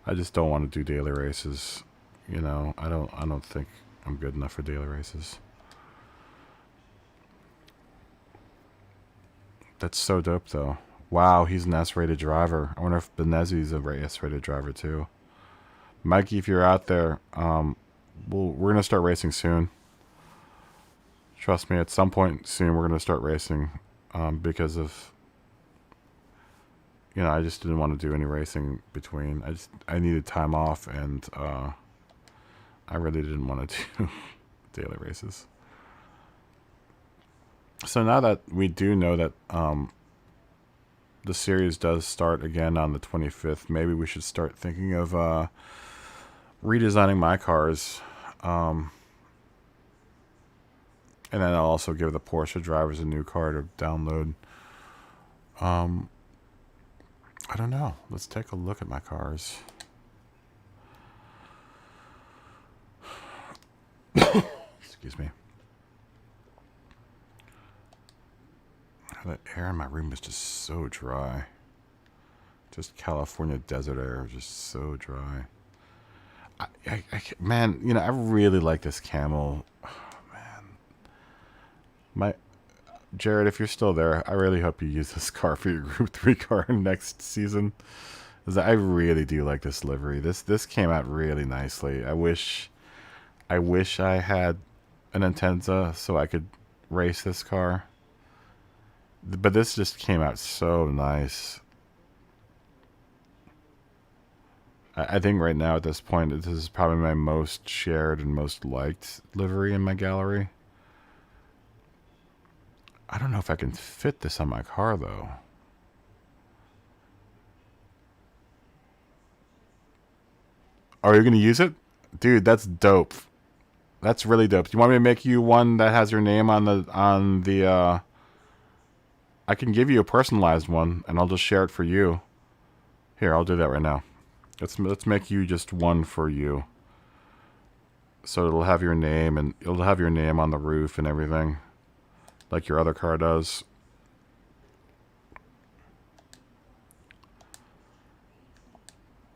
I just don't want to do daily races. You know, I don't think I'm good enough for daily races. That's so dope, though. Wow, he's an S-rated driver. I wonder if Benezi's a S-rated driver too. Mikey, if you're out there, we're gonna start racing soon. Trust me, at some point soon we're gonna start racing, because of, you know, I just didn't want to do any racing between. I needed time off, and I really didn't want to do daily races. So now that we do know that the series does start again on the 25th, maybe we should start thinking of redesigning my cars. And then I'll also give the Porsche drivers a new car to download. I don't know. Let's take a look at my cars. Excuse me. That air in my room is just so dry. Just California desert air, just so dry. Man, you know, I really like this camel. Oh, man. Jared, if you're still there, I really hope you use this car for your Group 3 car next season. Because I really do like this livery. This came out really nicely. I wish I had an Intenza so I could race this car. But this just came out so nice. I think right now at this point, this is probably my most shared and most liked livery in my gallery. I don't know if I can fit this on my car, though. Are you going to use it? Dude, that's dope. That's really dope. Do you want me to make you one that has your name on the I can give you a personalized one, and I'll just share it for you. Here, I'll do that right now. Let's make you just one for you. So it'll have your name, and it'll have your name on the roof and everything, like your other car does.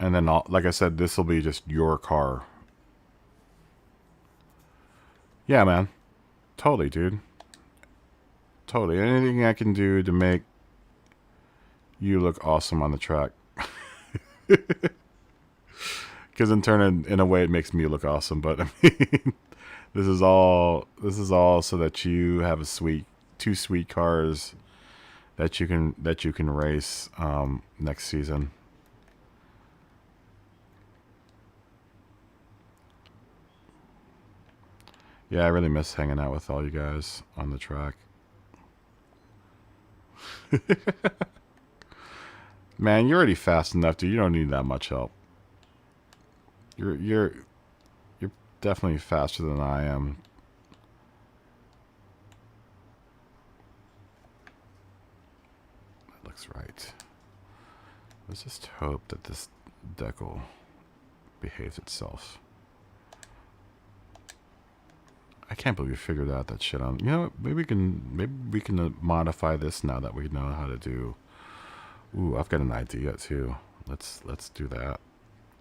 And then, like I said, this will be just your car. Yeah, man. Totally, dude. Totally. Anything I can do to make you look awesome on the track. Because in turn, in a way, it makes me look awesome. But I mean, This is all so that you have two sweet cars that you can race next season. Yeah, I really miss hanging out with all you guys on the track. Man, you're already fast enough, dude. You don't need that much help. You're definitely faster than I am. That looks right. Let's just hope that this decal behaves itself. I can't believe we figured out that shit on. You know what? Maybe we can modify this now that we know how to do. Ooh, I've got an idea too. Let's do that.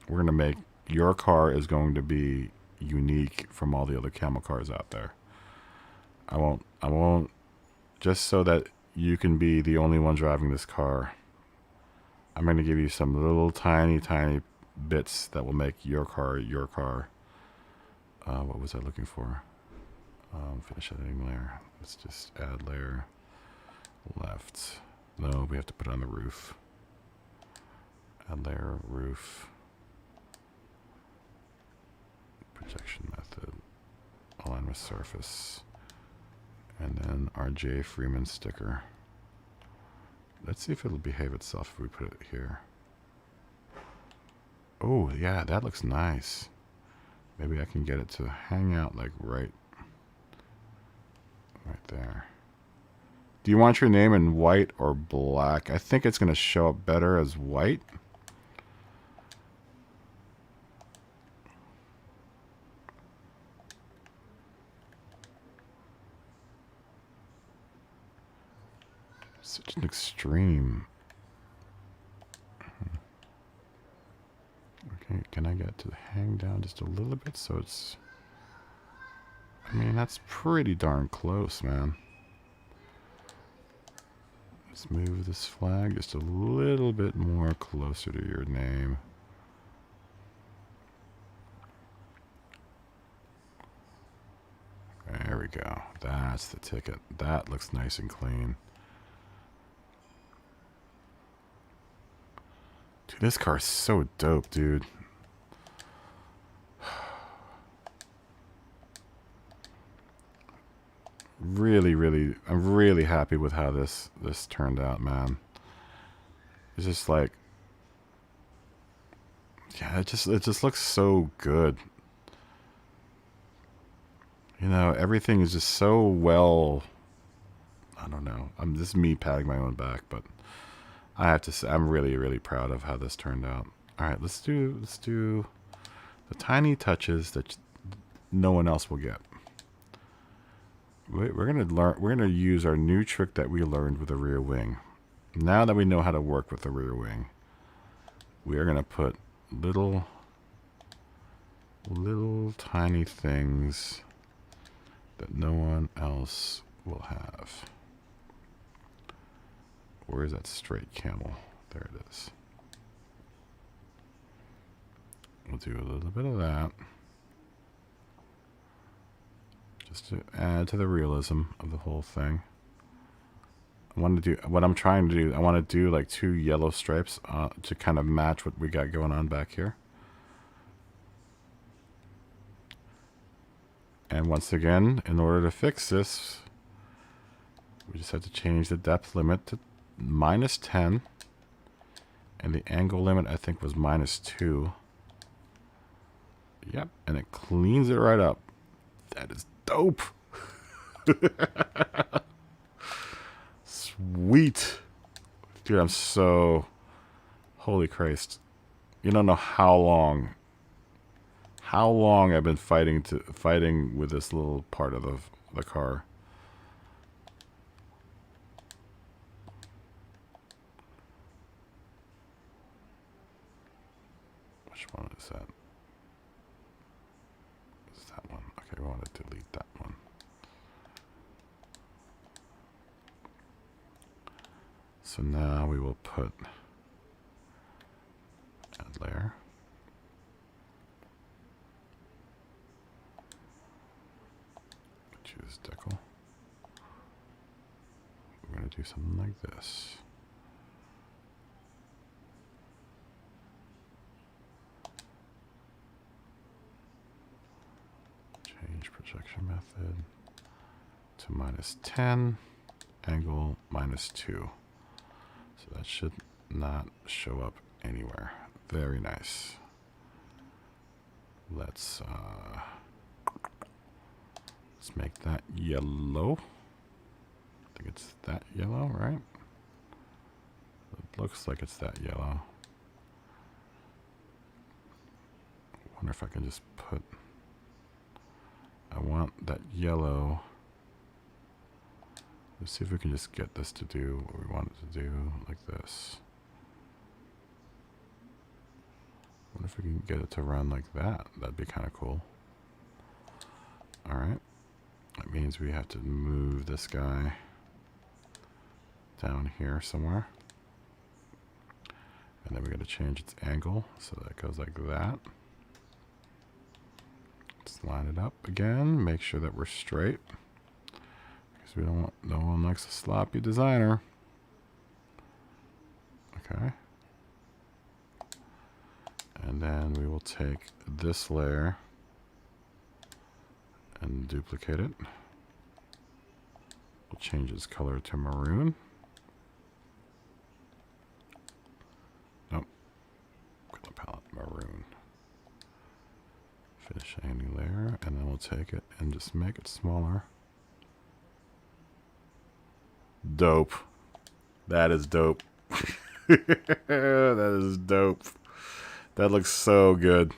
We're gonna make your car is going to be unique from all the other camel cars out there. I won't just so that you can be the only one driving this car. I'm gonna give you some little tiny bits that will make your car your car. What was I looking for? Finish editing layer. Let's just add layer left. No, we have to put it on the roof. Add layer roof. Projection method. Align with surface. And then our J. Freeman sticker. Let's see if it'll behave itself if we put it here. Oh, yeah, that looks nice. Maybe I can get it to hang out like right there. Do you want your name in white or black? I think it's going to show up better as white. Such an extreme. Okay, can I get it to hang down just a little bit so it's... I mean, that's pretty darn close, man. Let's move this flag just a little bit more closer to your name. There we go. That's the ticket. That looks nice and clean. Dude, this car is so dope, dude. Really, I'm really happy with how this turned out, man. It's just like, yeah, it just looks so good. You know, everything is just so well. I don't know. This is me patting my own back, but I have to say I'm really proud of how this turned out. All right, let's do the tiny touches that no one else will get. We're gonna use our new trick that we learned with the rear wing. Now that we know how to work with the rear wing, we are gonna put little tiny things that no one else will have. Where is that straight camel? There it is. We'll do a little bit of that. Just to add to the realism of the whole thing. I want to do what I'm trying to do. I want to do like 2 yellow stripes to kind of match what we got going on back here. And once again, in order to fix this, we just have to change the depth limit to -10. And the angle limit, I think, was -2. Yep, and it cleans it right up. That is dope. Sweet. Dude, I'm so... Holy Christ. You don't know how long I've been fighting with this little part of the car. Which one is that? Is that one? Okay, we want to delete that one. So now we will put add layer. do something like this. Change projection method to -10, angle -2. So that should not show up anywhere. Very nice. Let's make that yellow. I think it's that yellow, right? It looks like it's that yellow. I wonder if I can just put... I want that yellow. Let's see if we can just get this to do what we want it to do, like this. I wonder if we can get it to run like that. That'd be kind of cool. Alright. That means we have to move this guy down here somewhere. And then we got to change its angle so that it goes like that. Let's line it up again. Make sure that we're straight. Because we don't want, no one likes a sloppy designer. Okay. And then we will take this layer and duplicate it. We'll change its color to maroon. Nope. Color palette, maroon. Finish a new layer, and then we'll take it and just make it smaller. Dope. That is dope. That is dope. That looks so good.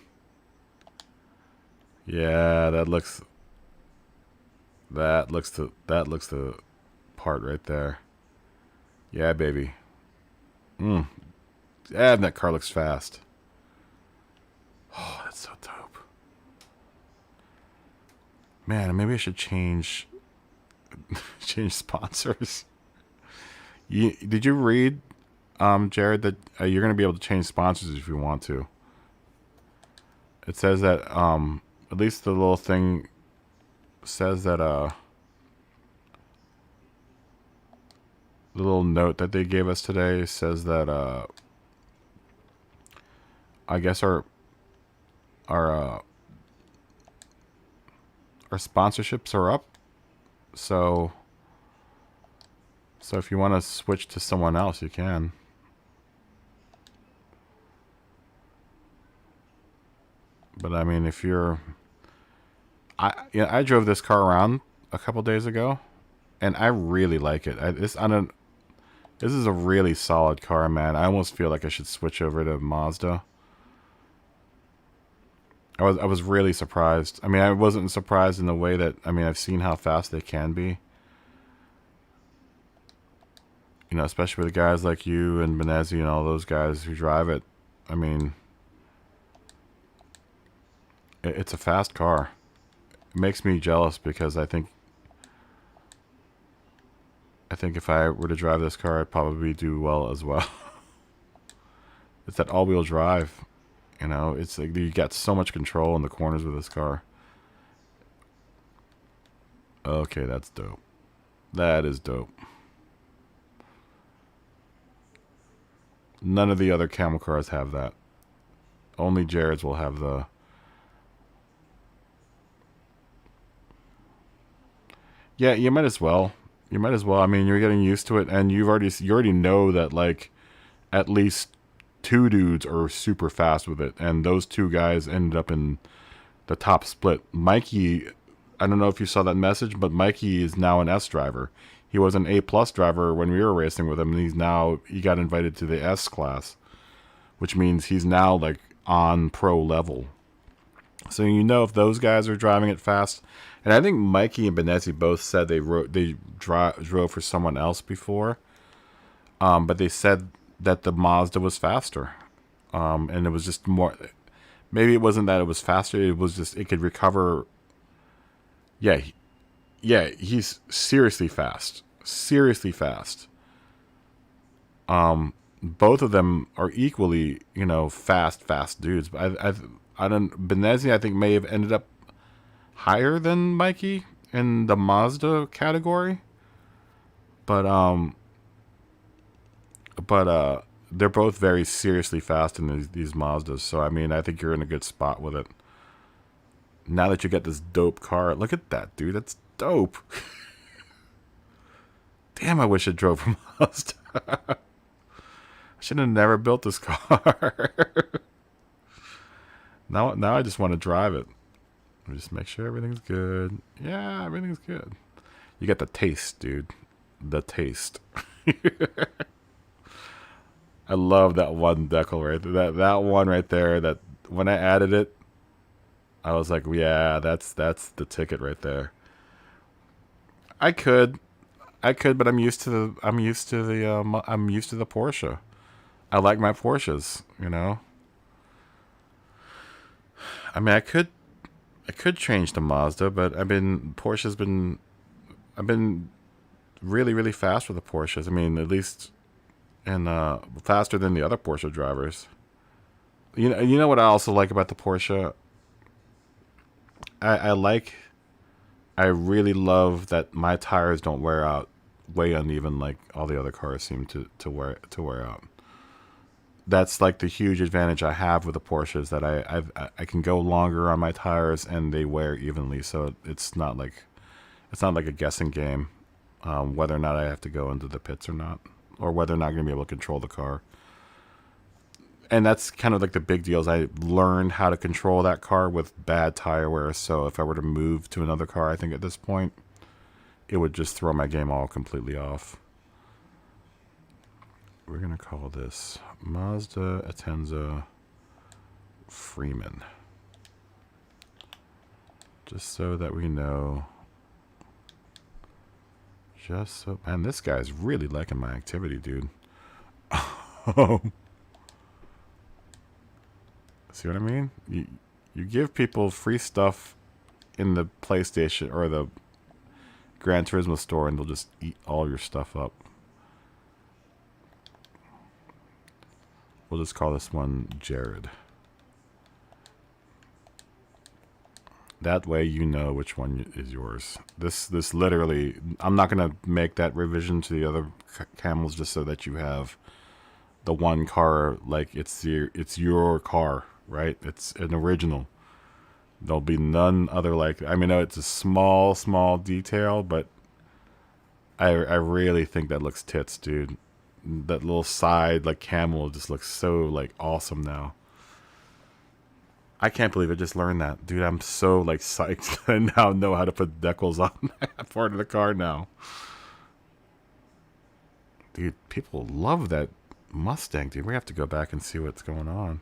Yeah, that looks the part right there. Yeah, baby. Yeah, and that car looks fast. Oh, that's so dope. Man, maybe I should change sponsors. Did you read, Jared, that you're going to be able to change sponsors if you want to? It says that at least the little thing says that the little note that they gave us today says that I guess our sponsorships are up. So if you want to switch to someone else, you can. But I mean, if you're... I drove this car around a couple days ago, and I really like it. This is a really solid car, man. I almost feel like I should switch over to Mazda. I was really surprised. I mean, I wasn't surprised in the way that... I mean, I've seen how fast they can be. You know, especially with guys like you and Benezzi and all those guys who drive it. I mean... It's a fast car. It makes me jealous because I think if I were to drive this car, I'd probably do well as well. It's that all-wheel drive. You know, it's like you got so much control in the corners with this car. Okay, that's dope. That is dope. None of the other camel cars have that. Only Jared's will have the... Yeah, you might as well. You might as well. I mean, you're getting used to it, and you already know that, like, at least 2 dudes are super fast with it, and those 2 guys ended up in the top split. Mikey, I don't know if you saw that message, but Mikey is now an S driver. He was an A+ driver when we were racing with him, and he got invited to the S class, which means he's now, like, on pro level. So you know if those guys are driving it fast... And I think Mikey and Benezzi both said they drove for someone else before. But they said that the Mazda was faster. And it was just more... Maybe it wasn't that it was faster. It was just... It could recover... Yeah, he's seriously fast. Seriously fast. Both of them are equally, you know, fast dudes. But I don't... Benezzi, I think, may have ended up higher than Mikey in the Mazda category, but but they're both very seriously fast in these Mazdas. So I mean, I think you're in a good spot with it. Now that you get this dope car, look at that, dude. That's dope. Damn, I wish I drove a Mazda. I should have never built this car. Now I just want to drive it. Just make sure everything's good. Yeah, everything's good. You got the taste, dude. The taste. I love that one decal right there. That one right there. That when I added it, I was like, yeah, that's the ticket right there. I could, but I'm used to the Porsche. I like my Porsches, you know. I mean, I could change to Mazda, but I've been really, really fast with the Porsches. I mean, at least, and faster than the other Porsche drivers. You know what I also like about the Porsche? I really love that my tires don't wear out way uneven like all the other cars seem to wear out. That's like the huge advantage I have with the Porsche is that I can go longer on my tires and they wear evenly. So it's not like a guessing game whether or not I have to go into the pits or not, or whether or not I'm gonna be able to control the car. And that's kind of like the big deal is I learned how to control that car with bad tire wear. So if I were to move to another car, I think at this point, it would just throw my game all completely off. We're going to call this Mazda Atenza Freeman. Just so that we know. Man, this guy's really liking my activity, dude. See what I mean? You give people free stuff in the PlayStation or the Gran Turismo store and they'll just eat all your stuff up. We'll just call this one Jared. That way you know which one is yours. This literally, I'm not going to make that revision to the other camels just so that you have the one car like it's your car, right? It's an original. There'll be none other like. I mean, it's a small detail, but I really think that looks tits, dude. That little side like camel just looks so like awesome now. I can't believe I just learned that, dude. I'm so like psyched. I now know how to put decals on that part of the car now. Dude, people love that Mustang, dude. We have to go back and see what's going on.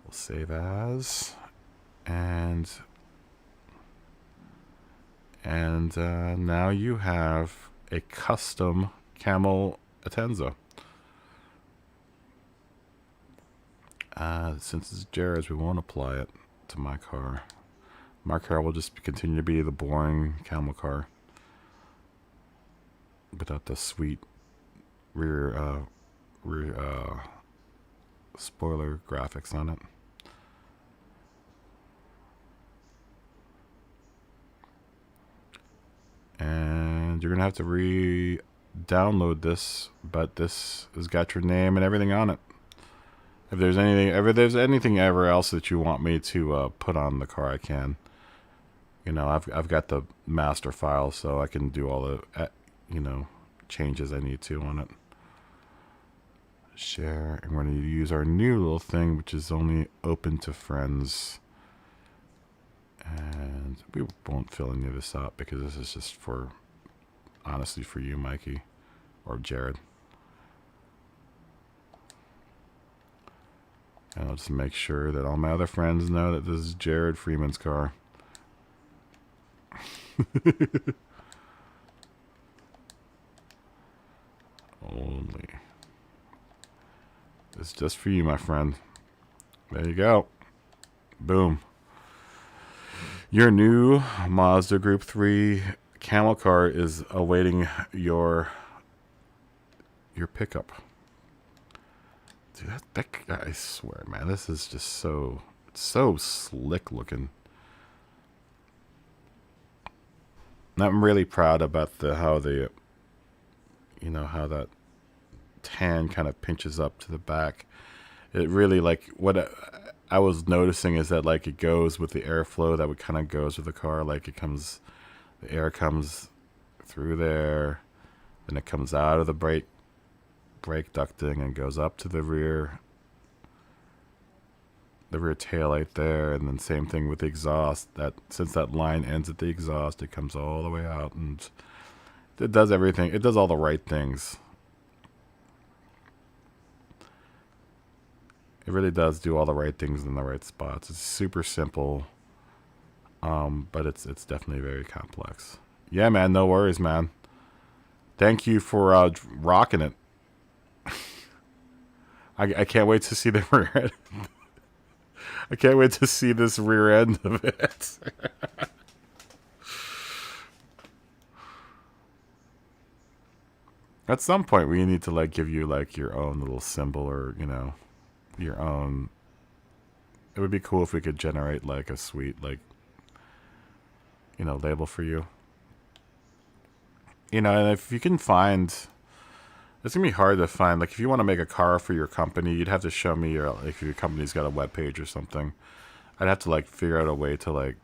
We'll save as, and now you have a custom camel Atenza. Since it's Jared's, we won't apply it to my car. My car will just continue to be the boring camel car without the sweet rear spoiler graphics on it. And you're gonna have to re-download this, but this has got your name and everything on it. If there's anything ever else that you want me to put on the car, I can. You know, I've got the master file, so I can do all the changes I need to on it. Share, and we're going to use our new little thing, which is only open to friends. And we won't fill any of this up because this is just honestly for you, Mikey, or Jared. And I'll just make sure that all my other friends know that this is Jared Freeman's car. Only. It's just for you, my friend. There you go. Boom. Your new Mazda Gr.3 camel car is awaiting your pickup. Dude, that guy, I swear, man, this is just so slick looking. And I'm really proud about how that tan kind of pinches up to the back. It really, like, what I was noticing is that, like, it goes with the airflow that kind of goes with the car. Like, it comes, the air comes through there, then it comes out of the brake ducting and goes up to the rear taillight there, and then same thing with the exhaust. That since that line ends at the exhaust, it comes all the way out, and it does everything. It does all the right things. It really does do all the right things in the right spots. It's super simple, but it's definitely very complex. Yeah, man, no worries, man. Thank you for rocking it. I can't wait to see the rear end. I can't wait to see this rear end of it. At some point, we need to, like, give you, like, your own little symbol, or, you know, your own. It would be cool if we could generate, like, a sweet, like, you know, label for you. You know, and if you can find, it's gonna be hard to find. Like, if you want to make a car for your company, you'd have to show me your, like, if your company's got a web page or something. I'd have to, like, figure out a way to, like,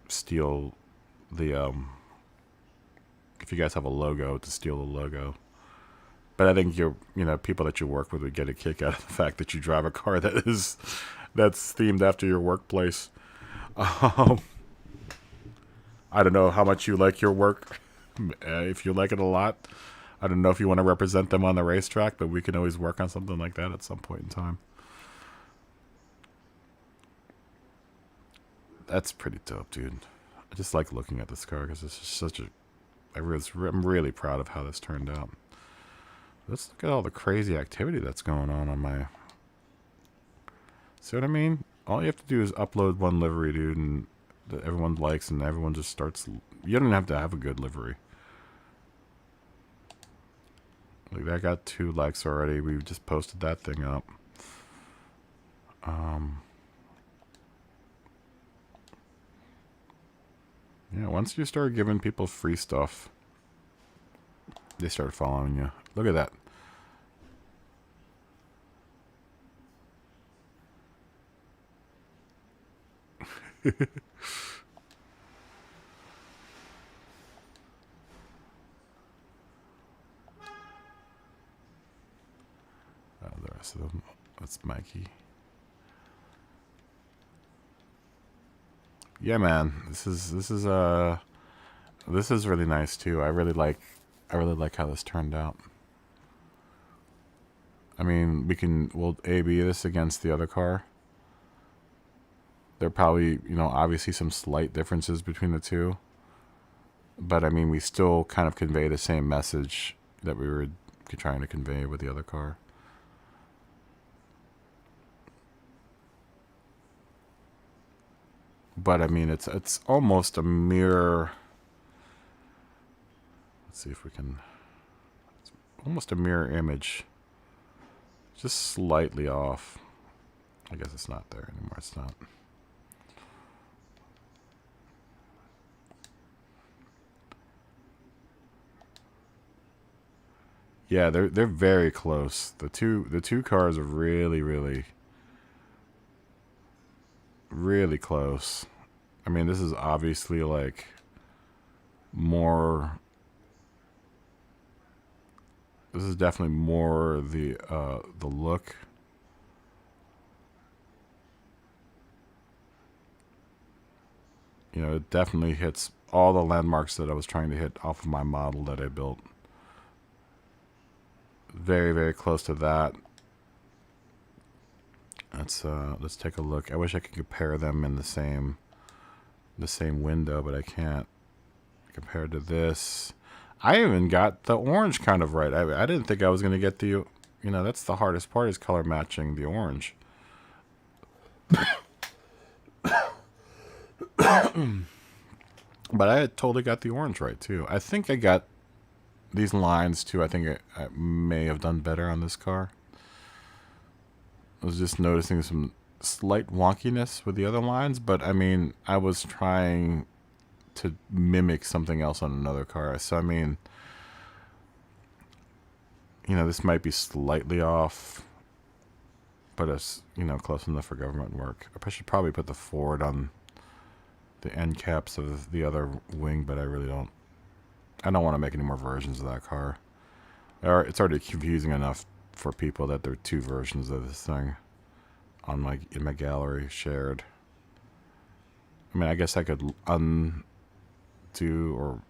steal the if you guys have a logo, to steal the logo. But I think you know, people that you work with would get a kick out of the fact that you drive a car that's themed after your workplace. I don't know how much you like your work. If you like it a lot, I don't know if you want to represent them on the racetrack, but we can always work on something like that at some point in time. That's pretty dope, dude. I just like looking at this car because it's just such a. I'm really proud of how this turned out. Let's look at all the crazy activity that's going on my. See what I mean? All you have to do is upload one livery, dude, and that everyone likes, and everyone just starts. You don't have to have a good livery. Like, that got 2 likes already. We just posted that thing up. Yeah, once you start giving people free stuff, they start following you. Look at that. The rest of them. That's Mikey. Yeah, man. This is really nice too. I really like how this turned out. I mean, we'll A/B this against the other car. There are probably, you know, obviously some slight differences between the two. But I mean, we still kind of convey the same message that we were trying to convey with the other car. But I mean, it's almost a mirror. Let's see if we can. It's almost a mirror image. Just slightly off. I guess it's not there anymore. It's not. Yeah, they're very close. The two cars are really, really, really close. I mean, this is obviously, like, more. This is definitely more the look. You know, it definitely hits all the landmarks that I was trying to hit off of my model that I built. Very, very close to that. Let's take a look. I wish I could compare them in the same window, but I can't. Compared to this, I even got the orange kind of right. I didn't think I was going to get the, you know, that's the hardest part, is color matching the orange. But I totally got the orange right too. I think I got these lines too. I think I may have done better on this car. I was just noticing some slight wonkiness with the other lines, but I mean, I was trying to mimic something else on another car. So I mean, You know, this might be slightly off, but it's, you know, close enough for government work. I should probably put the Ford on the end caps of the other wing, but I really don't. I don't want to make any more versions of that car. It's already confusing enough for people that there are two versions of this thing on in my gallery shared. I mean, I guess I could undo or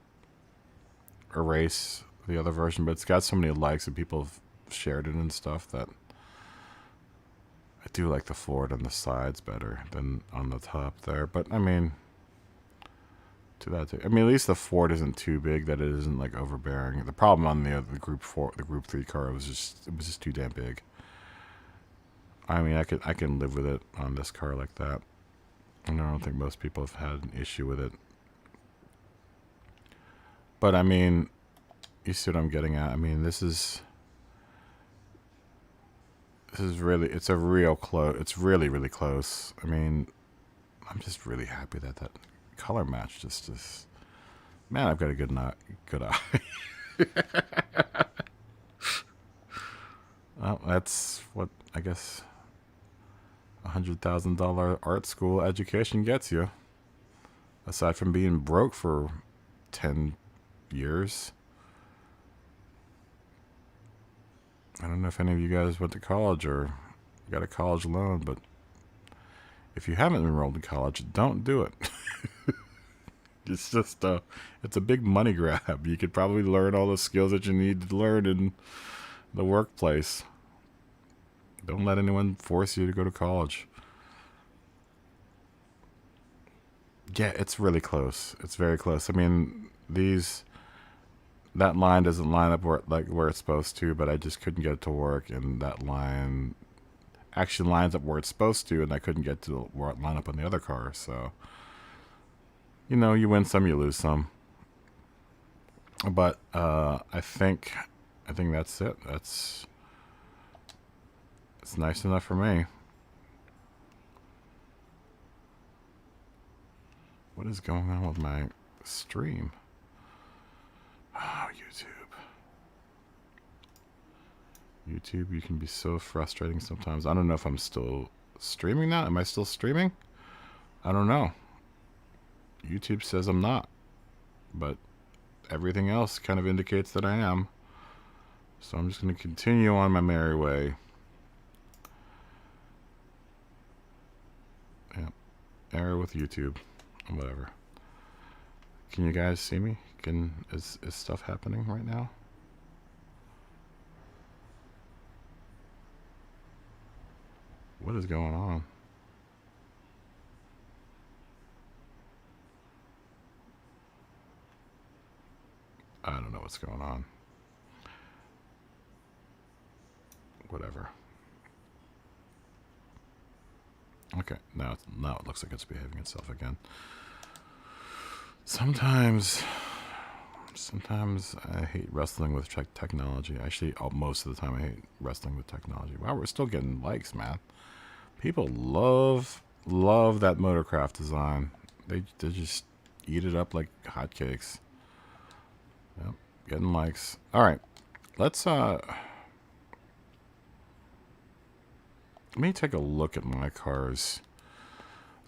erase the other version, but it's got so many likes and people have shared it and stuff that I do like the Ford on the sides better than on the top there. But I mean, to that too. I mean, at least the Ford isn't too big that it isn't like overbearing. The problem on the Group 3 car was just too damn big. I mean, I can live with it on this car like that. And I don't think most people have had an issue with it. But I mean, you see what I'm getting at. I mean, this is really, it's really, really close. I mean, I'm just really happy that color match just is, man, I've got a good eye. Well, that's what I guess $100,000 art school education gets you. Aside from being broke for 10 years. I don't know if any of you guys went to college or got a college loan, but if you haven't enrolled in college, don't do it. It's just it's a big money grab. You could probably learn all the skills that you need to learn in the workplace. Don't let anyone force you to go to college. Yeah, it's really close. It's very close. I mean, that line doesn't line up where it's supposed to, but I just couldn't get it to work, and that line actually lines up where it's supposed to, and I couldn't get to line up on the other car. So, you know, you win some, you lose some. But I think that's it. It's nice enough for me. What is going on with my stream? Oh, YouTube, you can be so frustrating sometimes. I don't know if I'm still streaming now. Am I still streaming? I don't know. YouTube says I'm not, but everything else kind of indicates that I am. So I'm just going to continue on my merry way. Yeah, error with YouTube, whatever. Can you guys see me? Is stuff happening right now? What is going on? I don't know what's going on. Whatever. Okay, now it looks like it's behaving itself again. Sometimes I hate wrestling with technology. Actually, most of the time I hate wrestling with technology. Wow, we're still getting likes, man. People love that Motorcraft design. They just eat it up like hotcakes. Yep, getting likes. All right, let's let me take a look at my cars.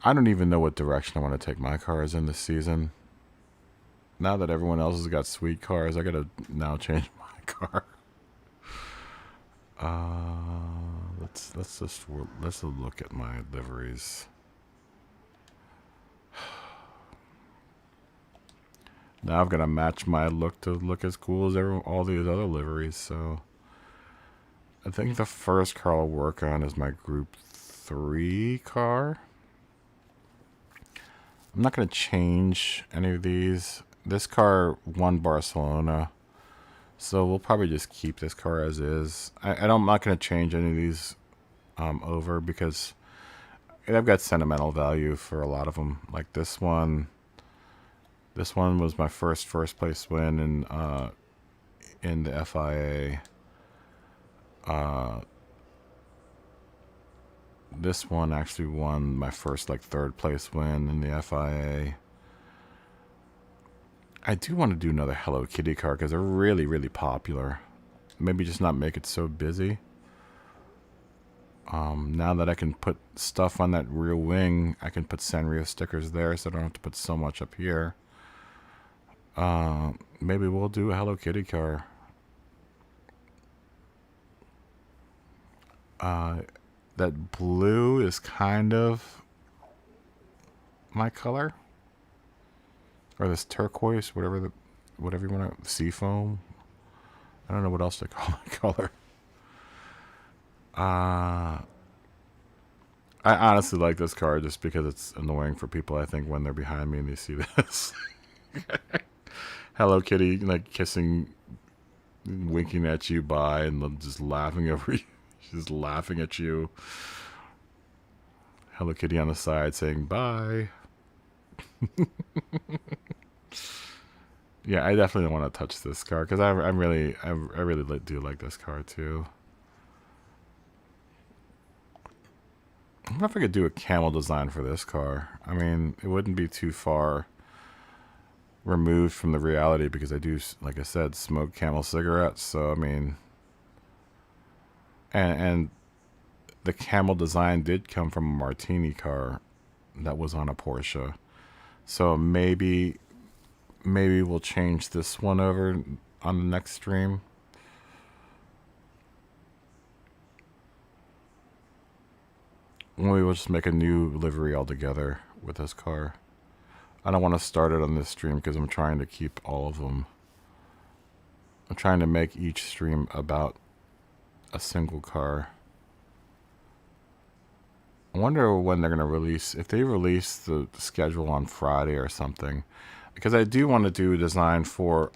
I don't even know what direction I want to take my cars in this season. Now that everyone else has got sweet cars, I gotta now change my car. Let's look at my liveries. Now I've got to match my look to look as cool as all these other liveries. So I think the first car I'll work on is my Group 3 car. I'm not going to change any of these. This car won Barcelona, so we'll probably just keep this car as is. I'm not going to change any of these over because I've got sentimental value for a lot of them. Like this one. This one was my first place win in the FIA. This one actually won my first third place win in the FIA. I do want to do another Hello Kitty car because they're really, really popular. maybe just not make it so busy. Now that I can put stuff on that rear wing, I can put Sanrio stickers there, so I don't have to put so much up here. Maybe we'll do a Hello Kitty car. That blue is kind of my color, or this turquoise, whatever you want to, seafoam. I don't know what else to call my color. I honestly like this car just because it's annoying for people, I think, when they're behind me and they see this. Hello Kitty, like kissing, winking at you by, and just laughing over you. She's laughing at you. Hello Kitty on the side saying bye. Yeah, I definitely don't want to touch this car because I really do like this car too. I don't know if I could do a camel design for this car. I mean, it wouldn't be too far removed from the reality because I do, like I said, smoke Camel cigarettes. So I mean, and the camel design did come from a Martini car that was on a Porsche. So maybe we'll change this one over on the next stream. We will just make a new livery altogether with this car. I don't want to start it on this stream because I'm trying to keep all of them. I'm trying to make each stream about a single car. I wonder when they're going to release, if they release the schedule on Friday or something. Because I do want to do a design for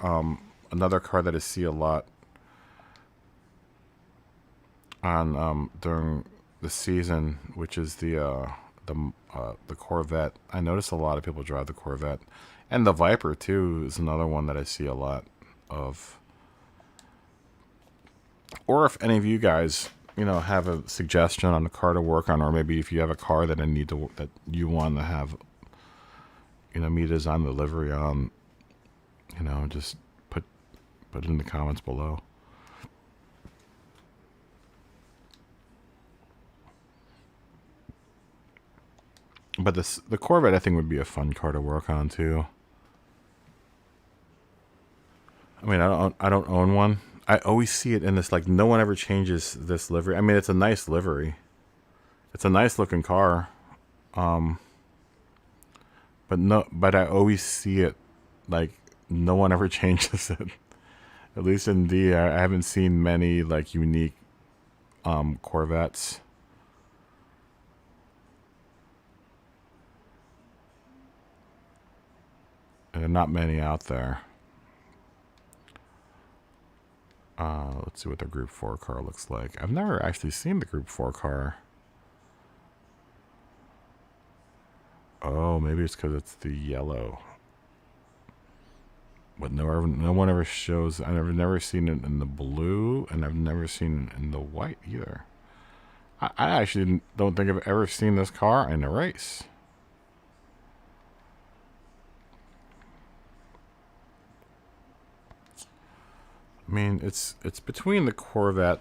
another car that I see a lot on during the season, which is the Corvette. I notice a lot of people drive the Corvette, and the Viper too is another one that I see a lot of. Or if any of you guys, have a suggestion on a car to work on, or maybe if you have a car that that you want to have, me design the livery on, just put it in the comments below. But the Corvette, I think, would be a fun car to work on too. I mean, I don't own one. I always see it in this, like, no one ever changes this livery. I mean, it's a nice livery. It's a nice looking car. But I always see it, like, no one ever changes it. At least in I haven't seen many, like, unique Corvettes. And there are not many out there. Let's see what the Group 4 car looks like. I've never actually seen the Group 4 car. Oh, maybe it's because it's the yellow. But no one ever shows. I've never seen it in the blue, and I've never seen it in the white either. I actually don't think I've ever seen this car in a race. I mean, it's between the Corvette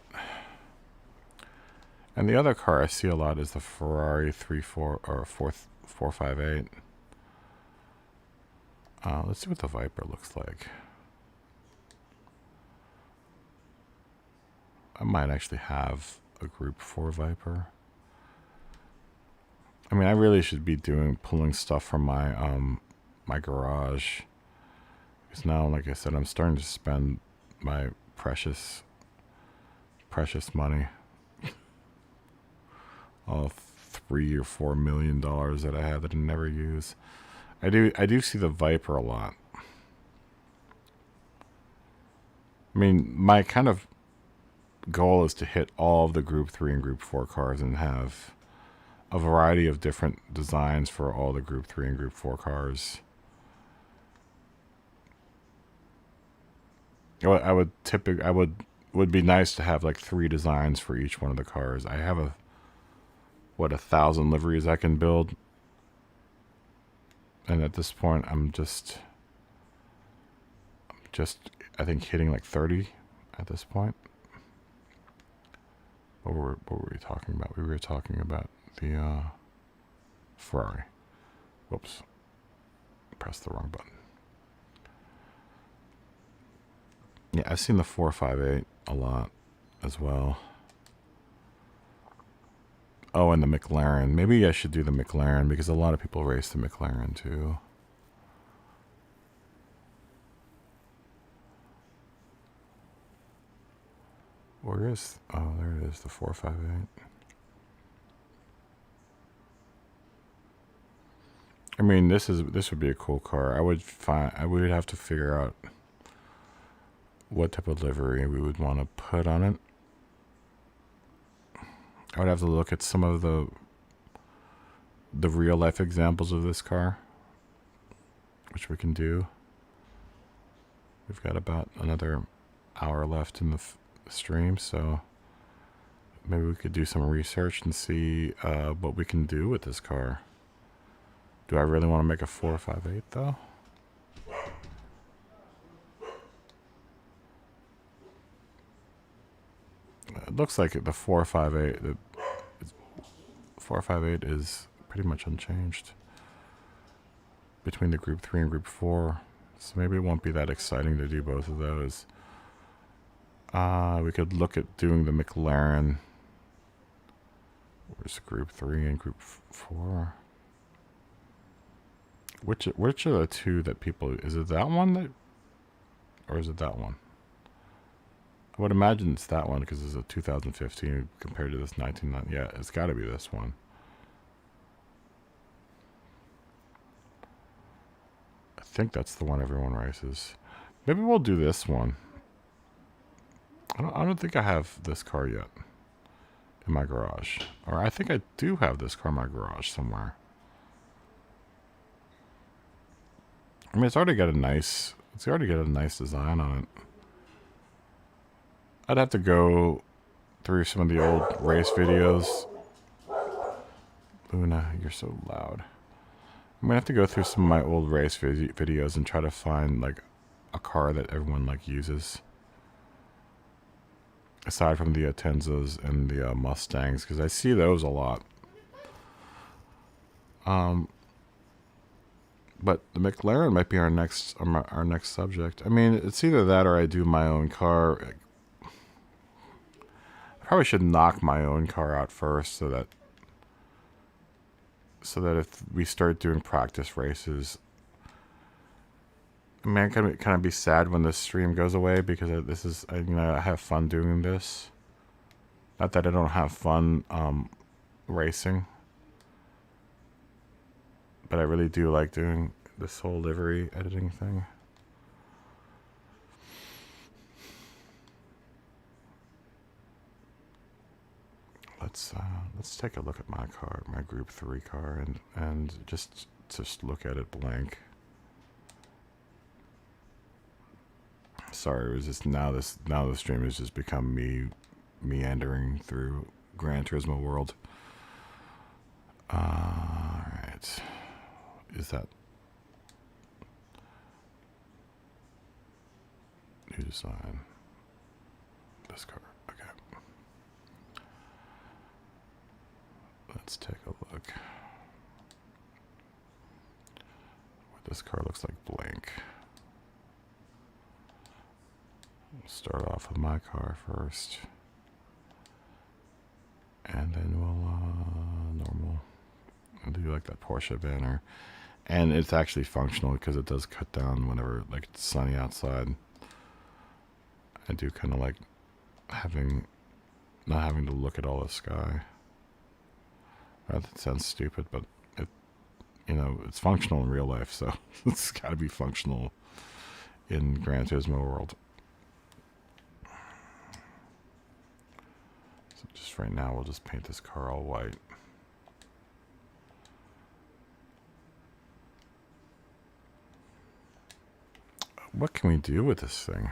and the other car I see a lot is the Ferrari 458. Let's see what the Viper looks like. I might actually have a Group 4 Viper. I mean, I really should be pulling stuff from my my garage. Because now, like I said, I'm starting to spend my precious money. All $3 or $4 million that I have that I never use. I do see the Viper a lot. I mean, my kind of goal is to hit all of the Group 3 and Group 4 cars and have a variety of different designs for all the Group 3 and Group 4 cars. Would be nice to have like 3 designs for each one of the cars. I have 1,000 liveries I can build. And at this point, I'm just I think hitting like 30 at this point. What were we talking about? We were talking about the Ferrari. Whoops. Pressed the wrong button. Yeah, I've seen the 458 a lot as well. Oh, and the McLaren. Maybe I should do the McLaren because a lot of people race the McLaren too. Where is... Oh, there it is, the 458. I mean, this would be a cool car. I would have to figure out what type of livery we would want to put on it. I would have to look at some of the real life examples of this car, which we can do. We've got about another hour left in the stream, so maybe we could do some research and see what we can do with this car. Do I really want to make a 458 though? It looks like the 458 is pretty much unchanged between the Group 3 and Group 4. So maybe it won't be that exciting to do both of those. We could look at doing the McLaren. Where's Group 3 and Group 4? Which are the two that people... Is it that one that... Or is it that one? I would imagine it's that one because it's a 2015 compared to this 1990. Yeah, it's got to be this one. I think that's the one everyone races. Maybe we'll do this one. I don't think I have this car yet in my garage. Or I think I do have this car in my garage somewhere. I mean, it's already got a nice design on it. I'd have to go through some of the old race videos. Luna, you're so loud. I'm gonna have to go through some of my old race videos and try to find like a car that everyone like uses, aside from the Atenzas and the Mustangs, because I see those a lot. But the McLaren might be our next subject. I mean, it's either that or I do my own car. I probably should knock my own car out first, so that if we start doing practice races, I mean, I kind of be sad when this stream goes away because I have fun doing this. Not that I don't have fun racing. But I really do like doing this whole livery editing thing. Let's take a look at my car, my Group 3 car, and just look at it blank. Sorry, it was just now the stream has just become me meandering through Gran Turismo World. Alright. Is that new design? This car. Okay. Let's take a look. What this car looks like blank. We'll start off with my car first. And then we'll normal. I'll do like that Porsche banner. And it's actually functional because it does cut down whenever like it's sunny outside. I do kind of like not having to look at all the sky. That sounds stupid, but it's functional in real life, so it's got to be functional in Gran Turismo World. So just right now, we'll just paint this car all white. What can we do with this thing?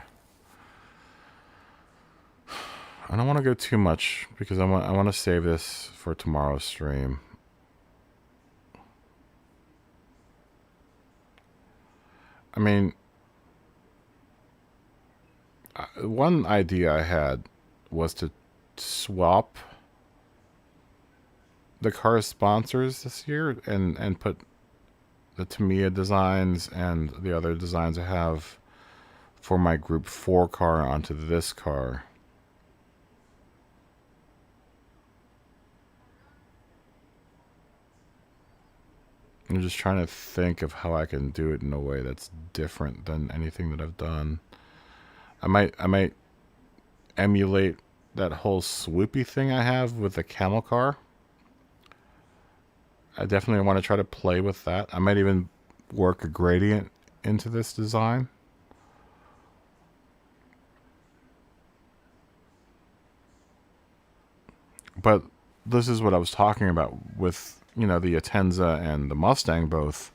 I don't want to go too much because I want to save this for tomorrow's stream. I mean, one idea I had was to swap the car sponsors this year and put the Tamiya designs and the other designs I have for my Group 4 car onto this car. I'm just trying to think of how I can do it in a way that's different than anything that I've done. I might emulate that whole swoopy thing I have with the camel car. I definitely want to try to play with that. I might even work a gradient into this design. But this is what I was talking about with, the Atenza and the Mustang both,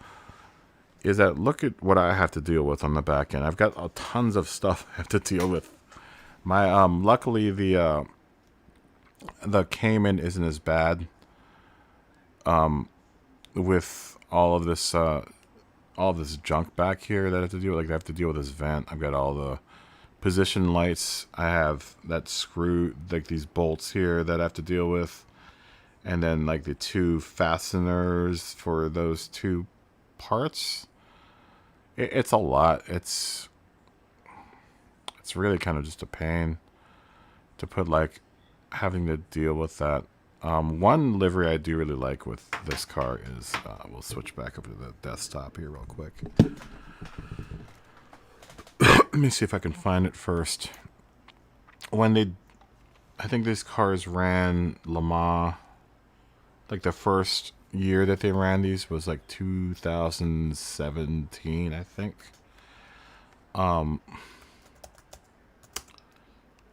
is that look at what I have to deal with on the back end. I've got tons of stuff I have to deal with. My luckily the Cayman isn't as bad with all of this junk back here that I have to deal with. Like I have to deal with this vent. I've got all the position lights. I have that screw, like these bolts here that I have to deal with. And then like the two fasteners for those two parts. It's a lot. It's really kind of just a pain to put, like, having to deal with that. One livery I do really like with this car is, we'll switch back over to the desktop here real quick. Let me see if I can find it first. I think these cars ran Le Mans, like the first year that they ran these was like 2017, I think. Let's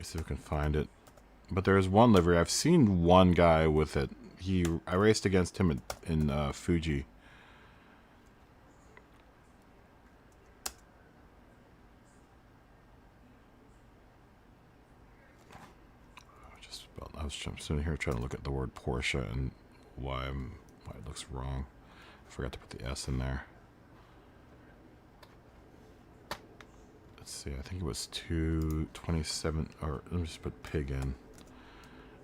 see if we can find it. But there's one livery. I've seen one guy with it. I raced against him in Fuji. I was sitting here trying to look at the word Porsche and why it looks wrong. I forgot to put the S in there. Let's see. I think it was 227, or let me just put pig in.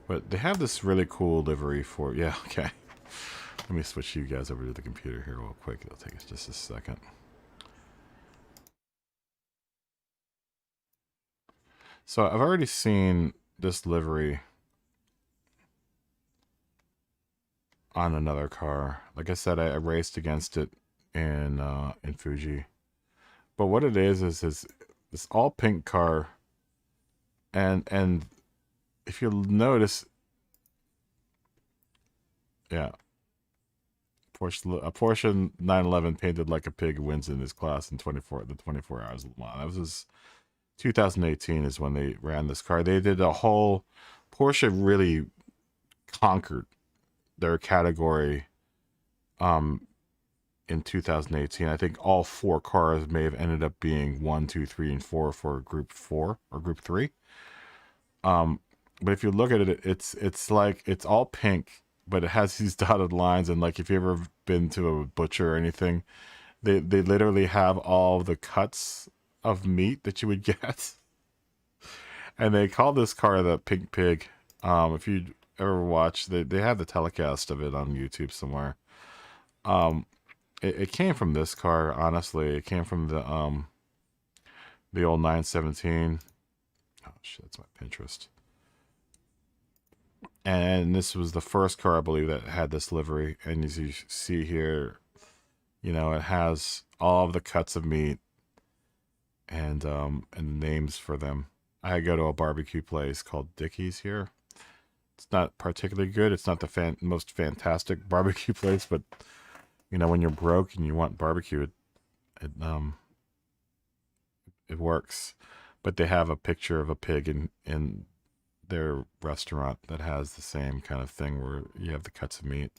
But they have this really cool livery for, yeah, okay. Let me switch you guys over to the computer here real quick. It'll take us just a second. So I've already seen this livery on another car. Like I said, I raced against it in Fuji. But what it is this all pink car, and if you'll notice, yeah, a Porsche 911 painted like a pig wins in his class in the 24 hours of Le Mans. That was his 2018 is when they ran this car. They did a whole Porsche really conquered their category in 2018. I think all four cars may have ended up being 1, 2, 3, and 4 for Group 4 or Group 3. But if you look at it, it's like it's all pink, but it has these dotted lines. And like if you've ever been to a butcher or anything, they literally have all the cuts of meat that you would get. And they call this car the Pink Pig. If you ever watch, they have the telecast of it on YouTube somewhere. It came from this car, honestly. It came from the old 917. Oh shit, that's my Pinterest. And this was the first car, I believe, that had this livery. And as you see here, it has all of the cuts of meat and names for them. I go to a barbecue place called Dickie's here. It's not particularly good. It's not the most fantastic barbecue place, but when you're broke and you want barbecue, it works. But they have a picture of a pig in their restaurant that has the same kind of thing where you have the cuts of meat.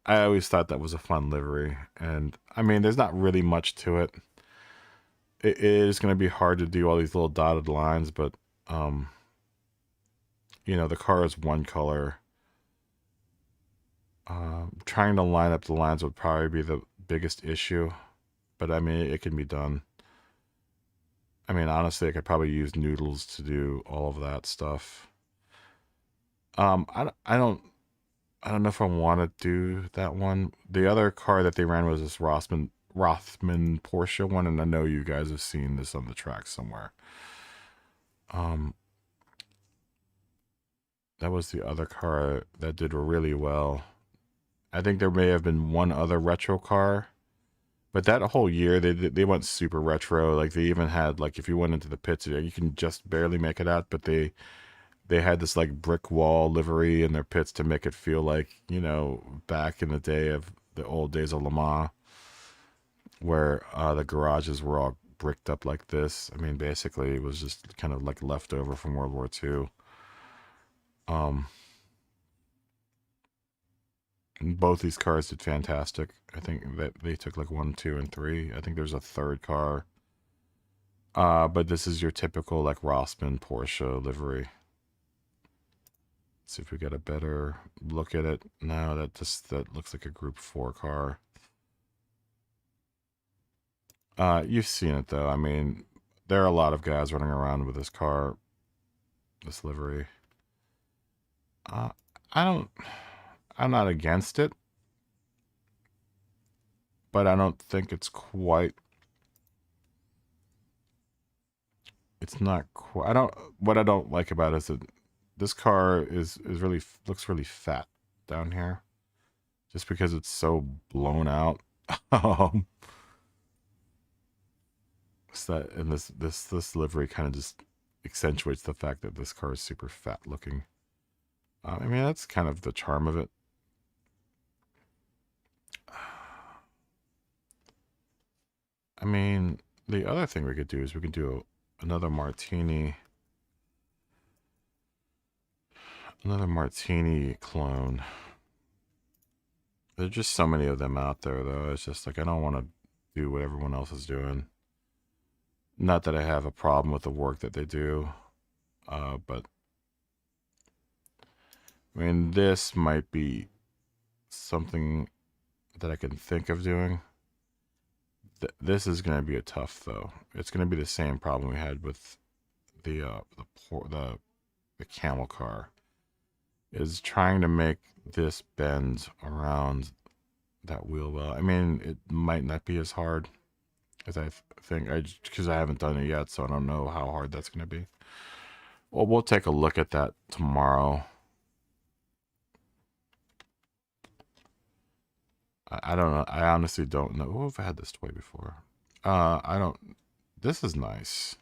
I always thought that was a fun livery, and I mean, there's not really much to it. It is going to be hard to do all these little dotted lines, but the car is one color. Trying to line up the lines would probably be the biggest issue, but I mean, it can be done. I mean, honestly, I could probably use noodles to do all of that stuff. I don't know if I want to do that one. The other car that they ran was this Rothman Porsche one, and I know you guys have seen this on the track somewhere. That was the other car that did really well. I think there may have been one other retro car, but that whole year they went super retro. Like they even had like if you went into the pits, you can just barely make it out, but they had this like brick wall livery in their pits to make it feel like, you know, back in the day of the old days of Le Mans, where the garages were all bricked up like this. I mean, basically, it was just kind of like leftover from World War II. Both these cars did fantastic. I think that they took like 1, 2, and 3. I think there's a third car. But this is your typical like Rossmann Porsche livery. See if we get a better look at it. No, that looks like a Group 4 car. You've seen it though. I mean, there are a lot of guys running around with this car, this livery. I'm not against it, but I don't think it's quite. It's not quite. What I don't like about it is that this car is really looks really fat down here, just because it's so blown out. And this livery kind of just accentuates the fact that this car is super fat looking. I mean, that's kind of the charm of it. I mean, the other thing we could do is we could do another martini clone. There's just so many of them out there, though. It's just like I don't want to do what everyone else is doing. Not that I have a problem with the work that they do, but I mean, this might be something that I can think of doing. This is going to be a tough, though. It's going to be the same problem we had with the camel car. Is trying to make this bend around that wheel well. I mean, it might not be as hard as I think, because I haven't done it yet, so I don't know how hard that's going to be. Well, we'll take a look at that tomorrow. I don't know. I honestly don't know. Oh, I've had this toy before. I don't. This is nice.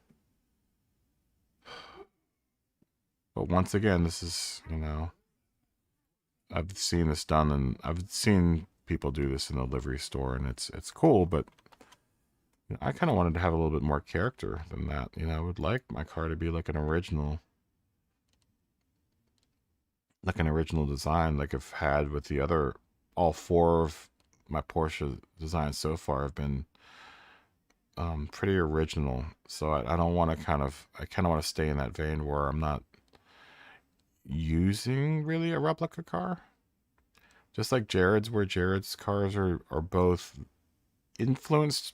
But once again, this is, you know, I've seen this done, and I've seen people do this in the livery store, and it's cool, but you know, I kind of wanted to have a little bit more character than that. You know, I would like my car to be like an original design, like I've had with the other, all 4 of my Porsche designs so far have been pretty original. So I don't want to I kind of want to stay in that vein where I'm not using really a replica car. Just like Jared's, where Jared's cars are both influenced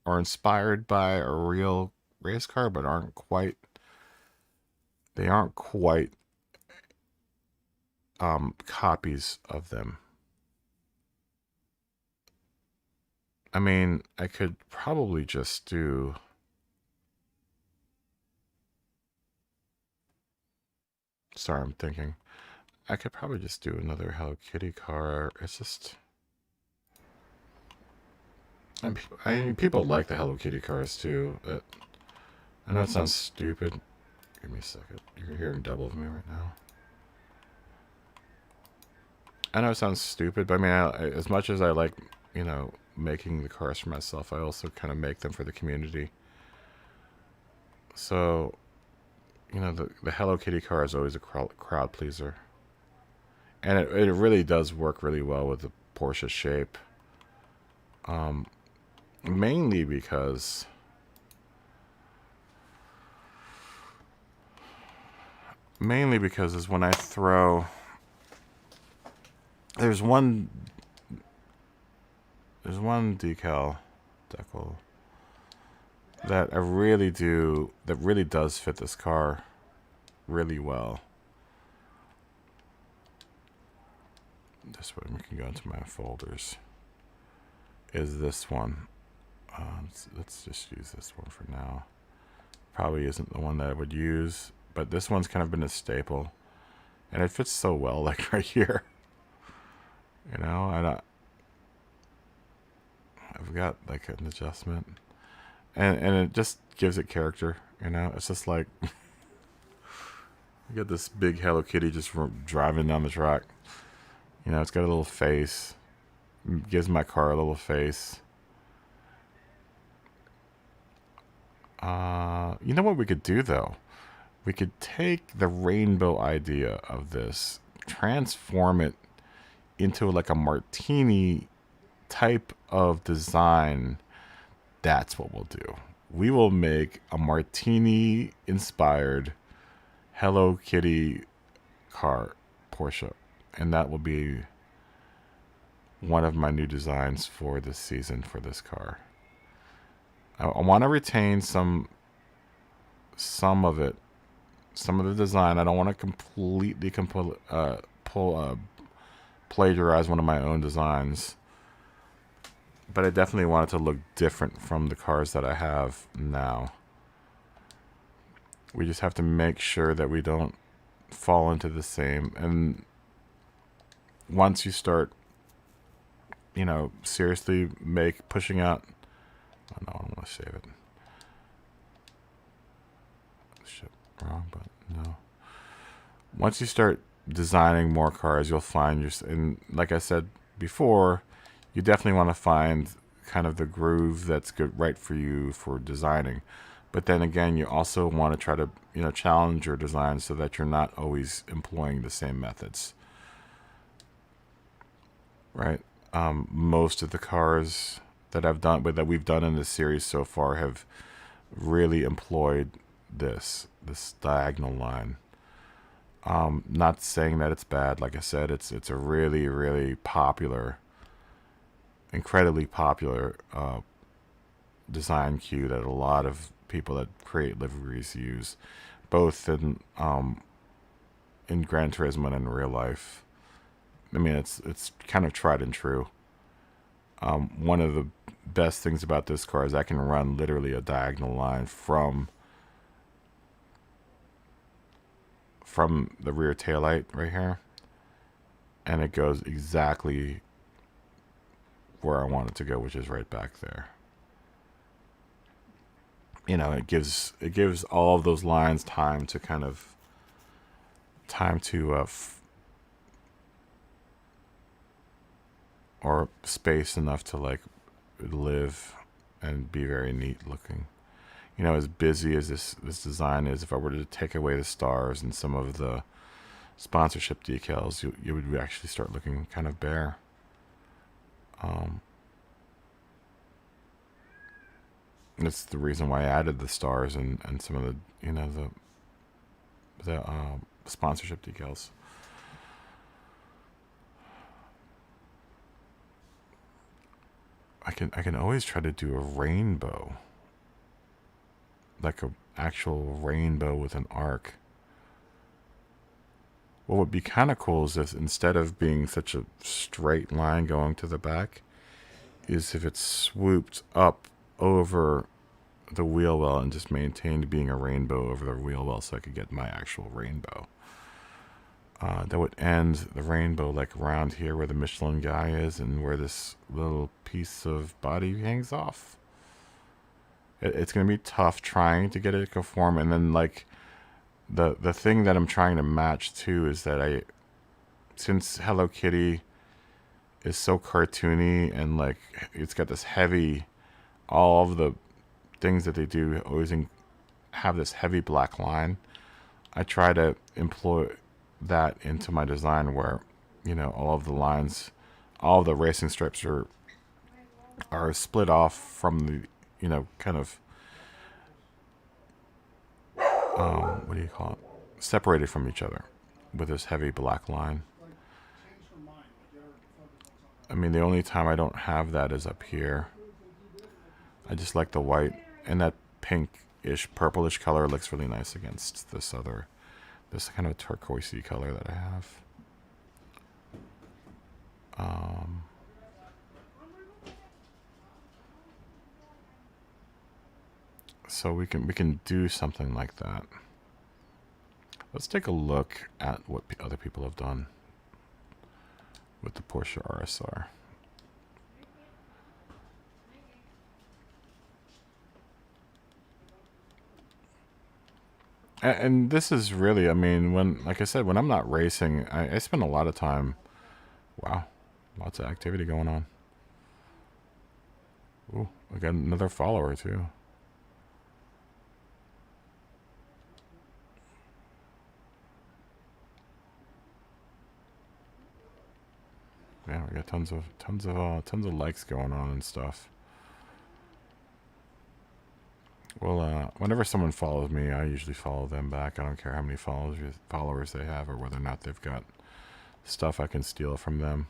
or inspired by a real race car, but aren't quite copies of them. I mean, I could probably just do sorry, I'm thinking. I could probably just do another Hello Kitty car. It's just people like the Hello Kitty cars too. I know it sounds stupid. Give me a second. You're hearing double of me right now. I know it sounds stupid, but I mean, as much as I like, you know, making the cars for myself, I also kind of make them for the community. So, you know, the Hello Kitty car is always a crowd pleaser. And it really does work really well with the Porsche shape. Mainly because is when I throw, there's one decal that that really does fit this car really well. this way we can go into my folders, is this one. Let's just use this one for now. Probably isn't the one that I would use, but this one's kind of been a staple, and it fits so well, like right here. You know, I've got like an adjustment, and it just gives it character. You know, it's just like you got this big Hello Kitty just driving down the track. You know, it's got a little face. It gives my car a little face. You know what we could do though? We could take the rainbow idea of this, transform it into like a martini type of design. That's what we'll do. We will make a martini inspired Hello Kitty car, Porsche, and that will be one of my new designs for this season for this car. I want to retain some of it, some of the design. I don't want to completely plagiarize one of my own designs, but I definitely want it to look different from the cars that I have now. We just have to make sure that we don't fall into the same. And once you start, you know, seriously pushing out. Oh no, I don't want to save it. Shit, wrong button. No. Once you start designing more cars, you'll find and like I said before, you definitely want to find kind of the groove that's good, right for you for designing. But then again, you also want to try to, you know, challenge your design so that you're not always employing the same methods. Right? Most of the cars that I've done, but that we've done in this series so far, have really employed this diagonal line. Not saying that it's bad. Like I said, it's a really, really popular, incredibly popular design cue that a lot of people that create liveries use, both in Gran Turismo and in real life. I mean, it's kind of tried and true. One of the best things about this car is I can run literally a diagonal line from the rear taillight right here, and it goes exactly where I want it to go, which is right back there. You know, it gives all of those lines time to or space enough to like live and be very neat looking. You know, as busy as this design is, if I were to take away the stars and some of the sponsorship decals, you would actually start looking kind of bare. That's the reason why I added the stars and some of the, you know, the sponsorship decals. I can always try to do a rainbow, like a actual rainbow with an arc. What would be kind of cool is if instead of being such a straight line going to the back, is if it swooped up over the wheel well and just maintained being a rainbow over the wheel well, so I could get my actual rainbow. That would end the rainbow like around here where the Michelin guy is and where this little piece of body hangs off. It's going to be tough trying to get it to conform. And then like the thing that I'm trying to match too is that since Hello Kitty is so cartoony and like it's got this heavy, all of the things that they do always have this heavy black line. I try to employ that into my design where, you know, all of the lines, all of the racing strips are split off from the, you know, kind of what do you call it, separated from each other with this heavy black line. I mean, the only time I don't have that is up here. I just like the white, and that pinkish purplish color looks really nice against this kind of turquoisey color that I have. So we can do something like that. Let's take a look at what other people have done with the Porsche RSR. And this is really, I mean, like I said, when I'm not racing, I spend a lot of time. Wow, lots of activity going on. Ooh, I got another follower too. Yeah, we got tons of likes going on and stuff. Well, whenever someone follows me, I usually follow them back. I don't care how many followers they have or whether or not they've got stuff I can steal from them.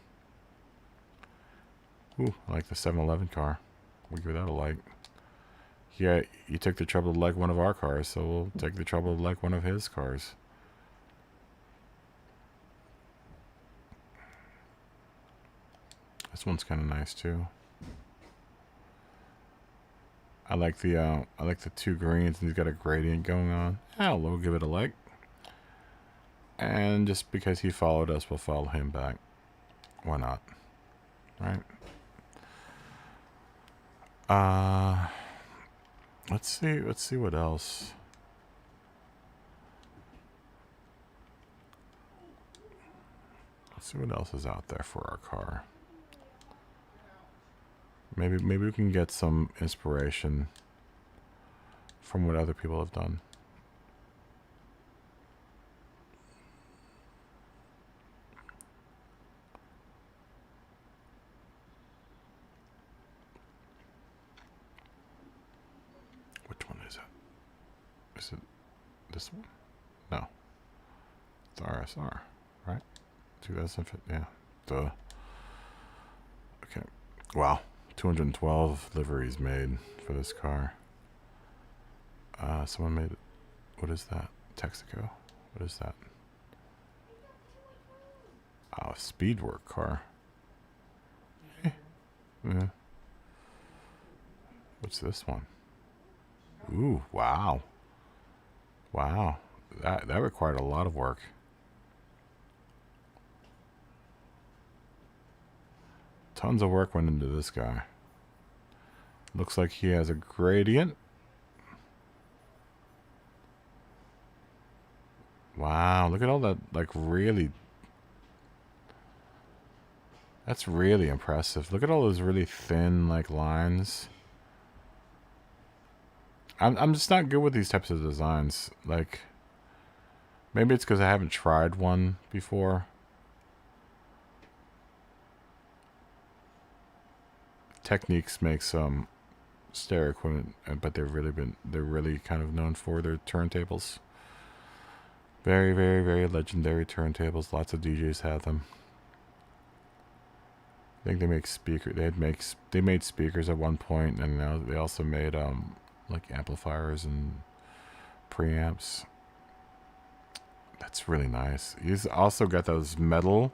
Ooh, I like the 7-Eleven car. We'll give that a like. Yeah, you took the trouble to like one of our cars, so we'll take the trouble to like one of his cars. This one's kind of nice too. I like the two greens, and he's got a gradient going on. Oh, we'll give it a like. And just because he followed us, we'll follow him back. Why not? Right? Let's see what else. Let's see what else is out there for our car. Maybe we can get some inspiration from what other people have done. Which one is it? Is it this one? No. It's RSR, right? 2015, yeah. Duh. Okay. Wow. 212 liveries made for this car. Someone made it. What is that? Texaco? What is that? Oh, a speedwork car. Yeah. What's this one? Ooh, wow. Wow. That required a lot of work. Tons of work went into this guy. Looks like he has a gradient. Wow, look at all that, like, really. That's really impressive. Look at all those really thin, like, lines. I'm just not good with these types of designs. Like, maybe it's because I haven't tried one before. Techniques make some stereo equipment, but they're really kind of known for their turntables. Very, very, very legendary turntables. Lots of DJs have them. I think they make they made speakers at one point, and now they also made like amplifiers and preamps. That's really nice. He's also got those metal.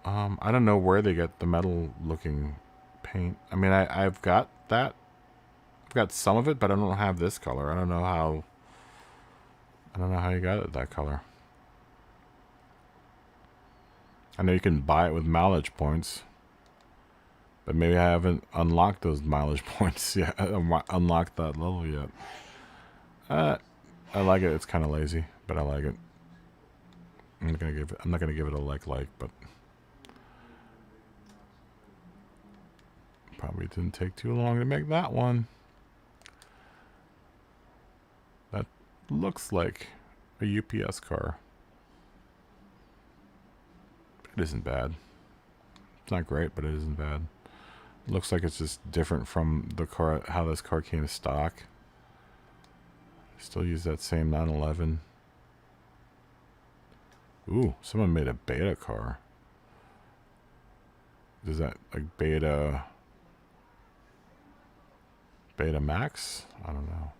I don't know where they get the metal looking paint. I mean, I've got that. I've got some of it, but I don't have this color. I don't know how you got it that color. I know you can buy it with mileage points, but maybe I haven't unlocked those mileage points yet. Unlocked that level yet. I like it. It's kind of lazy, but I like it. I'm not gonna give it a like, but probably didn't take too long to make that one. That looks like a UPS car. It isn't bad. It's not great, but it isn't bad. It looks like it's just different from the car, how this car came stock. Still use that same 911. Ooh, someone made a beta car. Is that like beta Max? I don't know.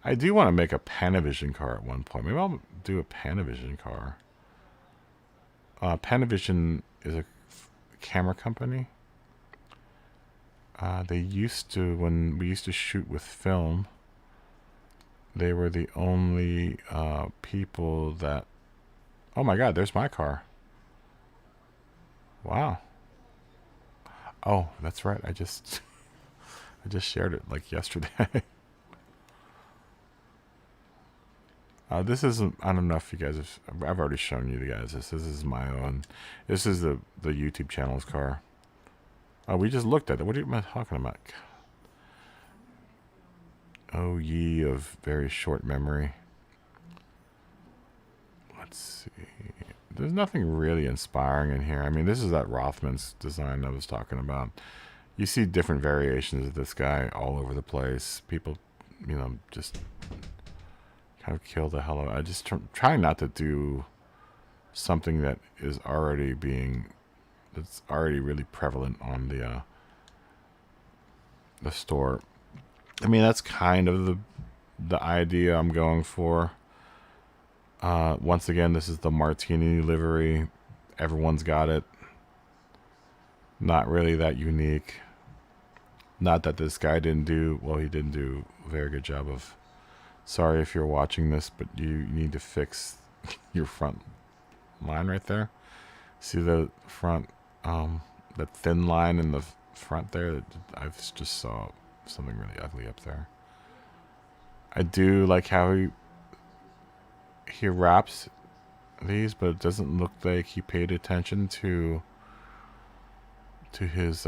I do want to make a Panavision car at one point. Maybe I'll do a Panavision car. Panavision is a camera company. They used to, when we used to shoot with film, they were the only people that... Oh my god, there's my car. Wow. Oh, that's right. I just shared it like yesterday. This isn't... I don't know if you guys have... I've already shown you guys this. This is my own. This is the YouTube channel's car. We just looked at it. What am I talking about? Oh, ye of very short memory. Let's see. There's nothing really inspiring in here. I mean, this is that Rothman's design I was talking about. You see different variations of this guy all over the place. People, you know, just kind of kill the hell out of it. I just try not to do something that is already being... that's already really prevalent on the store. I mean, that's kind of the idea I'm going for. Once again, this is the Martini livery. Everyone's got it. Not really that unique. Not that this guy didn't do... well, he didn't do a very good job of... Sorry if you're watching this, but you need to fix your front line right there. See the front... that thin line in the front there? I just saw something really ugly up there. I do like how he wraps these, but it doesn't look like he paid attention to his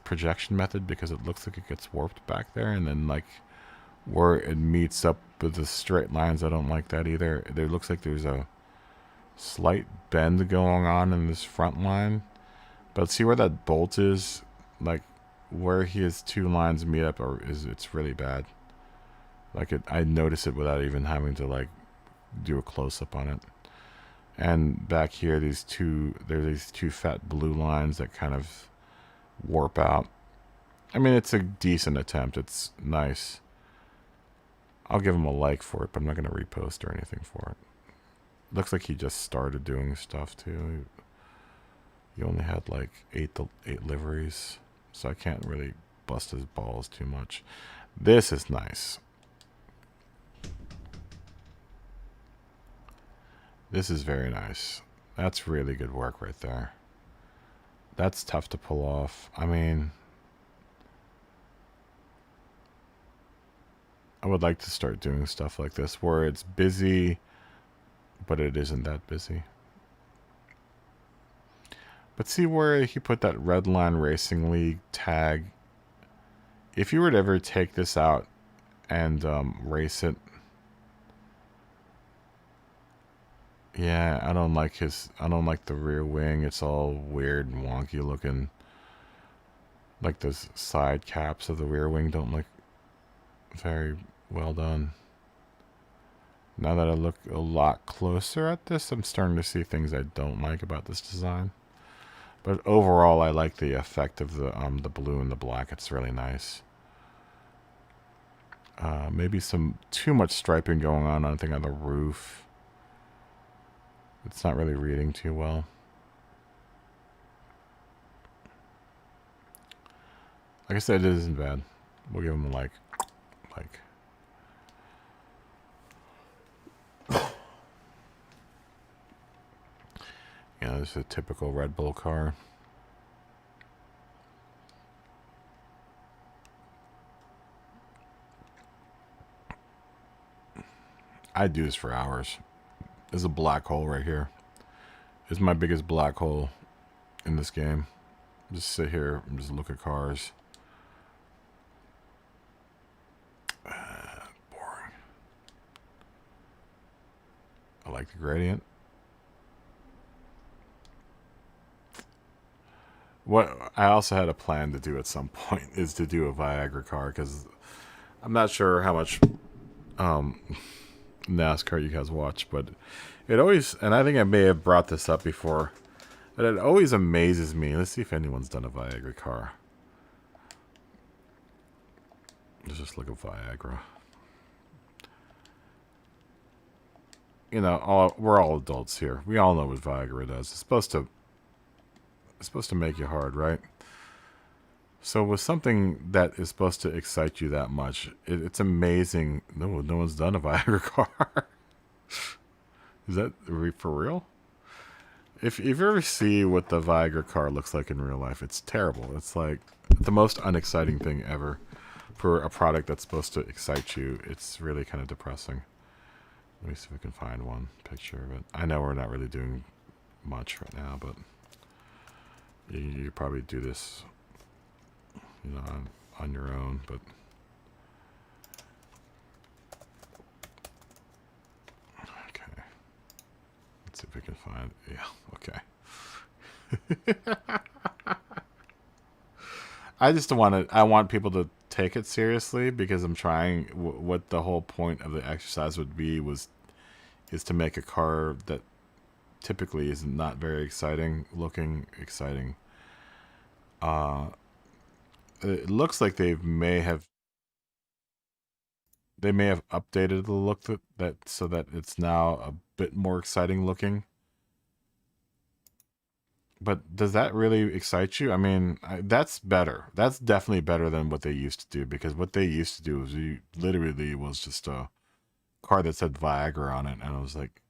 projection method, because it looks like it gets warped back there, and then like where it meets up with the straight lines, I don't like that either. There looks like there's a slight bend going on in this front line, but see where that bolt is, like where his two lines meet up, it's really bad. Like I notice it without even having to like do a close-up on it. And back here, there's these two fat blue lines that kind of warp out. I mean, it's a decent attempt. It's nice. I'll give him a like for it, but I'm not going to repost or anything for it. Looks like he just started doing stuff too. He only had like eight liveries, so I can't really bust his balls too much. This is nice. This is very nice. That's really good work right there. That's tough to pull off. I mean, I would like to start doing stuff like this where it's busy, but it isn't that busy. But see where he put that Redline Racing League tag. If you were to ever take this out and race it, yeah, I don't like the rear wing. It's all weird and wonky looking. Like the side caps of the rear wing don't look very well done. Now that I look a lot closer at this, I'm starting to see things I don't like about this design. But overall, I like the effect of the blue and the black. It's really nice. Maybe some too much striping going on, I think, on the roof. It's not really reading too well. Like I said, it isn't bad. We'll give him a like. Yeah, this is a typical Red Bull car. I'd do this for hours. There's a black hole right here. It's my biggest black hole in this game. Just sit here and just look at cars. Boring. I like the gradient. What I also had a plan to do at some point is to do a Viagra car, because I'm not sure how much NASCAR you guys watch, but it always, and I think I may have brought this up before, but it always amazes me. Let's see if anyone's done a Viagra car. Let's just look at Viagra. You know, we're all adults here. We all know what Viagra does. It's supposed to make you hard, right? So with something that is supposed to excite you that much, it's amazing. No one's done a Viagra car. Is that for real? If you ever see what the Viagra car looks like in real life, it's terrible. It's like the most unexciting thing ever for a product that's supposed to excite you. It's really kind of depressing. Let me see if I can find one picture of it. I know we're not really doing much right now, but you probably do this, on your own. But okay, let's see if we can find. Yeah, okay. I just want to. I want people to take it seriously because I'm trying. What the whole point of the exercise would be is to make a car that typically is not very exciting looking exciting. It looks like they may have updated the look that so that it's now a bit more exciting looking. But does that really excite you? I mean, that's better. That's definitely better than what they used to do because what they used to do was literally was just a car that said Viagra on it, and I was like,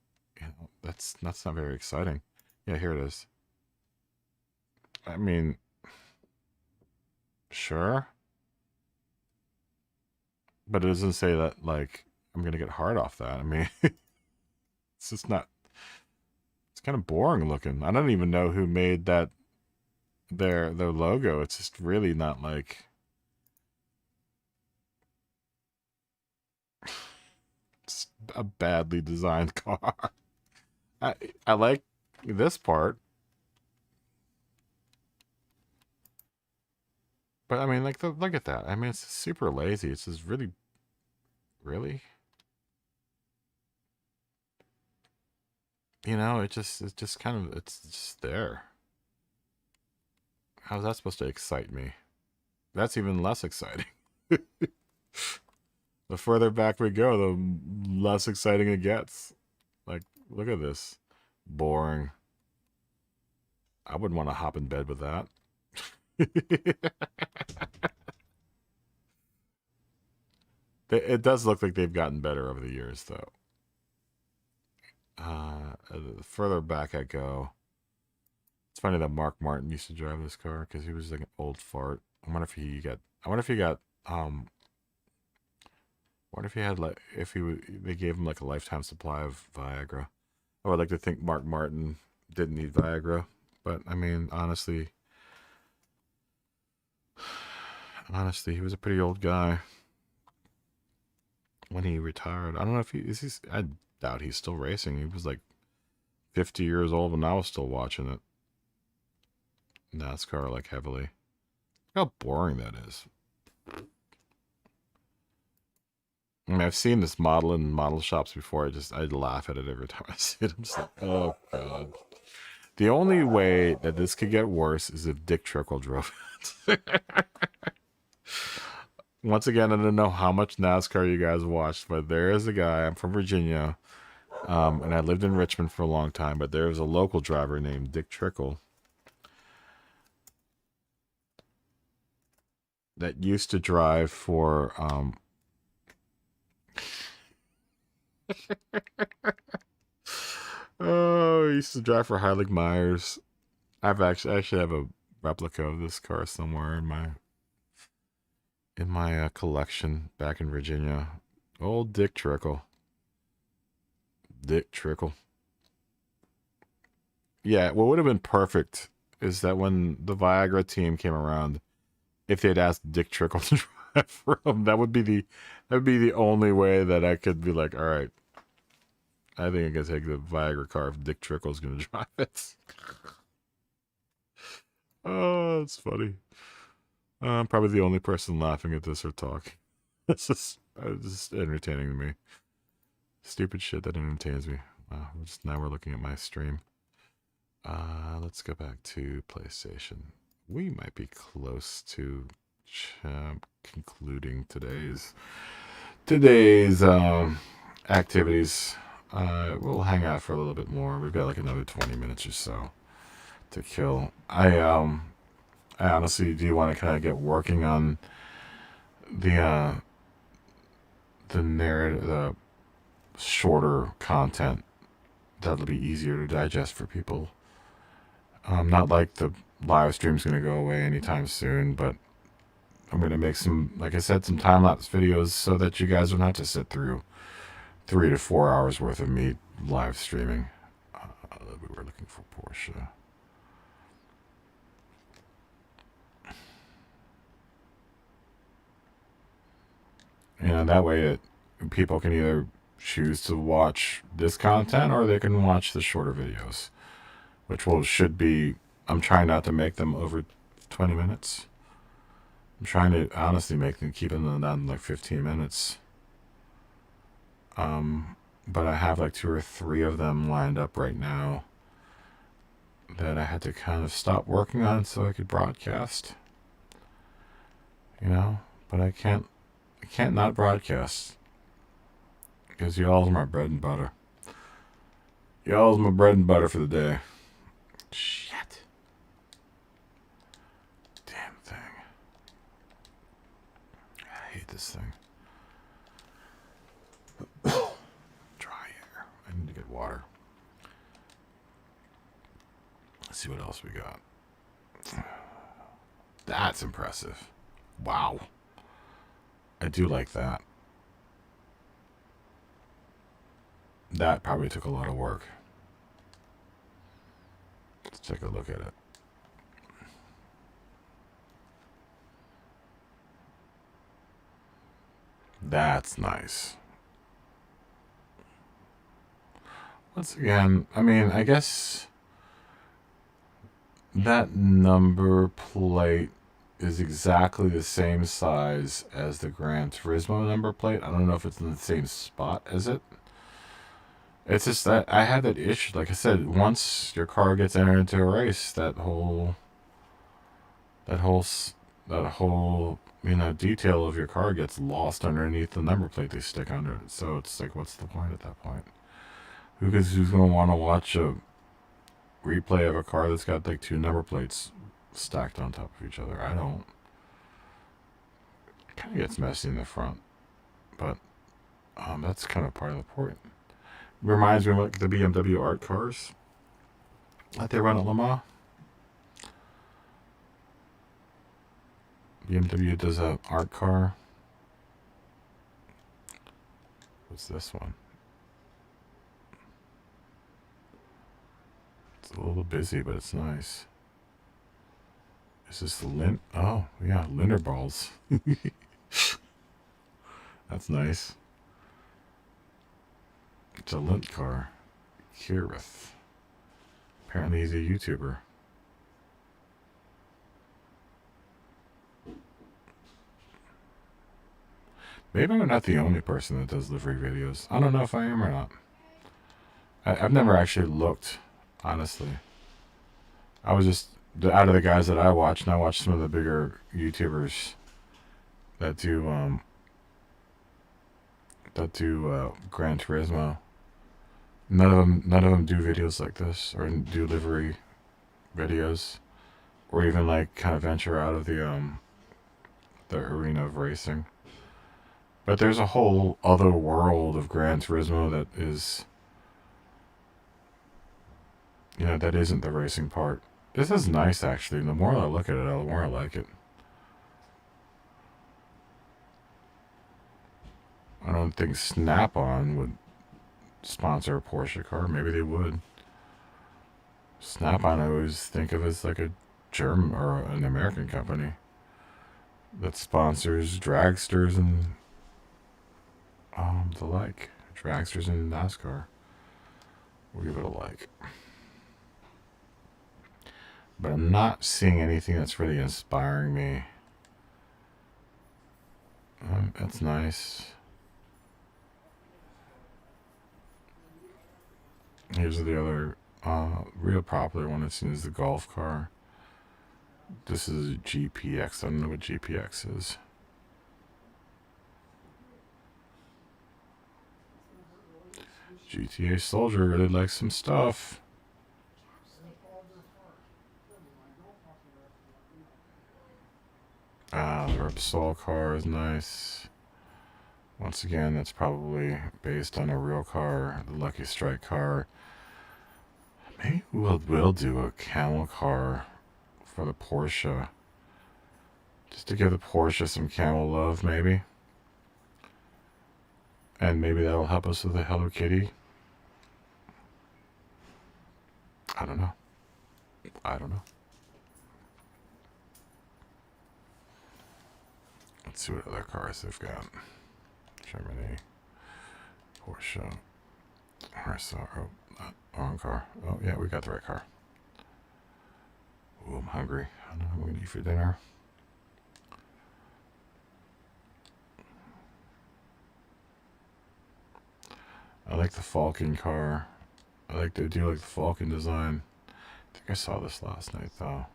that's not very exciting. Yeah, here it is. I mean, sure, but it doesn't say that like I'm gonna get hard off that. I mean, it's just not. It's kind of boring looking. I don't even know who made that their logo. It's just really not like it's a badly designed car. I I like this part, but I mean, like look at that. I mean, it's super lazy. It's just really, it's just kind of it's just there. How's that supposed to excite me? That's even less exciting. The further back we go, the less exciting it gets. Like, look at this. Boring. I wouldn't want to hop in bed with that. It does look like they've gotten better over the years, though. The further back I go, it's funny that Mark Martin used to drive this car because he was like an old fart. I wonder if he got. I wonder if he got. Wonder if he had like if he they gave him like a lifetime supply of Viagra. I would like to think Mark Martin didn't need Viagra, but I mean, honestly, he was a pretty old guy when he retired. I don't know if he is. I doubt he's still racing. He was like 50 years old when I was still watching it. NASCAR like heavily. Look how boring that is. I mean, I've seen this model in model shops before. I laugh at it every time I see it. I'm just like, oh god. The only way that this could get worse is if Dick Trickle drove it. Once again, I don't know how much NASCAR you guys watched, but there is a guy. I'm from Virginia, and I lived in Richmond for a long time. But there was a local driver named Dick Trickle that used to drive for. Oh, he used to drive for Heilig Myers. I actually have a replica of this car somewhere in my collection back in Virginia. Old Dick Trickle. Dick Trickle. Yeah, what would have been perfect is that when the Viagra team came around, if they'd asked Dick Trickle to drive for them, that would be the only way that I could be like, all right, I think I can take the Viagra car if Dick Trickle's gonna drive it. Oh, it's funny. I'm probably the only person laughing at this or talk. It's just entertaining to me. Stupid shit that entertains me. Now we're looking at my stream. Let's go back to PlayStation. We might be close to concluding today's activities. We'll hang out for a little bit more. We've got like another 20 minutes or so to kill. I honestly do want to kind of get working on the narrative, the shorter content that'll be easier to digest for people. Not like the live stream's going to go away anytime soon, but I'm going to make some, like I said, some time-lapse videos so that you guys don't have to sit through 3 to 4 hours worth of me live streaming. We were looking for Porsche. And that way people can either choose to watch this content or they can watch the shorter videos, which should be, I'm trying not to make them over 20 minutes. I'm trying to honestly keep them down like 15 minutes. But I have like 2 or 3 of them lined up right now that I had to kind of stop working on so I could broadcast. But I can't not broadcast. Because y'all's my bread and butter. Y'all's my bread and butter for the day. Shit. Damn thing. I hate this thing. Dry air. I need to get water. Let's see what else we got. That's impressive. Wow. I do like that. That probably took a lot of work. Let's take a look at it. That's nice. Once again, I mean, I guess that number plate is exactly the same size as the Gran Turismo number plate. I don't know if it's in the same spot as it. It's just that I had that issue. Like I said, once your car gets entered into a race, that whole detail of your car gets lost underneath the number plate they stick under it. So it's like, what's the point at that point? Who's going to want to watch a replay of a car that's got like 2 number plates stacked on top of each other? I don't. It kind of gets messy in the front, but that's kind of part of the point. Reminds me of like the BMW art cars that they run at Le Mans. BMW does an art car. What's this one? It's a little busy, but it's nice. Is this the lint? Oh, yeah, Linter balls. That's nice. It's a lint car. Gr.3. Apparently he's a YouTuber. Maybe I'm not the only person that does livery videos. I don't know if I am or not. I've never actually looked, honestly. I was just, out of the guys that I watch, and I watch some of the bigger YouTubers that do Gran Turismo. None of them do videos like this, or do livery videos, or even like kind of venture out of the arena of racing. But there's a whole other world of Gran Turismo that is, that isn't the racing part. This is nice, actually. The more I look at it, the more I like it. I don't think Snap-on would sponsor a Porsche car. Maybe they would. Snap-on I always think of as like a German or an American company that sponsors dragsters and the like. Dragsters and NASCAR. We'll give it a like. But I'm not seeing anything that's really inspiring me. That's nice. Here's the other real popular one I've seen is the Golf car. This is a GPX. I don't know what GPX is. GTA Soldier really likes some stuff. Repsol car is nice. Once again, that's probably based on a real car, the Lucky Strike car. Maybe we'll do a camel car for the Porsche. Just to give the Porsche some camel love, maybe. And maybe that'll help us with the Hello Kitty. I don't know. Let's see what other cars they've got. Germany. Porsche. Wrong car. Oh, yeah, we got the right car. Ooh, I'm hungry. I don't know what I'm going to eat for dinner. I like the Falcon car. I do like the Falcon design. I think I saw this last night, though.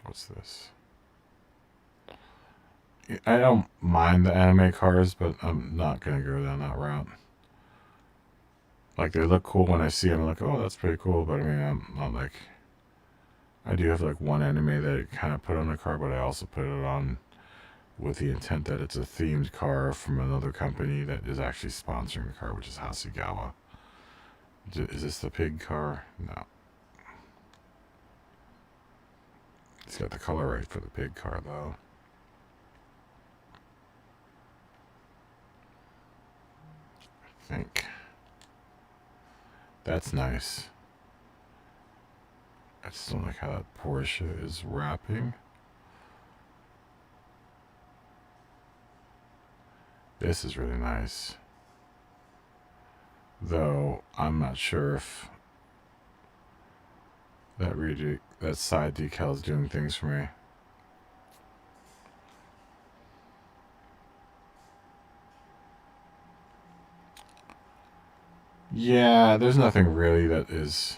What's this? I don't mind the anime cars, but I'm not going to go down that route. Like, they look cool when I see them. I'm like, oh, that's pretty cool. But I mean, I'm not like... I do have like one anime that I kind of put on the car, but I also put it on with the intent that it's a themed car from another company that is actually sponsoring the car, which is Hasegawa. Is this the pig car? No. It's got the color right for the pig car, though. I think. That's nice. I just don't like how that Porsche is wrapping. This is really nice. Though, I'm not sure if that side decal is doing things for me. Yeah, there's nothing really that is...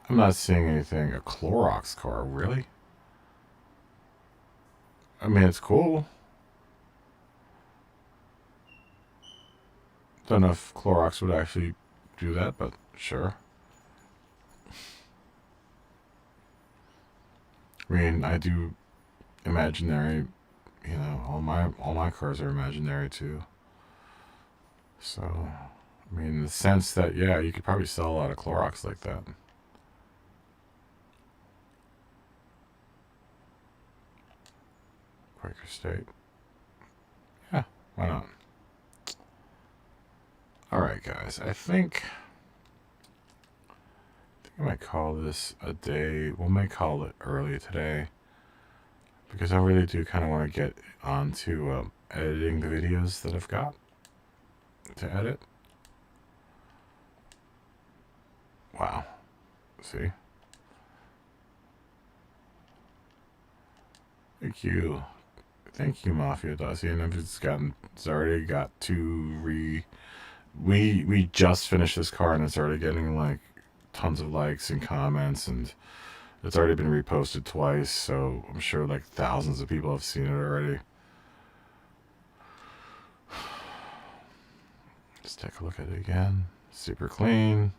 I'm not seeing anything. A Clorox car, really? I mean, it's cool. Don't know if Clorox would actually do that, but sure. I mean, I do imaginary, you know, all my cars are imaginary too. So, I mean, in the sense that, yeah, you could probably sell a lot of Clorox like that. Quaker State. Yeah, why not? Alright, guys, I think I might call this a day. We may call it early today because I really do kind of want to get onto editing the videos that I've got to edit. Wow. See? Thank you. Thank you, Mafia Dusty. And it's already got we just finished this car and it's already getting like tons of likes and comments, and it's already been reposted twice, so I'm sure like thousands of people have seen it already. Let's take a look at it again. Super clean.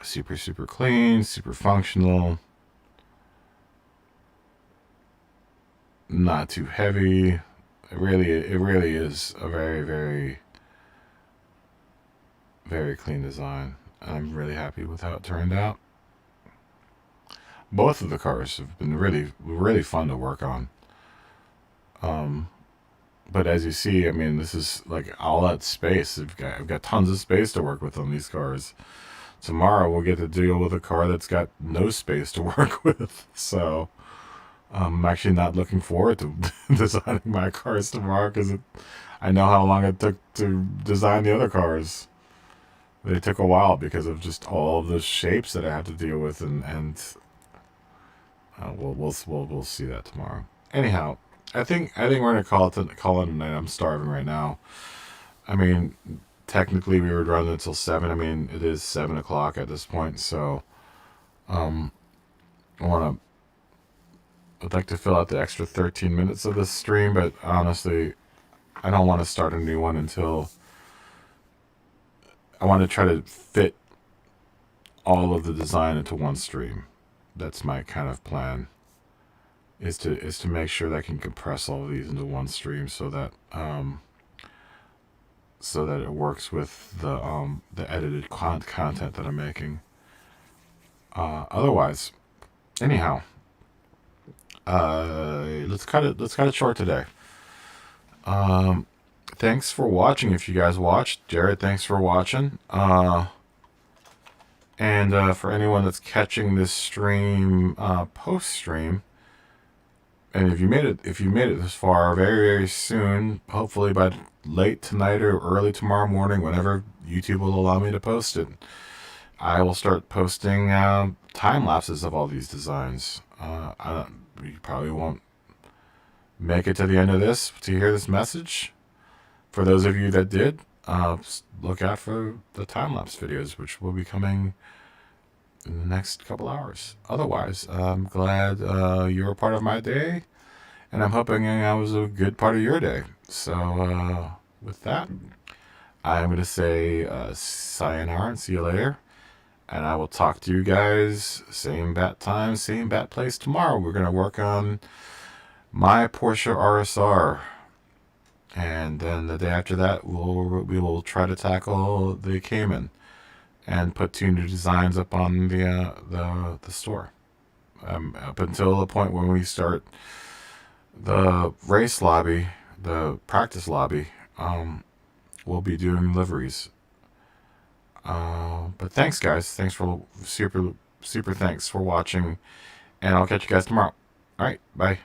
Super clean, super functional. Not too heavy. It really is a very clean design. I'm really happy with how it turned out. Both of the cars have been really fun to work on. But as you see, I mean, this is like all that space. I've got tons of space to work with on these cars. Tomorrow we'll get to deal with a car that's got no space to work with. So I'm actually not looking forward to designing my cars tomorrow because I know how long it took to design the other cars. They took a while because of just all of the shapes that I have to deal with, and we'll see that tomorrow. Anyhow, I think we're gonna call it a night. I'm starving right now. I mean, technically we were running until 7. I mean, it is 7 o'clock at this point, so I'd like to fill out the extra 13 minutes of this stream, but honestly, I don't want to start a new one until I want to try to fit all of the design into one stream. That's my kind of plan. Is to make sure that I can compress all of these into one stream so that it works with the edited content that I'm making. Otherwise, anyhow, let's cut it short today. Thanks for watching. If you guys watched, Jared, thanks for watching. And for anyone that's catching this stream post stream, and if you made it this far, very, very soon, hopefully by late tonight or early tomorrow morning, whenever YouTube will allow me to post it, I will start posting time lapses of all these designs. You probably won't make it to the end of this to hear this message. For those of you that did, look out for the time lapse videos, which will be coming in the next couple hours. Otherwise, I'm glad you're a part of my day, and I'm hoping I was a good part of your day. So with that, I'm going to say sayonara and see you later, and I will talk to you guys same bat time, same bat place tomorrow. We're going to work on my Porsche RSR, and then the day after that we will try to tackle the Cayman and put 2 new designs up on the store. Up until the point when we start the race lobby, the practice lobby, we'll be doing liveries. But thanks, guys. Thanks for super thanks for watching, and I'll catch you guys tomorrow. All right, bye.